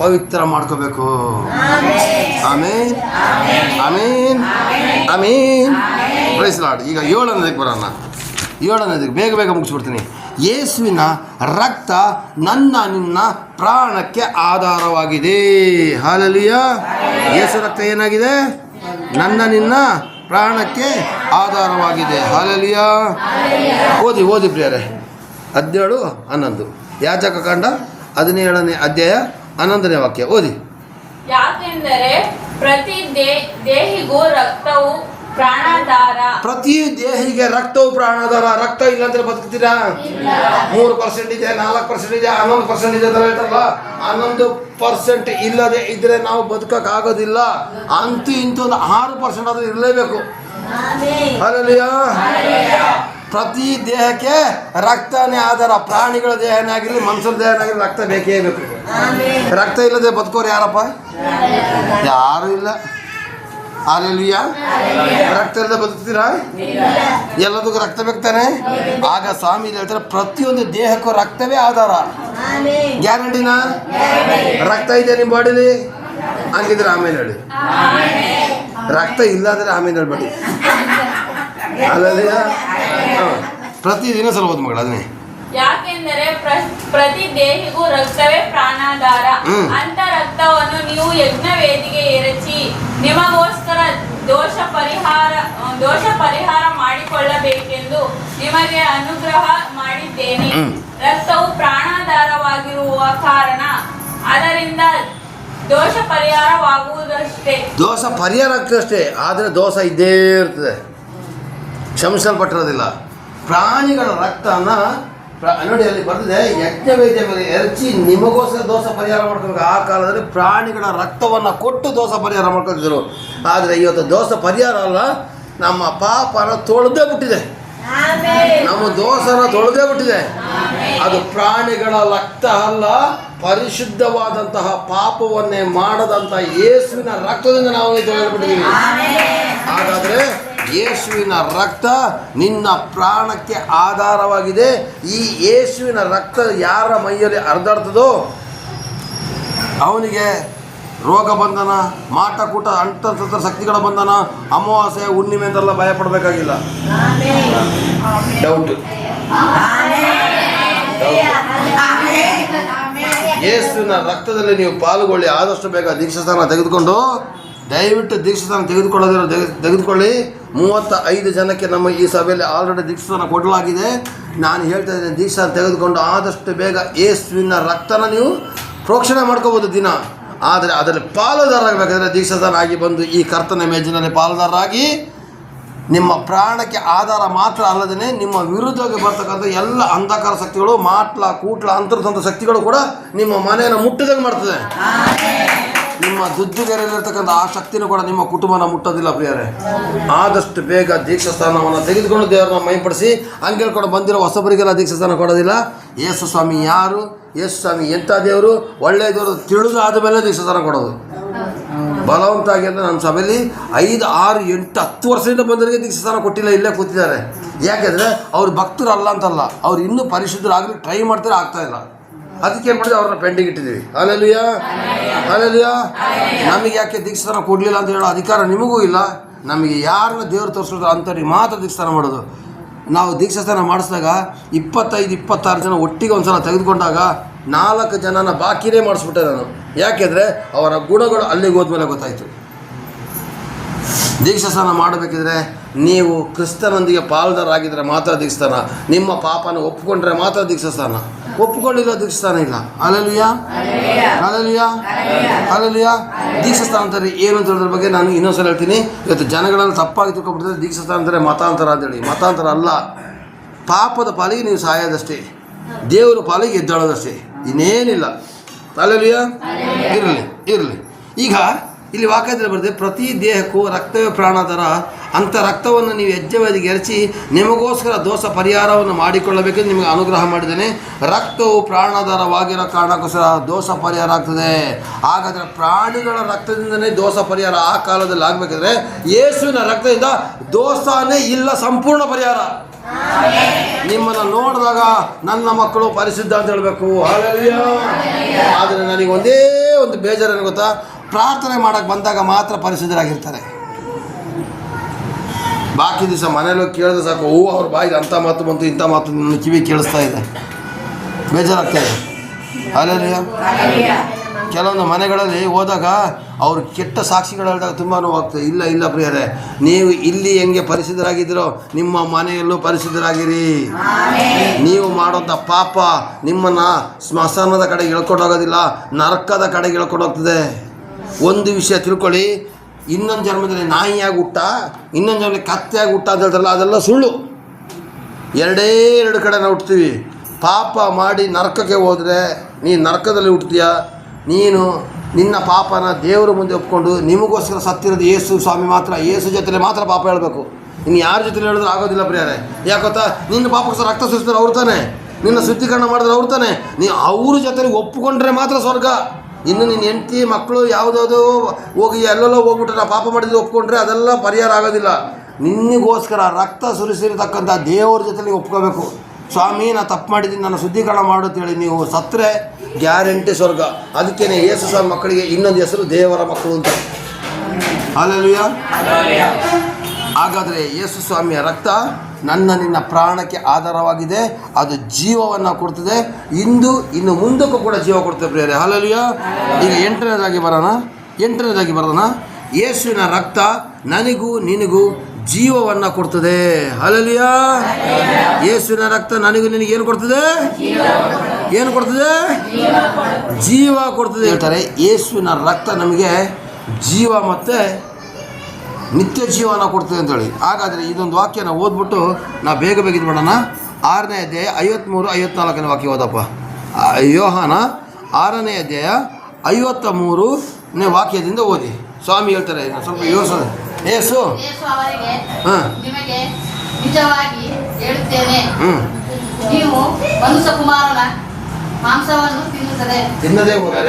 ಪವಿತ್ರ ಮಾಡ್ಕೋಬೇಕು. Amen amen amen. Praise lord. ಈಗ 7ನೇದಕ್ಕೆ ಬರೋಣ. 7ನೇದಕ್ಕೆ ಬೇಗ ಮುಗಿಸ್ಬಿಡ್ತೀನಿ. ಯೇಸುವಿನ ರಕ್ತ ನಿನ್ನ ಪ್ರಾಣಕ್ಕೆ ಆಧಾರವಾಗಿದೆ. ಹಾಲೆಲೂಯಾ. ಯೇಸು ರಕ್ತ ಏನಾಗಿದೆ? ನಿನ್ನ ಪ್ರಾಣಕ್ಕೆ ಆಧಾರವಾಗಿದೆ. ಹಾಲೆಲೂಯಾ. ಓದಿ ಪ್ರಿಯರೇ. 17, 11 ಯಾಜಕಕಾಂಡ 17ನೇ ಅಧ್ಯಾಯ 11ನೇ ವಾಕ್ಯ ಓದಿ. ಯಾಕೆಂದರೆ ಪ್ರತಿ ದೇಹಿಗೂ ರಕ್ತವು ಪ್ರಾಣಾಧಾರ. ಪ್ರತಿ ದೇಹಿಗೆ ರಕ್ತವು ಪ್ರಾಣಾಧಾರ. ರಕ್ತ ಇಲ್ಲ ಅಂದ್ರೆ ಬದುಕ್ತೀರಾ? 3% ಇದೆ, 4% ಇದೆ, 11% ಇದೆ ಅಂತ ಹೇಳ್ತಾರಲ್ಲ. 11% ಇಲ್ಲದೆ ಇದ್ರೆ ನಾವು ಬದುಕಕ್ಕಾಗೋದಿಲ್ಲ. ಅಂತೂ ಇಂತೂ ಒಂದು 6% ಆದ್ರೂ ಇರಲೇಬೇಕು. ಹಾಲೆಲೂಯಾ. ಪ್ರತಿ ದೇಹಕ್ಕೆ ರಕ್ತನೇ ಆಧಾರ. ಪ್ರಾಣಿಗಳ ದೇಹನೇ ಆಗಿರಲಿ, ಮನುಷ್ಯರ ದೇಹನೇ ಆಗಿರಲಿ, ರಕ್ತ ಬೇಕೇ ಬೇಕು. ರಕ್ತ ಇಲ್ಲದೆ ಬದುಕೋರು ಯಾರಪ್ಪ? ಯಾರು ಇಲ್ಲ. ಹಾಲೆಲೂಯಾ. ರಕ್ತ ಇಲ್ಲದೆ ಬದುಕ್ತೀರಾ? ಎಲ್ಲದಕ್ಕೂ ರಕ್ತ ಬೇಕಾನೆ. ಆಗ ಸ್ವಾಮಿ ಹೇಳ್ತಾರೆ ಪ್ರತಿಯೊಂದು ದೇಹಕ್ಕೂ ರಕ್ತವೇ ಆಧಾರ. ಗ್ಯಾರಂಟಿನಾ? ರಕ್ತ ಇದೆ ನಿಮ್ಮ ಬಾಡಿಲಿ ಹಂಗಿದ್ರೆ ಆಮೇಲೆ ಹೇಳಿ. ರಕ್ತ ಇಲ್ಲ ಅಂದ್ರೆ ಆಮೇಲೆ ಹೇಳ್ಬೇಡಿ. ಹಾಲೆಲೂಯಾ. ಪ್ರತಿದಿನ ಸಲ ಓದ್ ಮಗಳು ಅದನ್ನೇ. ಯಾಕೆಂದರೆ ಪ್ರತಿ ದೇಹಿಗೂ ರಕ್ತವೇ ಪ್ರಾಣಾಧಾರ. ಅಂತ ರಕ್ತವನ್ನು ನೀವು ಯಜ್ಞವೇದಿಗೆ ಎರಚಿ ನಿಮಗೋಸ್ಕರ ದೋಷ ಪರಿಹಾರ ಮಾಡಿಕೊಳ್ಳಬೇಕೆಂದು ನಿಮಗೆ ಅನುಗ್ರಹ ಮಾಡಿದ್ದೇನೆ. ರಕ್ತವು ಪ್ರಾಣಾಧಾರವಾಗಿರುವ ಕಾರಣ ಅದರಿಂದ ದೋಷ ಪರಿಹಾರವಾಗುವುದಷ್ಟೇ. ದೋಷ ಪರಿಹಾರ ಆಗ್ತದಷ್ಟೇ. ಆದರೆ ದೋಷ ಇದ್ದೇ ಇರ್ತದೆ, ಕ್ಷಮಿಸಲ್ಪಟ್ಟಿರೋದಿಲ್ಲ. ಪ್ರಾಣಿಗಳ ರಕ್ತನ ನೋಡಿ ಅಲ್ಲಿ ಬರ್ತದೆ, ಯಜ್ಞವೇದ್ಯ ಮೇಲೆ ಎರಚಿ ನಿಮಗೋಸ್ಕರ ದೋಷ ಪರಿಹಾರ ಮಾಡ್ಕೋಬೇಕು. ಆ ಕಾಲದಲ್ಲಿ ಪ್ರಾಣಿಗಳ ರಕ್ತವನ್ನು ಕೊಟ್ಟು ದೋಷ ಪರಿಹಾರ ಮಾಡ್ಕೊತಿದ್ರು. ಆದರೆ ಇವತ್ತು ದೋಷ ಪರಿಹಾರ ಅಲ್ಲ, ನಮ್ಮ ಪಾಪನ ತೊಳೆದೇ ಬಿಟ್ಟಿದೆ, ನಮ್ಮ ದೋಷನ ತೊಳೆದೇ ಬಿಟ್ಟಿದೆ. ಅದು ಪ್ರಾಣಿಗಳ ರಕ್ತ ಅಲ್ಲ, ಪರಿಶುದ್ಧವಾದಂತಹ ಪಾಪವನ್ನೇ ಮಾಡದಂಥ ಯೇಸುವಿನ ರಕ್ತದಿಂದ ನಾವು ತೊಳೆದುಬಿಟ್ಟಿದ್ದೀವಿ. ಹಾಗಾದರೆ ಯೇಸುವಿನ ರಕ್ತ ನಿನ್ನ ಪ್ರಾಣಕ್ಕೆ ಆಧಾರವಾಗಿದೆ. ಈ ಯೇಸುವಿನ ರಕ್ತ ಯಾರ ಮೈಯಲ್ಲಿ ಹರಿದಾಡ್ತದೋ ಅವನಿಗೆ ರೋಗ ಬಂಧನ, ಮಾಟಕೂಟ, ಅಂಟತಂತ್ರ ಶಕ್ತಿಗಳ ಬಂಧನ, ಅಮಾವಾಸ್ಯೆ, ಹುಣ್ಣಿಮೆ ಅಂತೆಲ್ಲ ಭಯ ಪಡಬೇಕಾಗಿಲ್ಲ. ಡೌಟ್. ಯೇಸುವಿನ ರಕ್ತದಲ್ಲಿ ನೀವು ಪಾಲ್ಗೊಳ್ಳಿ. ಆದಷ್ಟು ಬೇಗ ದೀಕ್ಷಾಸ್ಥಾನ ತೆಗೆದುಕೊಂಡು, ದಯವಿಟ್ಟು ದೀಕ್ಷಾಸ್ಥಾನ ತೆಗೆದುಕೊಳ್ಳಿ. 35 ಜನಕ್ಕೆ ನಮ್ಮ ಈ ಸಭೆಯಲ್ಲಿ ಆಲ್ರೆಡಿ ದೀಕ್ಷಾಸ್ಥಾನ ಕೊಡಲಾಗಿದೆ. ನಾನು ಹೇಳ್ತಾ ಇದ್ದೇನೆ, ದೀಕ್ಷಾಸ್ಥಾನ ತೆಗೆದುಕೊಂಡು ಆದಷ್ಟು ಬೇಗ ಯೇಸುವಿನ ರಕ್ತನ ನೀವು ಪ್ರೋಕ್ಷಣೆ ಮಾಡ್ಕೋಬೋದು ದಿನ. ಆದರೆ ಅದರಲ್ಲಿ ಪಾಲುದಾರರಾಗಬೇಕಾದ್ರೆ ದೀಕ್ಷಾಸ್ಥಾನ ಆಗಿ ಬಂದು ಈ ಕರ್ತನ ಮೇಜಿನಲ್ಲಿ ಪಾಲುದಾರರಾಗಿ ನಿಮ್ಮ ಪ್ರಾಣಕ್ಕೆ ಆಧಾರ ಮಾತ್ರ ಅಲ್ಲದೇ ನಿಮ್ಮ ವಿರುದ್ಧವಾಗಿ ಬರ್ತಕ್ಕಂಥ ಎಲ್ಲ ಅಂಧಕಾರ ಶಕ್ತಿಗಳು, ಮಾಟ್ಲ, ಕೂಟ್ಲ, ಅಂತರ್ಸಂತ ಶಕ್ತಿಗಳು ಕೂಡ ನಿಮ್ಮ ಮನೆಯನ್ನು ಮುಟ್ಟದಂಗೆ ಮಾಡ್ತದೆ. ನಿಮ್ಮ ದುದ್ದುಗೆರೆಯಲ್ಲಿರ್ತಕ್ಕಂಥ ಆ ಶಕ್ತಿನೂ ಕೂಡ ನಿಮ್ಮ ಕುಟುಂಬನ ಮುಟ್ಟೋದಿಲ್ಲ ಪ್ರಿಯರೇ. ಆದಷ್ಟು ಬೇಗ ದೀಕ್ಷಾಸ್ಥಾನವನ್ನು ತೆಗೆದುಕೊಂಡು ದೇವರನ್ನ ಮೈಪಡಿಸಿ. ಹಂಗೆ ಹೇಳ್ಕೊಂಡು ಬಂದಿರೋ ಹೊಸಬರಿಗೆಲ್ಲ ದೀಕ್ಷಾಸ್ಥಾನ ಕೊಡೋದಿಲ್ಲ. ಯೇಸು ಸ್ವಾಮಿ ಯಾರು, ಯೇಸು ಸ್ವಾಮಿ ಎಂಥ ದೇವರು, ಒಳ್ಳೆಯ ದೇವರು ತಿಳಿದು ಆದಮೇಲೆ ದೀಕ್ಷಾಸ್ಥಾನ ಕೊಡೋದು. ಬಲವಂತಾಗಿ ಅಂದರೆ ನಮ್ಮ ಸಭೆಯಲ್ಲಿ 5, 6, 8, 10 ವರ್ಷದಿಂದ ಬಂದವರಿಗೆ ದೀಕ್ಷಾಸ್ಥಾನ ಕೊಟ್ಟಿಲ್ಲ, ಇಲ್ಲೇ ಕೂತಿದ್ದಾರೆ. ಯಾಕೆಂದರೆ ಅವ್ರು ಭಕ್ತರು ಅಲ್ಲ ಅಂತಲ್ಲ, ಅವ್ರು ಇನ್ನೂ ಪರಿಶುದ್ಧರಾಗಲಿ ಟ್ರೈ ಮಾಡ್ತಾರೆ, ಆಗ್ತಾಯಿಲ್ಲ. ಅದಕ್ಕೆ ಏನು ಮಾಡಿದ್ರೆ ಅವ್ರನ್ನ ಪೆಂಡಿಂಗ್ ಇಟ್ಟಿದ್ದೀವಿ. Hallelujah, hallelujah. ನಮಗೆ ಯಾಕೆ ದೀಕ್ಷಾಸ್ಥಾನ ಕೊಡಲಿಲ್ಲ ಅಂತ ಹೇಳೋ ಅಧಿಕಾರ ನಿಮಗೂ ಇಲ್ಲ. ನಮಗೆ ಯಾರನ್ನ ದೇವರು ತೋರಿಸಿದ್ರು ಅಂಥವ್ರಿಗೆ ಮಾತ್ರ ದೀಕ್ಷಾಸ್ಥಾನ ಮಾಡೋದು. ನಾವು ದೀಕ್ಷಾಸ್ಥಾನ ಮಾಡಿಸಿದಾಗ 25, 26 ಜನ ಒಟ್ಟಿಗೆ ಒಂದು ಸಲ ತೆಗೆದುಕೊಂಡಾಗ 4 ಜನನ ಬಾಕಿನೇ ಮಾಡಿಸ್ಬಿಟ್ಟೆ ನಾನು. ಯಾಕೆಂದರೆ ಅವರ ಗುಣಗಳು ಅಲ್ಲಿಗೆ ಹೋದ್ಮೇಲೆ ಗೊತ್ತಾಯಿತು. ದೀಕ್ಷಾಸ್ಥಾನ ಮಾಡಬೇಕಿದ್ರೆ ನೀವು ಕ್ರಿಸ್ತನೊಂದಿಗೆ ಪಾಲ್ದಾರಾಗಿದ್ದರೆ ಮಾತ್ರ ದೀಕ್ಷಾಸ್ಥಾನ. ನಿಮ್ಮ ಪಾಪನ ಒಪ್ಪಿಕೊಂಡ್ರೆ ಮಾತ್ರ ದೀಕ್ಷಾಸ್ಥಾನ. ಒಪ್ಪಿಕೊಂಡಿಲ್ಲ ದೀಕ್ಷಾಸ್ಥಾನ ಇಲ್ಲ. Hallelujah, hallelujah, hallelujah. ದೀಕ್ಷಾಸ್ಥಾನ ಅಂತಾರೆ ಏನು ಅಂತ ಹೇಳೋದ್ರ ಬಗ್ಗೆ ನಾನು ಇನ್ನೊಂದ್ಸಲ ಹೇಳ್ತೀನಿ. ಇವತ್ತು ಜನಗಳನ್ನು ತಪ್ಪಾಗಿ ತಿಳ್ಕೊಬಿಡ್ತಾರೆ. ದೀಕ್ಷಾಸ್ಥಾನ ಅಂದರೆ ಮತಾಂತರ ಅಂತೇಳಿ. ಮತಾಂತರ ಅಲ್ಲ. ಪಾಪದ ಪಾಲಿಗೆ ನೀವು ಸಾಯೋದಷ್ಟೇ, ದೇವರ ಪಾಲಿಗೆ ಎದ್ದಾಳೋದಷ್ಟೇ, ಇನ್ನೇನಿಲ್ಲ. ಹಾಲೆಲೂಯಾ. ಇರಲಿ. ಈಗ ಇಲ್ಲಿ ವಾಕ್ಯದಲ್ಲಿ ಬರ್ತದೆ, ಪ್ರತಿ ದೇಹಕ್ಕೂ ರಕ್ತವೇ ಪ್ರಾಣಾಧಾರ, ಅಂಥ ರಕ್ತವನ್ನು ನೀವು ಹೆಜ್ಜೆವದಿಗೆ ಎರಚಿ ನಿಮಗೋಸ್ಕರ ದೋಷ ಪರಿಹಾರವನ್ನು ಮಾಡಿಕೊಳ್ಳಬೇಕೆಂದು ನಿಮಗೆ ಅನುಗ್ರಹ ಮಾಡಿದ್ದೇನೆ. ರಕ್ತವು ಪ್ರಾಣಾಧಾರವಾಗಿರೋ ಕಾರಣಕ್ಕೋಸ್ಕರ ದೋಷ ಪರಿಹಾರ ಆಗ್ತದೆ. ಹಾಗಾದರೆ ಪ್ರಾಣಿಗಳ ರಕ್ತದಿಂದನೇ ದೋಷ ಪರಿಹಾರ ಆ ಕಾಲದಲ್ಲಿ ಆಗಬೇಕಾದ್ರೆ ಯೇಸುವಿನ ರಕ್ತದಿಂದ ದೋಷನೇ ಇಲ್ಲ, ಸಂಪೂರ್ಣ ಪರಿಹಾರ. ನಿಮ್ಮನ್ನು ನೋಡಿದಾಗ ನನ್ನ ಮಕ್ಕಳು ಪರಿಶುದ್ಧ ಅಂತ ಹೇಳಬೇಕು. ಆದರೆ ನನಗೆ ಒಂದೇ ಒಂದು ಬೇಜಾರೇನು ಗೊತ್ತಾ, ಪ್ರಾರ್ಥನೆ ಮಾಡೋಕ್ಕೆ ಬಂದಾಗ ಮಾತ್ರ ಪರಿಶುದ್ಧರಾಗಿರ್ತಾರೆ. ಬಾಕಿ ದಿವಸ ಮನೇಲಿ ಕೇಳಿದ್ರೆ ಸಾಕು, ಅವ್ರ ಬಾಯಿಗೆ ಅಂಥ ಮಾತು ಬಂತು ಇಂಥ ಮಾತು ನನ್ನ ಕಿವಿ ಕೇಳಿಸ್ತಾ ಇದೆ, ಬೇಜಾರಾಗ್ತಾಯಿದೆ. ಕೆಲವೊಂದು ಮನೆಗಳಲ್ಲಿ ಹೋದಾಗ ಅವ್ರು ಕೆಟ್ಟ ಸಾಕ್ಷಿಗಳು ಹೇಳಿದಾಗ ತುಂಬ ನೋವಾಗ್ತದೆ. ಇಲ್ಲ ಪ್ರಿಯರೇ, ನೀವು ಇಲ್ಲಿ ಹೆಂಗೆ ಪರಿಶುದ್ಧರಾಗಿದ್ದೀರೋ ನಿಮ್ಮ ಮನೆಯಲ್ಲೂ ಪರಿಶುದ್ಧರಾಗಿರಿ. ನೀವು ಮಾಡೋಂಥ ಪಾಪ ನಿಮ್ಮನ್ನು ಸ್ಮಶಾನದ ಕಡೆಗೆ ಎಳ್ಕೊಂಡೋಗೋದಿಲ್ಲ, ನರಕದ ಕಡೆಗೆ ಎಳ್ಕೊಂಡೋಗ್ತದೆ. ಒಂದು ವಿಷಯ ತಿಳ್ಕೊಳ್ಳಿ, ಇನ್ನೊಂದು ಜನ್ಮದಲ್ಲಿ ನಾಯಿಯಾಗಿ ಹುಟ್ಟ, ಇನ್ನೊಂದು ಜನ್ಮದಲ್ಲಿ ಕತ್ತೆಯಾಗಿ ಹುಟ್ಟ ಅಂತ ಹೇಳ್ತಾರಲ್ಲ, ಅದೆಲ್ಲ ಸುಳ್ಳು. ಎರಡು ಕಡೆ ನಾವು ಹುಟ್ತೀವಿ. ಪಾಪ ಮಾಡಿ ನರಕಕ್ಕೆ ಹೋದರೆ ನೀನು ನರಕದಲ್ಲಿ ಹುಟ್ತೀಯ. ನೀನು ನಿನ್ನ ಪಾಪನ ದೇವರ ಮುಂದೆ ಒಪ್ಕೊಂಡು ನಿಮಗೋಸ್ಕರ ಸತ್ತಿರೋದು ಯೇಸು ಸ್ವಾಮಿ ಮಾತ್ರ, ಯೇಸು ಜೊತೆಲೆ ಮಾತ್ರ ಪಾಪ ಹೇಳಬೇಕು. ಇನ್ನು ಯಾರ ಜೊತೆ ಹೇಳಿದ್ರೆ ಆಗೋದಿಲ್ಲ ಪ್ರಿಯರೇ. ಯಾಕೊತ್ತಾ, ನಿನ್ನ ಪಾಪಕ್ಕೋಸ್ಕರ ರಕ್ತ ಸುರಿಸಿದ್ರೆ ಅವ್ರು ತಾನೆ, ನಿನ್ನ ಶುದ್ಧೀಕರಣ ಮಾಡಿದ್ರೆ ಅವ್ರು ತಾನೆ. ನೀನು ಅವ್ರ ಜೊತೆಲಿ ಒಪ್ಪಿಕೊಂಡ್ರೆ ಮಾತ್ರ ಸ್ವರ್ಗ. ಇನ್ನು ನಿನ್ನ ಹೆಂಡತಿ ಮಕ್ಕಳು ಯಾವುದಾದ್ರು ಹೋಗಿ ಎಲ್ಲೆಲ್ಲೋ ಹೋಗ್ಬಿಟ್ರೆ ನಾ ಪಾಪ ಮಾಡಿದ್ರೆ ಒಪ್ಕೊಂಡ್ರೆ ಅದೆಲ್ಲ ಪರಿಹಾರ ಆಗೋದಿಲ್ಲ. ನಿನಗೋಸ್ಕರ ರಕ್ತ ಸುರಿಸಿರ್ತಕ್ಕಂಥ ದೇವ್ರ ಜೊತೆ ನೀವು ಒಪ್ಕೋಬೇಕು. ಸ್ವಾಮಿ ನಾ ತಪ್ಪು ಮಾಡಿದ್ದೀನಿ, ನಾನು ಶುದ್ಧೀಕರಣ ಮಾಡುತ್ತೇಳಿ ನೀವು ಸತ್ತರೆ ಗ್ಯಾರಂಟಿ ಸ್ವರ್ಗ. ಅದಕ್ಕೇನೆ ಯೇಸು ಸ್ವಾಮಿ ಮಕ್ಕಳಿಗೆ ಇನ್ನೊಂದು ಹೆಸರು ದೇವರ ಮಕ್ಕಳು ಅಂತ. ಹಲ್ಲೆಲೂಯಾ. ಹಾಗಾದರೆ ಯೇಸು ಸ್ವಾಮಿಯ ರಕ್ತ ನನ್ನ ನಿನ್ನ ಪ್ರಾಣಕ್ಕೆ ಆಧಾರವಾಗಿದೆ, ಅದು ಜೀವವನ್ನು ಕೊಡ್ತದೆ, ಇನ್ನು ಮುಂದಕ್ಕೂ ಕೂಡ ಜೀವ ಕೊಡ್ತದೆ ಪ್ರಿಯರೇ. ಹಲ್ಲೆಲೂಯಾ. ಈಗ ಎಂಟನೇದಾಗಿ ಬರೋಣ. ಯೇಸುವಿನ ರಕ್ತ ನನಗೂ ನಿನಗೂ ಜೀವವನ್ನು ಕೊಡ್ತದೆ. ಹಲ್ಲೆಲೂಯಾ. ಯೇಸುವಿನ ರಕ್ತ ನನಗೂ ನಿನಗೆ ಏನು ಕೊಡ್ತದೆ? ಜೀವ ಕೊಡ್ತದೆ ಹೇಳ್ತಾರೆ. ಯೇಸುವಿನ ರಕ್ತ ನಮಗೆ ಜೀವ ಮತ್ತು ನಿತ್ಯ ಜೀವನ ಕೊಡ್ತದೆ ಅಂತೇಳಿ. ಹಾಗಾದರೆ ಇದೊಂದು ವಾಕ್ಯನ ಓದ್ಬಿಟ್ಟು ನಾವು ಬೇಗ ಇದು ಮಾಡೋಣ. 6ನೇ ಅಧ್ಯಾಯ 53, 54ನೇ ವಾಕ್ಯ ಓದಪ್ಪ. ಯೋಹಾನ 6ನೇ ಅಧ್ಯಾಯ 53ನೇ ವಾಕ್ಯದಿಂದ ಓದಿ. ಸ್ವಾಮಿ ಹೇಳ್ತಾರೆ, ಸ್ವಲ್ಪ ಯೋಚಿಸೋದು. ಯೇಸು ಅವರಿಗೆ, ನಿಮಗೆ ನಿಜವಾಗಿ ಹೇಳುತ್ತೇನೆ, ನೀವು ಮನುಷ್ಯಕುಮಾರನ ಮಾಂಸವನ್ನು ತಿನ್ನದೇ ಹೋದರೆ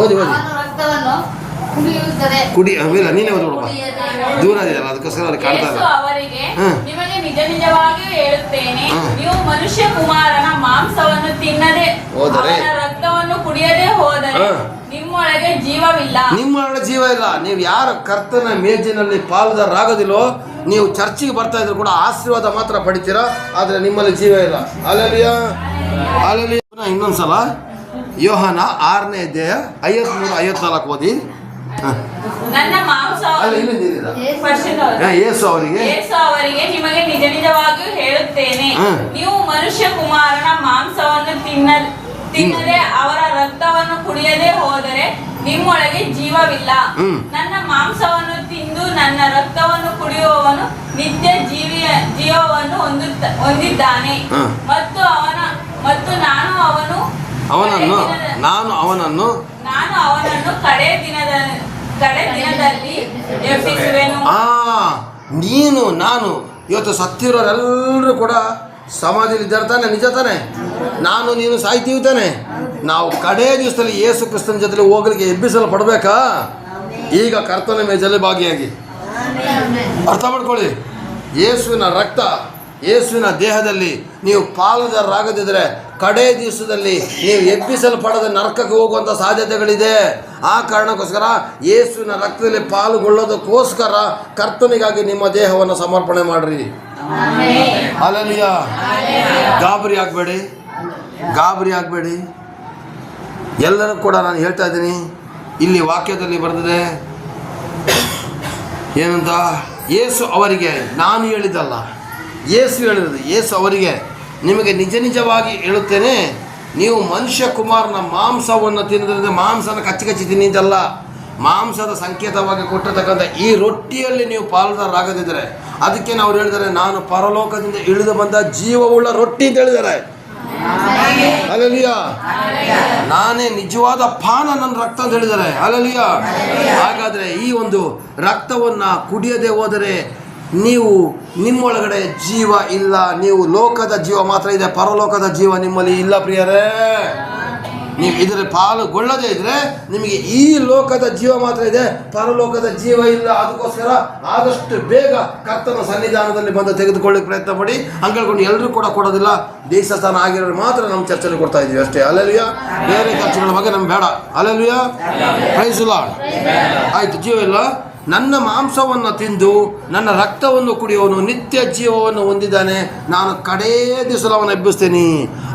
ಓದಿ ರಕ್ತವನ್ನು ಕುಡಿಯುತ್ತದೆ. ನೀನೇ ಓದ್ಬಿಡಪ್ಪ, ದೂರ ಇದೆಯಲ್ಲ ಅದಕ್ಕೋಸ್ಕರ ಅಲ್ಲಿ ಕಾಣ್ತಾ ಇಲ್ಲ. ಅವರಿಗೆ ನಿಮಗೆ ನಿಜವಾಗಿಯೂ ಹೇಳುತ್ತೇನೆ, ನೀವು ಮನುಷ್ಯ ಕುಮಾರನ ಮಾಂಸವನ್ನು ತಿನ್ನದೆ ಹೋದರೆ, ರಕ್ತವನ್ನು ಕುಡಿಯದೆ ಹೋದರೆ ನಿಮ್ಮೊಳಗೆ ಜೀವವಿಲ್ಲ. ನೀವು ಯಾರ ಕರ್ತನ ಮೇಜಿನಲ್ಲಿ ಪಾಲುದಾರರಾಗೋದಿಲ್ಲೋ, ನೀವು ಚರ್ಚಿಗೆ ಬರ್ತಾ ಇದ್ರು ಕೂಡ ಆಶೀರ್ವಾದ ಮಾತ್ರ ಪಡಿತೀರಾ, ಆದರೆ ನಿಮ್ಮಲ್ಲಿ ಜೀವ ಇಲ್ಲ. ಹಲ್ಲೆಲೂಯಾ. ಇನ್ನೊಂದ್ಸಲ ಯೋಹಾನ 6ನೇ ಅಧ್ಯಾಯ 53, 54 ಓದಿ. ನನ್ನ ಮಾಂಸ ಯೇಸು ಅವರಿಗೆ ನಿಮಗೆ ನಿಜವಾಗಿಯೂ ಹೇಳುತ್ತೇನೆ, ನೀವು ಮನುಷ್ಯ ಕುಮಾರನ ಮಾಂಸವನ್ನು ತಿನ್ನದೆ ಅವರ ರಕ್ತವನ್ನು ಕುಡಿಯದೆ ಹೋದರೆ ನಿಮ್ಮೊಳಗೆ ಜೀವವಿಲ್ಲ. ನನ್ನ ಮಾಂಸವನ್ನು ತಿಂದು ನನ್ನ ರಕ್ತವನ್ನು ಕುಡಿಯುವವನು ನಿತ್ಯ ಜೀವವನ್ನು ಹೊಂದಿದ್ದಾನೆ, ಮತ್ತು ನಾನು ಅವನನ್ನು ಕಡೆ ದಿನದಲ್ಲಿ ಎಬ್ಬಿಸುವೆನು. ನಾನು ಇವತ್ತು ಸತ್ತಿರೋರೆಲ್ಲರೂ ಕೂಡ ಸಮಾಧಿಯಲ್ಲಿ ಇದ್ದಾರೆ ತಾನೆ, ನಿಜ ತಾನೆ. ನಾನು ನೀನು ಸಾಯ್ತೀವಿ ತಾನೆ. ನಾವು ಕಡೇ ದಿವಸದಲ್ಲಿ ಯೇಸು ಕ್ರಿಸ್ತನ ಜೊತೆಲಿ ಹೋಗಲಿಕ್ಕೆ ಎಬ್ಬಿಸಲ್ಪಡಬೇಕಾ? ಈಗ ಕರ್ತನ ಮೇಜಲ್ಲಿ ಭಾಗಿಯಾಗಿ ಅರ್ಥ ಮಾಡ್ಕೊಳ್ಳಿ. ಯೇಸುವಿನ ರಕ್ತ, ಯೇಸುವಿನ ದೇಹದಲ್ಲಿ ನೀವು ಪಾಲುದಾರರಾಗದಿದ್ದರೆ ಕಡೇ ದಿವಸದಲ್ಲಿ ನೀವು ಎಬ್ಬಿಸಲ್ಪಡದ ನರಕಕ್ಕೆ ಹೋಗುವಂಥ ಸಾಧ್ಯತೆಗಳಿದೆ. ಆ ಕಾರಣಕ್ಕೋಸ್ಕರ ಯೇಸುವಿನ ರಕ್ತದಲ್ಲಿ ಪಾಲ್ಗೊಳ್ಳೋದಕ್ಕೋಸ್ಕರ ಕರ್ತನಿಗಾಗಿ ನಿಮ್ಮ ದೇಹವನ್ನು ಸಮರ್ಪಣೆ ಮಾಡಿರಿ. ಹಲ್ಲೆಲೂಯಾ. ಗಾಬರಿ ಆಗಬೇಡಿ. ಎಲ್ಲರೂ ಕೂಡ ನಾನು ಹೇಳ್ತಾ ಇದ್ದೀನಿ, ಇಲ್ಲಿ ವಾಕ್ಯದಲ್ಲಿ ಬರ್ತದೆ ಏನಂತ, ಯೇಸು ಅವರಿಗೆ, ನಾನು ಹೇಳಿದ್ದಲ್ಲ, ಯೇಸು ಹೇಳಿರೋದು. ಯೇಸು ಅವರಿಗೆ, ನಿಮಗೆ ನಿಜವಾಗಿ ಹೇಳುತ್ತೇನೆ, ನೀವು ಮನುಷ್ಯ ಕುಮಾರನ ಮಾಂಸವನ್ನು ತಿನ್ನೋದ್ರಿಂದ ಮಾಂಸನ ಕಚ್ಚಿ ತಿನ್ನಿ ಅಂತಲ್ಲ, ಮಾಂಸದ ಸಂಕೇತವಾಗಿ ಕೊಟ್ಟಿರ್ತಕ್ಕಂಥ ಈ ರೊಟ್ಟಿಯಲ್ಲಿ ನೀವು ಪಾಲುದಾರರಾಗದಿದ್ದರೆ, ಅದಕ್ಕೆ ಅವ್ರು ಹೇಳಿದ್ದಾರೆ, ನಾನು ಪರಲೋಕದಿಂದ ಇಳಿದು ಬಂದ ಜೀವವುಳ್ಳ ರೊಟ್ಟಿ ಅಂತ ಹೇಳಿದ್ದಾರೆ. ಹಲ್ಲೆಲೂಯಾ. ನಾನೇ ನಿಜವಾದ ಪಾನ ನನ್ನ ರಕ್ತ ಅಂತ ಹೇಳಿದ್ದಾರೆ. ಹಲ್ಲೆಲೂಯಾ. ಹಾಗಾದರೆ ಈ ಒಂದು ರಕ್ತವನ್ನು ಕುಡಿಯದೆ ಹೋದರೆ ನೀವು ನಿಮ್ಮೊಳಗಡೆ ಜೀವ ಇಲ್ಲ. ನೀವು ಲೋಕದ ಜೀವ ಮಾತ್ರ ಇದೆ, ಪರಲೋಕದ ಜೀವ ನಿಮ್ಮಲ್ಲಿ ಇಲ್ಲ ಪ್ರಿಯರೇ. ನೀವು ಇದರ ಪಾಲುಗೊಳ್ಳದೇ ಇದ್ರೆ ನಿಮಗೆ ಈ ಲೋಕದ ಜೀವ ಮಾತ್ರ ಇದೆ, ಪರಲೋಕದ ಜೀವ ಇಲ್ಲ. ಅದಕ್ಕೋಸ್ಕರ ಆದಷ್ಟು ಬೇಗ ಕರ್ತನ ಸನ್ನಿಧಾನದಲ್ಲಿ ಬಂದು ತೆಗೆದುಕೊಳ್ಳಿಕ್ಕೆ ಪ್ರಯತ್ನ ಪಡಿ. ಹಂಗೇಳ್ಕೊಂಡು ಎಲ್ಲರೂ ಕೂಡ ಕೊಡೋದಿಲ್ಲ, ದೇಶ ಸ್ಥಾನ ಆಗಿರೋರು ಮಾತ್ರ ನಮ್ಮ ಚರ್ಚೆಯಲ್ಲಿ ಕೊಡ್ತಾ ಇದ್ದೀವಿ ಅಷ್ಟೇ. ಹಲ್ಲೆಲೂಯಾ. ಬೇರೆ ಖರ್ಚುಗಳ ಬಗ್ಗೆ ನಮ್ಗೆ ಬೇಡ. ಹಲ್ಲೆಲೂಯಾ. Praise the Lord. ಆಯ್ತು, ಜೀವ ಇಲ್ಲ. ನನ್ನ ಮಾಂಸವನ್ನು ತಿಂದು ನನ್ನ ರಕ್ತವನ್ನು ಕುಡಿಯುವವನು ನಿತ್ಯ ಜೀವವನ್ನು ಹೊಂದಿದ್ದಾನೆ, ನಾನು ಕಡೇ ದಿವಸ ಅವನು ಎಬ್ಬಿಸ್ತೇನೆ.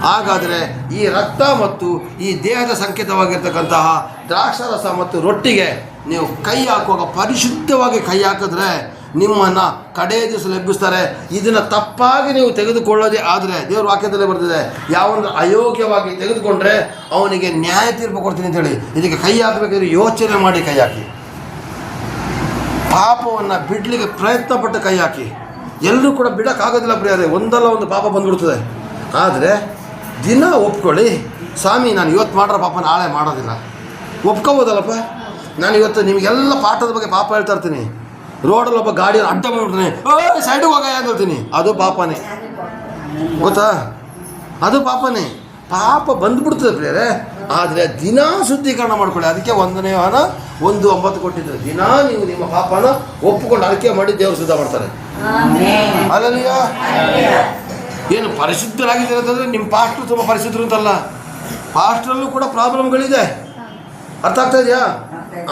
ಹಾಗಾದರೆ ಈ ರಕ್ತ ಮತ್ತು ಈ ದೇಹದ ಸಂಕೇತವಾಗಿರ್ತಕ್ಕಂತಹ ದ್ರಾಕ್ಷಾರಸ ಮತ್ತು ರೊಟ್ಟಿಗೆ ನೀವು ಕೈ ಹಾಕುವಾಗ ಪರಿಶುದ್ಧವಾಗಿ ಕೈ ಹಾಕಿದ್ರೆ ನಿಮ್ಮನ್ನು ಕಡೇ ದಿವಸ ಎಬ್ಬಿಸ್ತಾರೆ. ಇದನ್ನು ತಪ್ಪಾಗಿ ನೀವು ತೆಗೆದುಕೊಳ್ಳೋದೇ ಆದರೆ ದೇವ್ರ ವಾಕ್ಯದಲ್ಲೇ ಬರ್ತಿದೆ, ಯಾವೊಂದು ಅಯೋಗ್ಯವಾಗಿ ತೆಗೆದುಕೊಂಡ್ರೆ ಅವನಿಗೆ ನ್ಯಾಯ ತೀರ್ಪು ಕೊಡ್ತೀನಿ ಅಂತೇಳಿ. ಇದಕ್ಕೆ ಕೈ ಹಾಕಬೇಕಾದ್ರೆ ಯೋಚನೆ ಮಾಡಿ ಕೈ ಹಾಕಿ. ಪಾಪವನ್ನು ಬಿಡಲಿಕ್ಕೆ ಪ್ರಯತ್ನ ಪಟ್ಟು ಕೈ ಹಾಕಿ. ಎಲ್ಲರೂ ಕೂಡ ಬಿಡೋಕ್ಕಾಗೋದಿಲ್ಲ ಪ್ರಿಯರೇ, ಒಂದಲ್ಲ ಒಂದು ಪಾಪ ಬಂದ್ಬಿಡ್ತದೆ. ಆದರೆ ದಿನ ಒಪ್ಕೊಳ್ಳಿ, ಸ್ವಾಮಿ ನಾನು ಇವತ್ತು ಮಾಡ್ರೆ ಪಾಪ ನಾಳೆ ಮಾಡೋದಿಲ್ಲ. ಒಪ್ಕೋಬೋದಲ್ಲಪ್ಪ. ನಾನು ಇವತ್ತು ನಿಮಗೆಲ್ಲ ಪಾಠದ ಬಗ್ಗೆ ಪಾಪ ಹೇಳ್ತಾ ಇರ್ತೀನಿ. ರೋಡಲ್ಲಿ ಒಬ್ಬ ಗಾಡಿಯನ್ನು ಅಡ್ಡ ಮಾಡಿಬಿಡ್ತೀನಿ, ಸೈಡಿಗೆ ಹೋಗ ಅಂತ ಹೇಳ್ತೀನಿ, ಅದು ಪಾಪನೇ. ಗೊತ್ತಾ? ಅದು ಪಾಪನೇ. ಪಾಪ ಬಂದುಬಿಡ್ತದೆ ಪ್ರಿಯರೇ. ಆದರೆ ದಿನ ಶುದ್ಧೀಕರಣ ಮಾಡ್ಕೊಳ್ಳಿ. ಅದಕ್ಕೆ 1ನೇ ವಾರ 1:9 ಕೊಟ್ಟಿದ್ದಾರೆ. ದಿನ ನೀವು ನಿಮ್ಮ ಪಾಪನ ಒಪ್ಪಿಕೊಂಡು ಅರಿಕೆ ಮಾಡಿ ದೇವರು ಶುದ್ಧ ಮಾಡ್ತಾರೆ. ಅಲ್ಲಲ್ಲಿಯ ಏನು ಪರಿಶುದ್ಧರಾಗಿದ್ದೀರ ಅಂತಂದರೆ ನಿಮ್ಮ ಪಾಸ್ಟ್ರು ತುಂಬ ಪರಿಶುದ್ಧರು ಅಂತಲ್ಲ, ಪಾಸ್ಟ್ರಲ್ಲೂ ಕೂಡ ಪ್ರಾಬ್ಲಮ್ಗಳಿದೆ. ಅರ್ಥ ಆಗ್ತಾ ಇದೆಯಾ?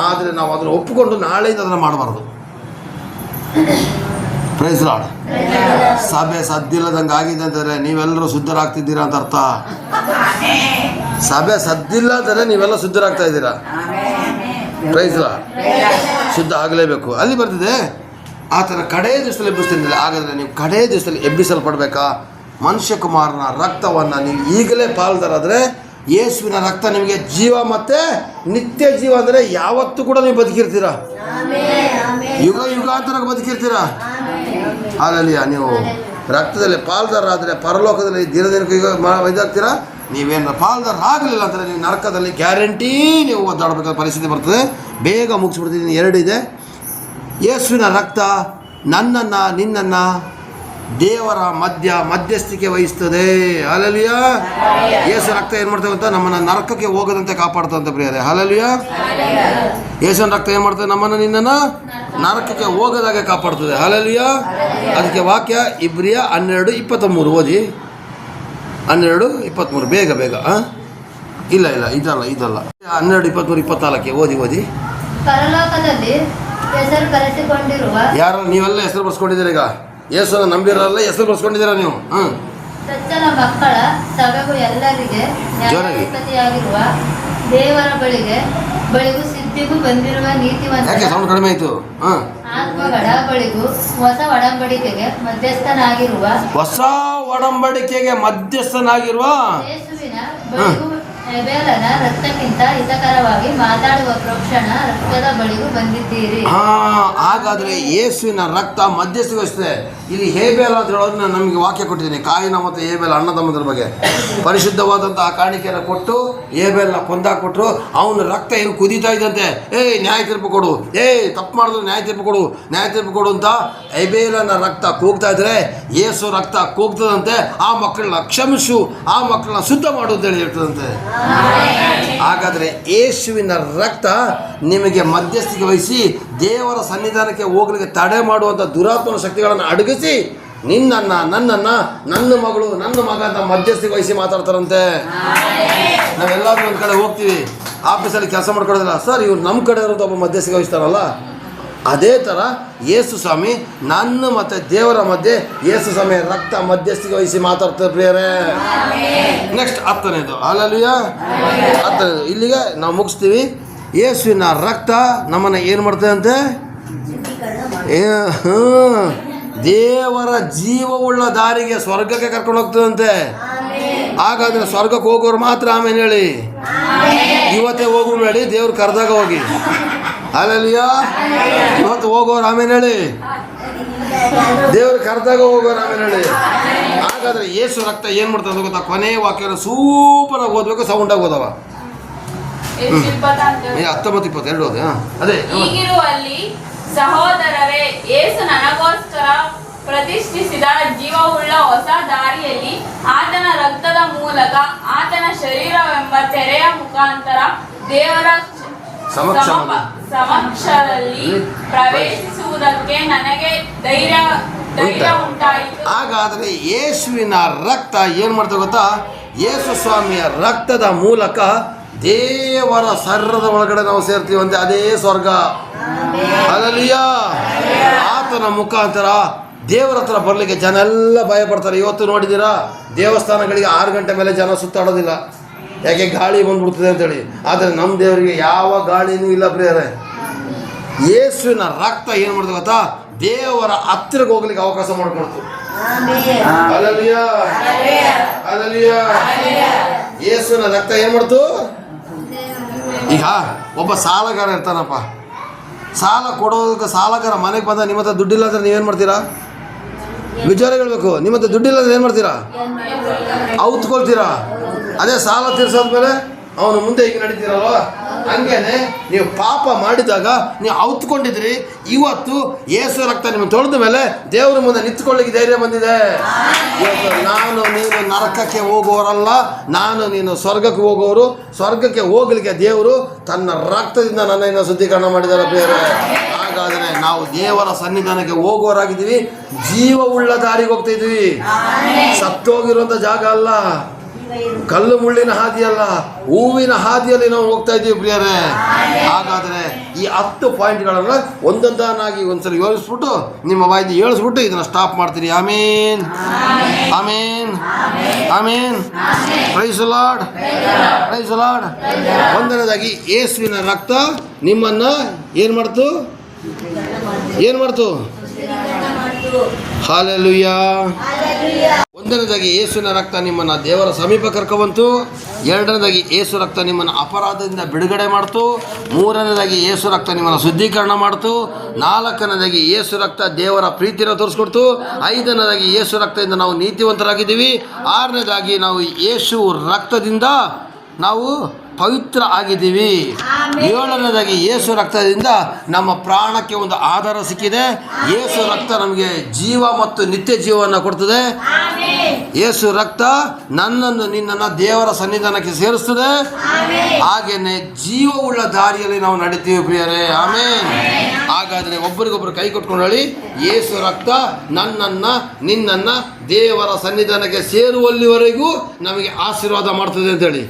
ಆದರೆ ನಾವು ಅದನ್ನು ಒಪ್ಪಿಕೊಂಡು ನಾಳೆಯಿಂದ ಅದನ್ನು ಮಾಡಬಾರ್ದು. Praise Lord. ಸಭೆ ಸದ್ದಿಲ್ಲದಂಗೆ ಆಗಿದೆ ಅಂತಂದರೆ ನೀವೆಲ್ಲರೂ ಶುದ್ಧರಾಗ್ತಿದ್ದೀರಾ ಅಂತ ಅರ್ಥ. ಸಭೆ ಸದ್ದಿಲ್ಲ ಅಂದರೆ ನೀವೆಲ್ಲ ಶುದ್ಧರಾಗ್ತಾ ಇದ್ದೀರಾ. Praise Lord. ಶುದ್ಧ ಆಗಲೇಬೇಕು. ಅಲ್ಲಿ ಬರ್ತಿದೆ ಆ ಥರ ಕಡೇ ದಿವಸದಲ್ಲಿ ಎಬ್ಬಿಸ್ತಿದ್ದಿಲ್ಲ. ಹಾಗಾದರೆ ನೀವು ಕಡೇ ದಿವಸದಲ್ಲಿ ಎಬ್ಬಿಸಲ್ಪಡಬೇಕಾ? ಮನುಷ್ಯ ಕುಮಾರನ ರಕ್ತವನ್ನು ನೀವು ಈಗಲೇ ಪಾಲ್ದಾರಾದರೆ ಯೇಸುವಿನ ರಕ್ತ ನಿಮಗೆ ಜೀವ ಮತ್ತು ನಿತ್ಯ ಜೀವ. ಅಂದರೆ ಯಾವತ್ತೂ ಕೂಡ ನೀವು ಬದುಕಿರ್ತೀರ, ಯುಗ ಯುಗಾಂತರಕ್ಕೆ ಬದುಕಿರ್ತೀರ. ಹಾಲಲ್ಲಿ ನೀವು ರಕ್ತದಲ್ಲಿ ಪಾಲ್ದಾರಾದರೆ ಪರಲೋಕದಲ್ಲಿ ದಿನದಿನಕ್ಕೆ ಇದಾಗ್ತೀರಾ. ನೀವೇನು ಪಾಲ್ದಾರಾಗಲಿಲ್ಲ ಅಂದರೆ ನೀವು ನರಕದಲ್ಲಿ ಗ್ಯಾರಂಟಿ ನೀವು ಒದ್ದಾಡಬೇಕಾದ ಪರಿಸ್ಥಿತಿ ಬರ್ತದೆ. ಬೇಗ ಮುಗಿಸ್ಬಿಡ್ತಿದ್ದೀನಿ. 2 ಇದೆ. ಯೇಸುವಿನ ರಕ್ತ ನನ್ನನ್ನು ನಿನ್ನನ್ನು ದೇವರ ಮಧ್ಯಸ್ಥಿಕೆ ವಹಿಸ್ತದೆ. ಹಲ್ಲೆಲೂಯಾ. ಯೇಸು ರಕ್ತ ಏನು ಮಾಡ್ತೇವೆ ಅಂತ ನಮ್ಮನ್ನು ನರಕಕ್ಕೆ ಹೋಗದಂತೆ ಕಾಪಾಡ್ತಂತೆ ಪ್ರಿಯರೇ. ಹಲ್ಲೆಲೂಯಾ. ಯೇಸುವಿನ ರಕ್ತ ಏನು ಮಾಡ್ತದೆ? ನಮ್ಮನ್ನು ನಿನ್ನನ್ನು ನರಕಕ್ಕೆ ಹೋಗದಾಗೆ ಕಾಪಾಡ್ತದೆ. ಹಲ್ಲೆಲೂಯಾ. ಅದಕ್ಕೆ ವಾಕ್ಯ ಇಬ್ರಿಯ 12:23 ಓದಿ. 12:23 ಬೇಗ ಇಲ್ಲ ಇದಲ್ಲ 12:23-24 ಓದಿ. ಪರಲೋಕದಲ್ಲಿ ಹೆಸರು ಬರೆಸಿಕೊಂಡಿರುವ ಯಾರು ನೀವೆಲ್ಲ ಹೆಸರು ಬರ್ಸ್ಕೊಂಡಿದ್ದೀರ? ಈಗ ಯೇಸುವನ್ನು ನಂಬಿರಲ್ಲ, ಹೆಸರು ಬರ್ಸ್ಕೊಂಡಿದ್ದೀರಾ ನೀವು. ಚೊಚ್ಚಲ ಮಕ್ಕಳ ಸಭೆಗೂ ಎಲ್ಲರಿಗೆ ನ್ಯಾಯಾಧಿಪತಿಯಾಗಿರುವ ದೇವರ ಬಳಿಗೂ ಸಿದ್ಧಿಗೂ ಬಂದಿರುವ ನೀತಿವಂತ ಯಾಕೆ ಸೌಂಡ್ ಕಡಿಮೆ ಆಯಿತು? ಆತ್ಮಗಳ ಬಳಿಗೂ ಹೊಸ ಒಡಂಬಡಿಕೆಗೆ ಮಧ್ಯಸ್ಥನಾಗಿರುವ ಯೇಸುವಿನ ಬಳಿಗೂ ಹೇಬೇಲನ ರಕ್ತಕ್ಕಿಂತ ಹಿತಕರವಾಗಿ ಮಾತಾಡುವ ಪ್ರೋಕ್ಷಣ ರಕ್ತದ ಬಳಿಗೂ ಬಂದಿದ್ದೀರಿ. ಹಾಗಾದರೆ ಯೇಸುವಿನ ರಕ್ತ ಮಧ್ಯಸ್ಥಿಗೆ. ಇಲ್ಲಿ ಹೇಬೇಲ ಅಂತ ಹೇಳೋದನ್ನ ನಮಗೆ ವಾಕ್ಯ ಕೊಟ್ಟಿದ್ದೀನಿ. ಕಾಯಿನ ಮತ್ತು ಹೇಬೇಲ ಅಣ್ಣ ತಮ್ಮದ್ರ ಬಗ್ಗೆ ಪರಿಶುದ್ಧವಾದಂತಹ ಕಾಣಿಕೆಯನ್ನು ಕೊಟ್ಟು ಹೇಬೇಲನ್ನ ಕೊಂದಾಕ್ಬಿಟ್ರು. ಅವನ ರಕ್ತ ಏನು ಕುದೀತಾ ಇದ್ದಂತೆ, ನ್ಯಾಯ ತೀರ್ಪು ಕೊಡು, ತಪ್ಪು ಮಾಡಿದ್ರು ನ್ಯಾಯ ತೀರ್ಪು ಕೊಡು ಅಂತ ಹೇಬೇಲನ ರಕ್ತ ಕೂಗ್ತಾ ಇದ್ರೆ ಯೇಸು ರಕ್ತ ಕೂಗ್ತದಂತೆ. ಆ ಮಕ್ಕಳನ್ನ ಕ್ಷಮಿಸು, ಆ ಮಕ್ಕಳನ್ನ ಶುದ್ಧ ಮಾಡು ಅಂತೇಳಿ ಹೇಳ್ತದಂತೆ. ಹಾಗಾದರೆ ಯೇಸುವಿನ ರಕ್ತ ನಿಮಗೆ ಮಧ್ಯಸ್ಥಿಕೆ ವಹಿಸಿ ದೇವರ ಸನ್ನಿಧಾನಕ್ಕೆ ಹೋಗಲಿಕ್ಕೆ ತಡೆ ಮಾಡುವಂಥ ದುರಾತ್ಮನ ಶಕ್ತಿಗಳನ್ನು ಅಡಗಿಸಿ ನಿನ್ನನ್ನು ನನ್ನ ಮಗಳು ನನ್ನ ಮಗ ಅಂತ ಮಧ್ಯಸ್ಥಿಕೆ ವಹಿಸಿ ಮಾತಾಡ್ತಾರಂತೆ. ನಾವೆಲ್ಲಾದ್ರೂ ಒಂದು ಕಡೆ ಹೋಗ್ತೀವಿ, ಆಫೀಸಲ್ಲಿ ಕೆಲಸ ಮಾಡ್ಕೊಳ್ಳೋದಿಲ್ಲ, ಸರ್ ಇವ್ರು ನಮ್ಮ ಕಡೆ ಇರೋದು ಒಬ್ಬ ಮಧ್ಯಸ್ಥಿಕೆ ವಹಿಸ್ತಾರಲ್ಲ, ಅದೇ ಥರ ಯೇಸು ಸ್ವಾಮಿ ನನ್ನ ಮತ್ತು ದೇವರ ಮಧ್ಯೆ ಯೇಸು ಸ್ವಾಮಿ ರಕ್ತ ಮಧ್ಯಸ್ಥಿಕೆ ವಹಿಸಿ ಮಾತಾಡ್ತಾರೆ ಪ್ರಿಯರೇ. ನೆಕ್ಸ್ಟ್ 10ನೇದು. ಹಲ್ಲೆಲೂಯಾ. 10ನೇದು ಇಲ್ಲಿಗೆ ನಾವು ಮುಗಿಸ್ತೀವಿ. ಯೇಸುವಿನ ರಕ್ತ ನಮ್ಮನ್ನು ಏನು ಮಾಡ್ತದಂತೆ? ದೇವರ ಜೀವವುಳ್ಳ ದಾರಿಗೆ ಸ್ವರ್ಗಕ್ಕೆ ಕರ್ಕೊಂಡು ಹೋಗ್ತದಂತೆ. ಹಾಗಾದರೆ ಸ್ವರ್ಗಕ್ಕೆ ಹೋಗೋರು ಮಾತ್ರ ಆಮೇಲೆ ಹೇಳಿ, ಇವತ್ತೇ ಹೋಗು ಹೇಳಿ, ದೇವ್ರು ಕರೆದಾಗ ಹೋಗಿ. ಹಲ್ಲೆಲೂಯಾ. ಇವತ್ತು ಹೋಗೋರು ಆಮೇಲೆ ಹೇಳಿ, ದೇವ್ರು ಕರೆದಾಗ ಹೋಗೋರು ಆಮೇಲೆ ಹೇಳಿ. ಹಾಗಾದ್ರೆ ಯೇಸು ರಕ್ತ ಏನ್ ಮಾಡ್ತದೆ ಗೊತ್ತಾ? ಕೊನೆ ವಾಕ್ಯ ಸೂಪರ್ ಆಗಿ ಓದ್ಬೇಕು, ಸೌಂಡ್ ಆಗಿ ಓದವ. ಎಷ್ಟು 20 19, 22 ಓದಿ. ಅದೇ ಹೀಗಿರುವಲ್ಲಿ ಸಹೋದರರೇ, ಯೇಸು ನನಗೋಸ್ಕರ ಪ್ರತಿಷ್ಠಿಸಿದ ಜೀವವುಳ್ಳ ಹೊಸ ದಾರಿಯಲ್ಲಿ ಆತನ ರಕ್ತದ ಮೂಲಕ ಆತನ ಶರೀರವೆಂಬ ತೆರೆಯ ಮುಖಾಂತರ ದೇವರ ಸಮಕ್ಷದಲ್ಲಿ ಪ್ರವೇಶಿಸುವುದಕ್ಕೆ ನನಗೆ ಧೈರ್ಯ ಉಂಟಾಯಿತು. ಹಾಗಾದ್ರೆ ಯೇಸುವಿನ ರಕ್ತ ಏನ್ ಮಾಡ್ತದೆ ಗೊತ್ತಾ? ಯೇಸು ಸ್ವಾಮಿಯ ರಕ್ತದ ಮೂಲಕ ದೇವರ ಶರೀರದ ಒಳಗಡೆ ನಾವು ಸೇರ್ತೀವಂತೆ, ಅದೇ ಸ್ವರ್ಗ. ಹಲ್ಲೆಲೂಯಾ. ಆತನ ಮುಖಾಂತರ ದೇವರ ಹತ್ರ ಬರ್ಲಿಕ್ಕೆ ಜನ ಎಲ್ಲ ಭಯ ಪಡ್ತಾರೆ. ಇವತ್ತು ನೋಡಿದ್ದೀರಾ, ದೇವಸ್ಥಾನಗಳಿಗೆ 6 ಗಂಟೆ ಮೇಲೆ ಜನ ಸುತ್ತಾಡೋದಿಲ್ಲ, ಯಾಕೆ? ಗಾಳಿ ಬಂದ್ಬಿಡ್ತದೆ ಅಂತೇಳಿ. ಆದರೆ ನಮ್ಮ ದೇವರಿಗೆ ಯಾವ ಗಾಳಿನೂ ಇಲ್ಲ ಪ್ರಿಯರೇ. ಯೇಸುವಿನ ರಕ್ತ ಏನು ಮಾಡ್ತದೆ ಗೊತ್ತಾ? ದೇವರ ಹತ್ತಿರಕ್ಕೆ ಹೋಗ್ಲಿಕ್ಕೆ ಅವಕಾಶ ಮಾಡಿಕೊಡ್ತು. Hallelujah, hallelujah. ಯೇಸುವಿನ ರಕ್ತ ಏನು ಮಾಡ್ತು? ಈಗ ಒಬ್ಬ ಸಾಲಗಾರ ಇರ್ತಾನಪ್ಪ, ಸಾಲ ಕೊಡೋದಕ್ಕೆ ಸಾಲಗಾರ ಮನೆಗೆ ಬಂದ ನಿಮ್ಮ ಹತ್ರ ದುಡ್ಡಿಲ್ಲ ಅಂದ್ರೆ ನೀವೇನು ಮಾಡ್ತೀರಾ? ವಿಚಾರ ಹೇಳ್ಬೇಕು. ನಿಮ್ಮ ಹತ್ರ ದುಡ್ಡಿಲ್ಲ ಅಂದ್ರೆ ಏನು ಮಾಡ್ತೀರಾ? ಔತ್ಕೊಳ್ತೀರಾ. ಅದೇ ಸಾಲ ತೀರ್ಸೋದ್ಮೇಲೆ ಅವನು ಮುಂದೆ ಈಗ ನಡೀತೀರಲ್ವ, ಹಂಗೇನೆ ನೀವು ಪಾಪ ಮಾಡಿದಾಗ ನೀವು ಔತ್ಕೊಂಡಿದ್ರಿ. ಇವತ್ತು ಯೇಸು ರಕ್ತ ನಿಮಗೆ ತೊಳೆದ ಮೇಲೆ ದೇವರ ಮುಂದೆ ನಿಂತ್ಕೊಳ್ಳಿಕ್ಕೆ ಧೈರ್ಯ ಬಂದಿದೆ. ಇವತ್ತು ನಾನು ನೀನು ನರಕಕ್ಕೆ ಹೋಗೋರಲ್ಲ, ನಾನು ನೀನು ಸ್ವರ್ಗಕ್ಕೆ ಹೋಗೋರು. ಸ್ವರ್ಗಕ್ಕೆ ಹೋಗ್ಲಿಕ್ಕೆ ದೇವರು ತನ್ನ ರಕ್ತದಿಂದ ನನ್ನನ್ನು ಶುದ್ಧೀಕರಣ ಮಾಡಿದ್ದಾರೆ ಬೇರೆ. ಹಾಗಾದರೆ ನಾವು ದೇವರ ಸನ್ನಿಧಾನಕ್ಕೆ ಹೋಗೋರಾಗಿದ್ದೀವಿ, ಜೀವವುಳ್ಳ ದಾರಿಗೆ ಹೋಗ್ತಾ ಇದ್ದೀವಿ. ಸತ್ತೋಗಿರುವಂಥ ಜಾಗ ಅಲ್ಲ, ಕಲ್ಲು ಮುಳ್ಳಿನ ಹಾದಿಯಲ್ಲ, ಹೂವಿನ ಹಾದಿಯಲ್ಲಿ ನಾವು ಹೋಗ್ತಾ ಇದ್ದೀವಿ ಪ್ರಿಯರೇ. ಹಾಗಾದರೆ ಈ 10 ಪಾಯಿಂಟ್ಗಳನ್ನು ಒಂದೊಂದನ್ನಾಗಿ ಒಂದ್ಸಲ ಯೋಚಿಸ್ಬಿಟ್ಟು ನಿಮ್ಮ ಬಾಯಿಂದ ಹೇಳಿಸ್ಬಿಟ್ಟು ಇದನ್ನು ಸ್ಟಾಪ್ ಮಾಡ್ತೀರಿ. Amen, amen, amen. Praise the lord, praise the lord. ಒಂದನೇದಾಗಿ ಯೇಸುವಿನ ರಕ್ತ ನಿಮ್ಮನ್ನು ಏನು ಮಾಡ್ತು? ಏನು ಮಾಡ್ತು? ಹಲ್ಲೆಲೂಯಾ. ಒಂದನೇದಾಗಿ ಯೇಸುವಿನ ರಕ್ತ ನಿಮ್ಮನ್ನು ದೇವರ ಸಮೀಪ ಕರ್ಕೊಂಡ್ಬಂತು. ಎರಡನೇದಾಗಿ ಯೇಸು ರಕ್ತ ನಿಮ್ಮನ್ನು ಅಪರಾಧದಿಂದ ಬಿಡುಗಡೆ ಮಾಡ್ತು. ಮೂರನೇದಾಗಿ ಯೇಸು ರಕ್ತ ನಿಮ್ಮನ್ನು ಶುದ್ಧೀಕರಣ ಮಾಡ್ತು. ನಾಲ್ಕನೇದಾಗಿ ಯೇಸು ರಕ್ತ ದೇವರ ಪ್ರೀತಿಯನ್ನು ತೋರಿಸ್ಕೊಡ್ತು. ಐದನೇದಾಗಿ ಯೇಸು ರಕ್ತದಿಂದ ನಾವು ನೀತಿವಂತರಾಗಿದ್ದೀವಿ. ಆರನೇದಾಗಿ ನಾವು ಯೇಸು ರಕ್ತದಿಂದ ನಾವು ಪವಿತ್ರ ಆಗಿದ್ದೀವಿ. ಏಳನೇದಾಗಿ ಯೇಸು ರಕ್ತದಿಂದ ನಮ್ಮ ಪ್ರಾಣಕ್ಕೆ ಒಂದು ಆಧಾರ ಸಿಕ್ಕಿದೆ. ಯೇಸು ರಕ್ತ ನಮಗೆ ಜೀವ ಮತ್ತು ನಿತ್ಯ ಜೀವವನ್ನು ಕೊಡ್ತದೆ. ಯೇಸು ರಕ್ತ ನನ್ನನ್ನು ನಿನ್ನನ್ನು ದೇವರ ಸನ್ನಿಧಾನಕ್ಕೆ ಸೇರಿಸ್ತದೆ. ಹಾಗೇನೆ ಜೀವವುಳ್ಳ ದಾರಿಯಲ್ಲಿ ನಾವು ನಡೀತೀವಿ ಪ್ರಿಯರೇ. ಆಮೇನ್. ಹಾಗಾದರೆ ಒಬ್ಬರಿಗೊಬ್ಬರು ಕೈ ಕೊಟ್ಕೊಂಡು ಹೇಳಿ, ಯೇಸು ರಕ್ತ ನನ್ನನ್ನು ನಿನ್ನನ್ನು ದೇವರ ಸನ್ನಿಧಾನಕ್ಕೆ ಸೇರುವಲ್ಲಿವರೆಗೂ ನಮಗೆ ಆಶೀರ್ವಾದ ಮಾಡ್ತದೆ ಅಂತೇಳಿ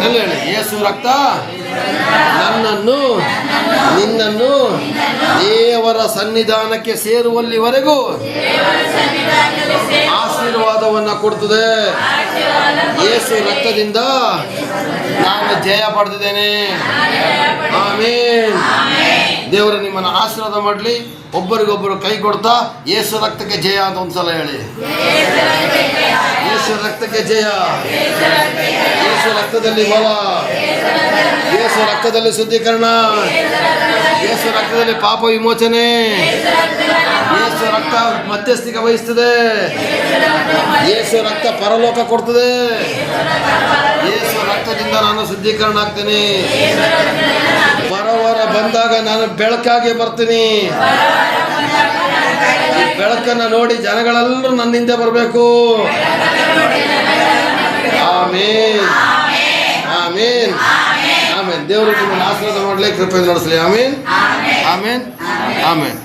ಎಲ್ಲ ಹೇಳಿ. ಯೇಸು ರಕ್ತ ನನ್ನನ್ನು ನಿನ್ನನ್ನು ದೇವರ ಸನ್ನಿಧಾನಕ್ಕೆ ಸೇರುವಲ್ಲಿವರೆಗೂ ಆಶೀರ್ವಾದವನ್ನು ಕೊಡ್ತದೆ. ಯೇಸು ರಕ್ತದಿಂದ ನಾನು ಜಯ ಪಡೆದಿದ್ದೇನೆ. ಆಮೇನ್. ದೇವರು ನಿಮ್ಮನ್ನು ಆಶೀರ್ವಾದ ಮಾಡಲಿ. ಒಬ್ಬರಿಗೊಬ್ಬರು ಕೈ ಕೊಡ್ತಾ ಯೇಸು ರಕ್ತಕ್ಕೆ ಜಯ ಅಂತ ಒಂದ್ಸಲ ಹೇಳಿ. ಯೇಸು ರಕ್ತಕ್ಕೆ ಜಯ. ಯೇಸು ರಕ್ತದಲ್ಲಿ ಬಲ. ಯೇಸು ರಕ್ತದಲ್ಲಿ ಶುದ್ಧೀಕರಣ. ಯೇಸು ರಕ್ತದಲ್ಲಿ ಪಾಪ ವಿಮೋಚನೆ. ಯೇಸು ರಕ್ತ ಮಧ್ಯಸ್ಥಿಕೆ ವಹಿಸ್ತದೆ. ಯೇಸು ರಕ್ತ ಪರಲೋಕ ಕೊಡ್ತದೆ. ಯೇಸು ರಕ್ತದಿಂದ ನಾನು ಶುದ್ಧೀಕರಣ ಆಗ್ತೀನಿ. ಬರವರ ಬಂದಾಗ ನಾನು ಬೆಳಕಾಗಿ ಬರ್ತೀನಿ. ಈ ಬೆಳಕನ್ನು ನೋಡಿ ಜನಗಳೆಲ್ಲರೂ ನನ್ನಿಂದ ಬರಬೇಕು. ಆಮೇನ್, ಆಮೇನ್, ಆಮೇನ್. ದೇವರು ನಿಮ್ಮನ್ನು ಆಶೀರ್ವಾದ ಮಾಡಲಿ, ಕೃಪೆ ನಡೆಸಲಿ. ಆಮೇನ್, ಆಮೇನ್, ಆಮೇನ್.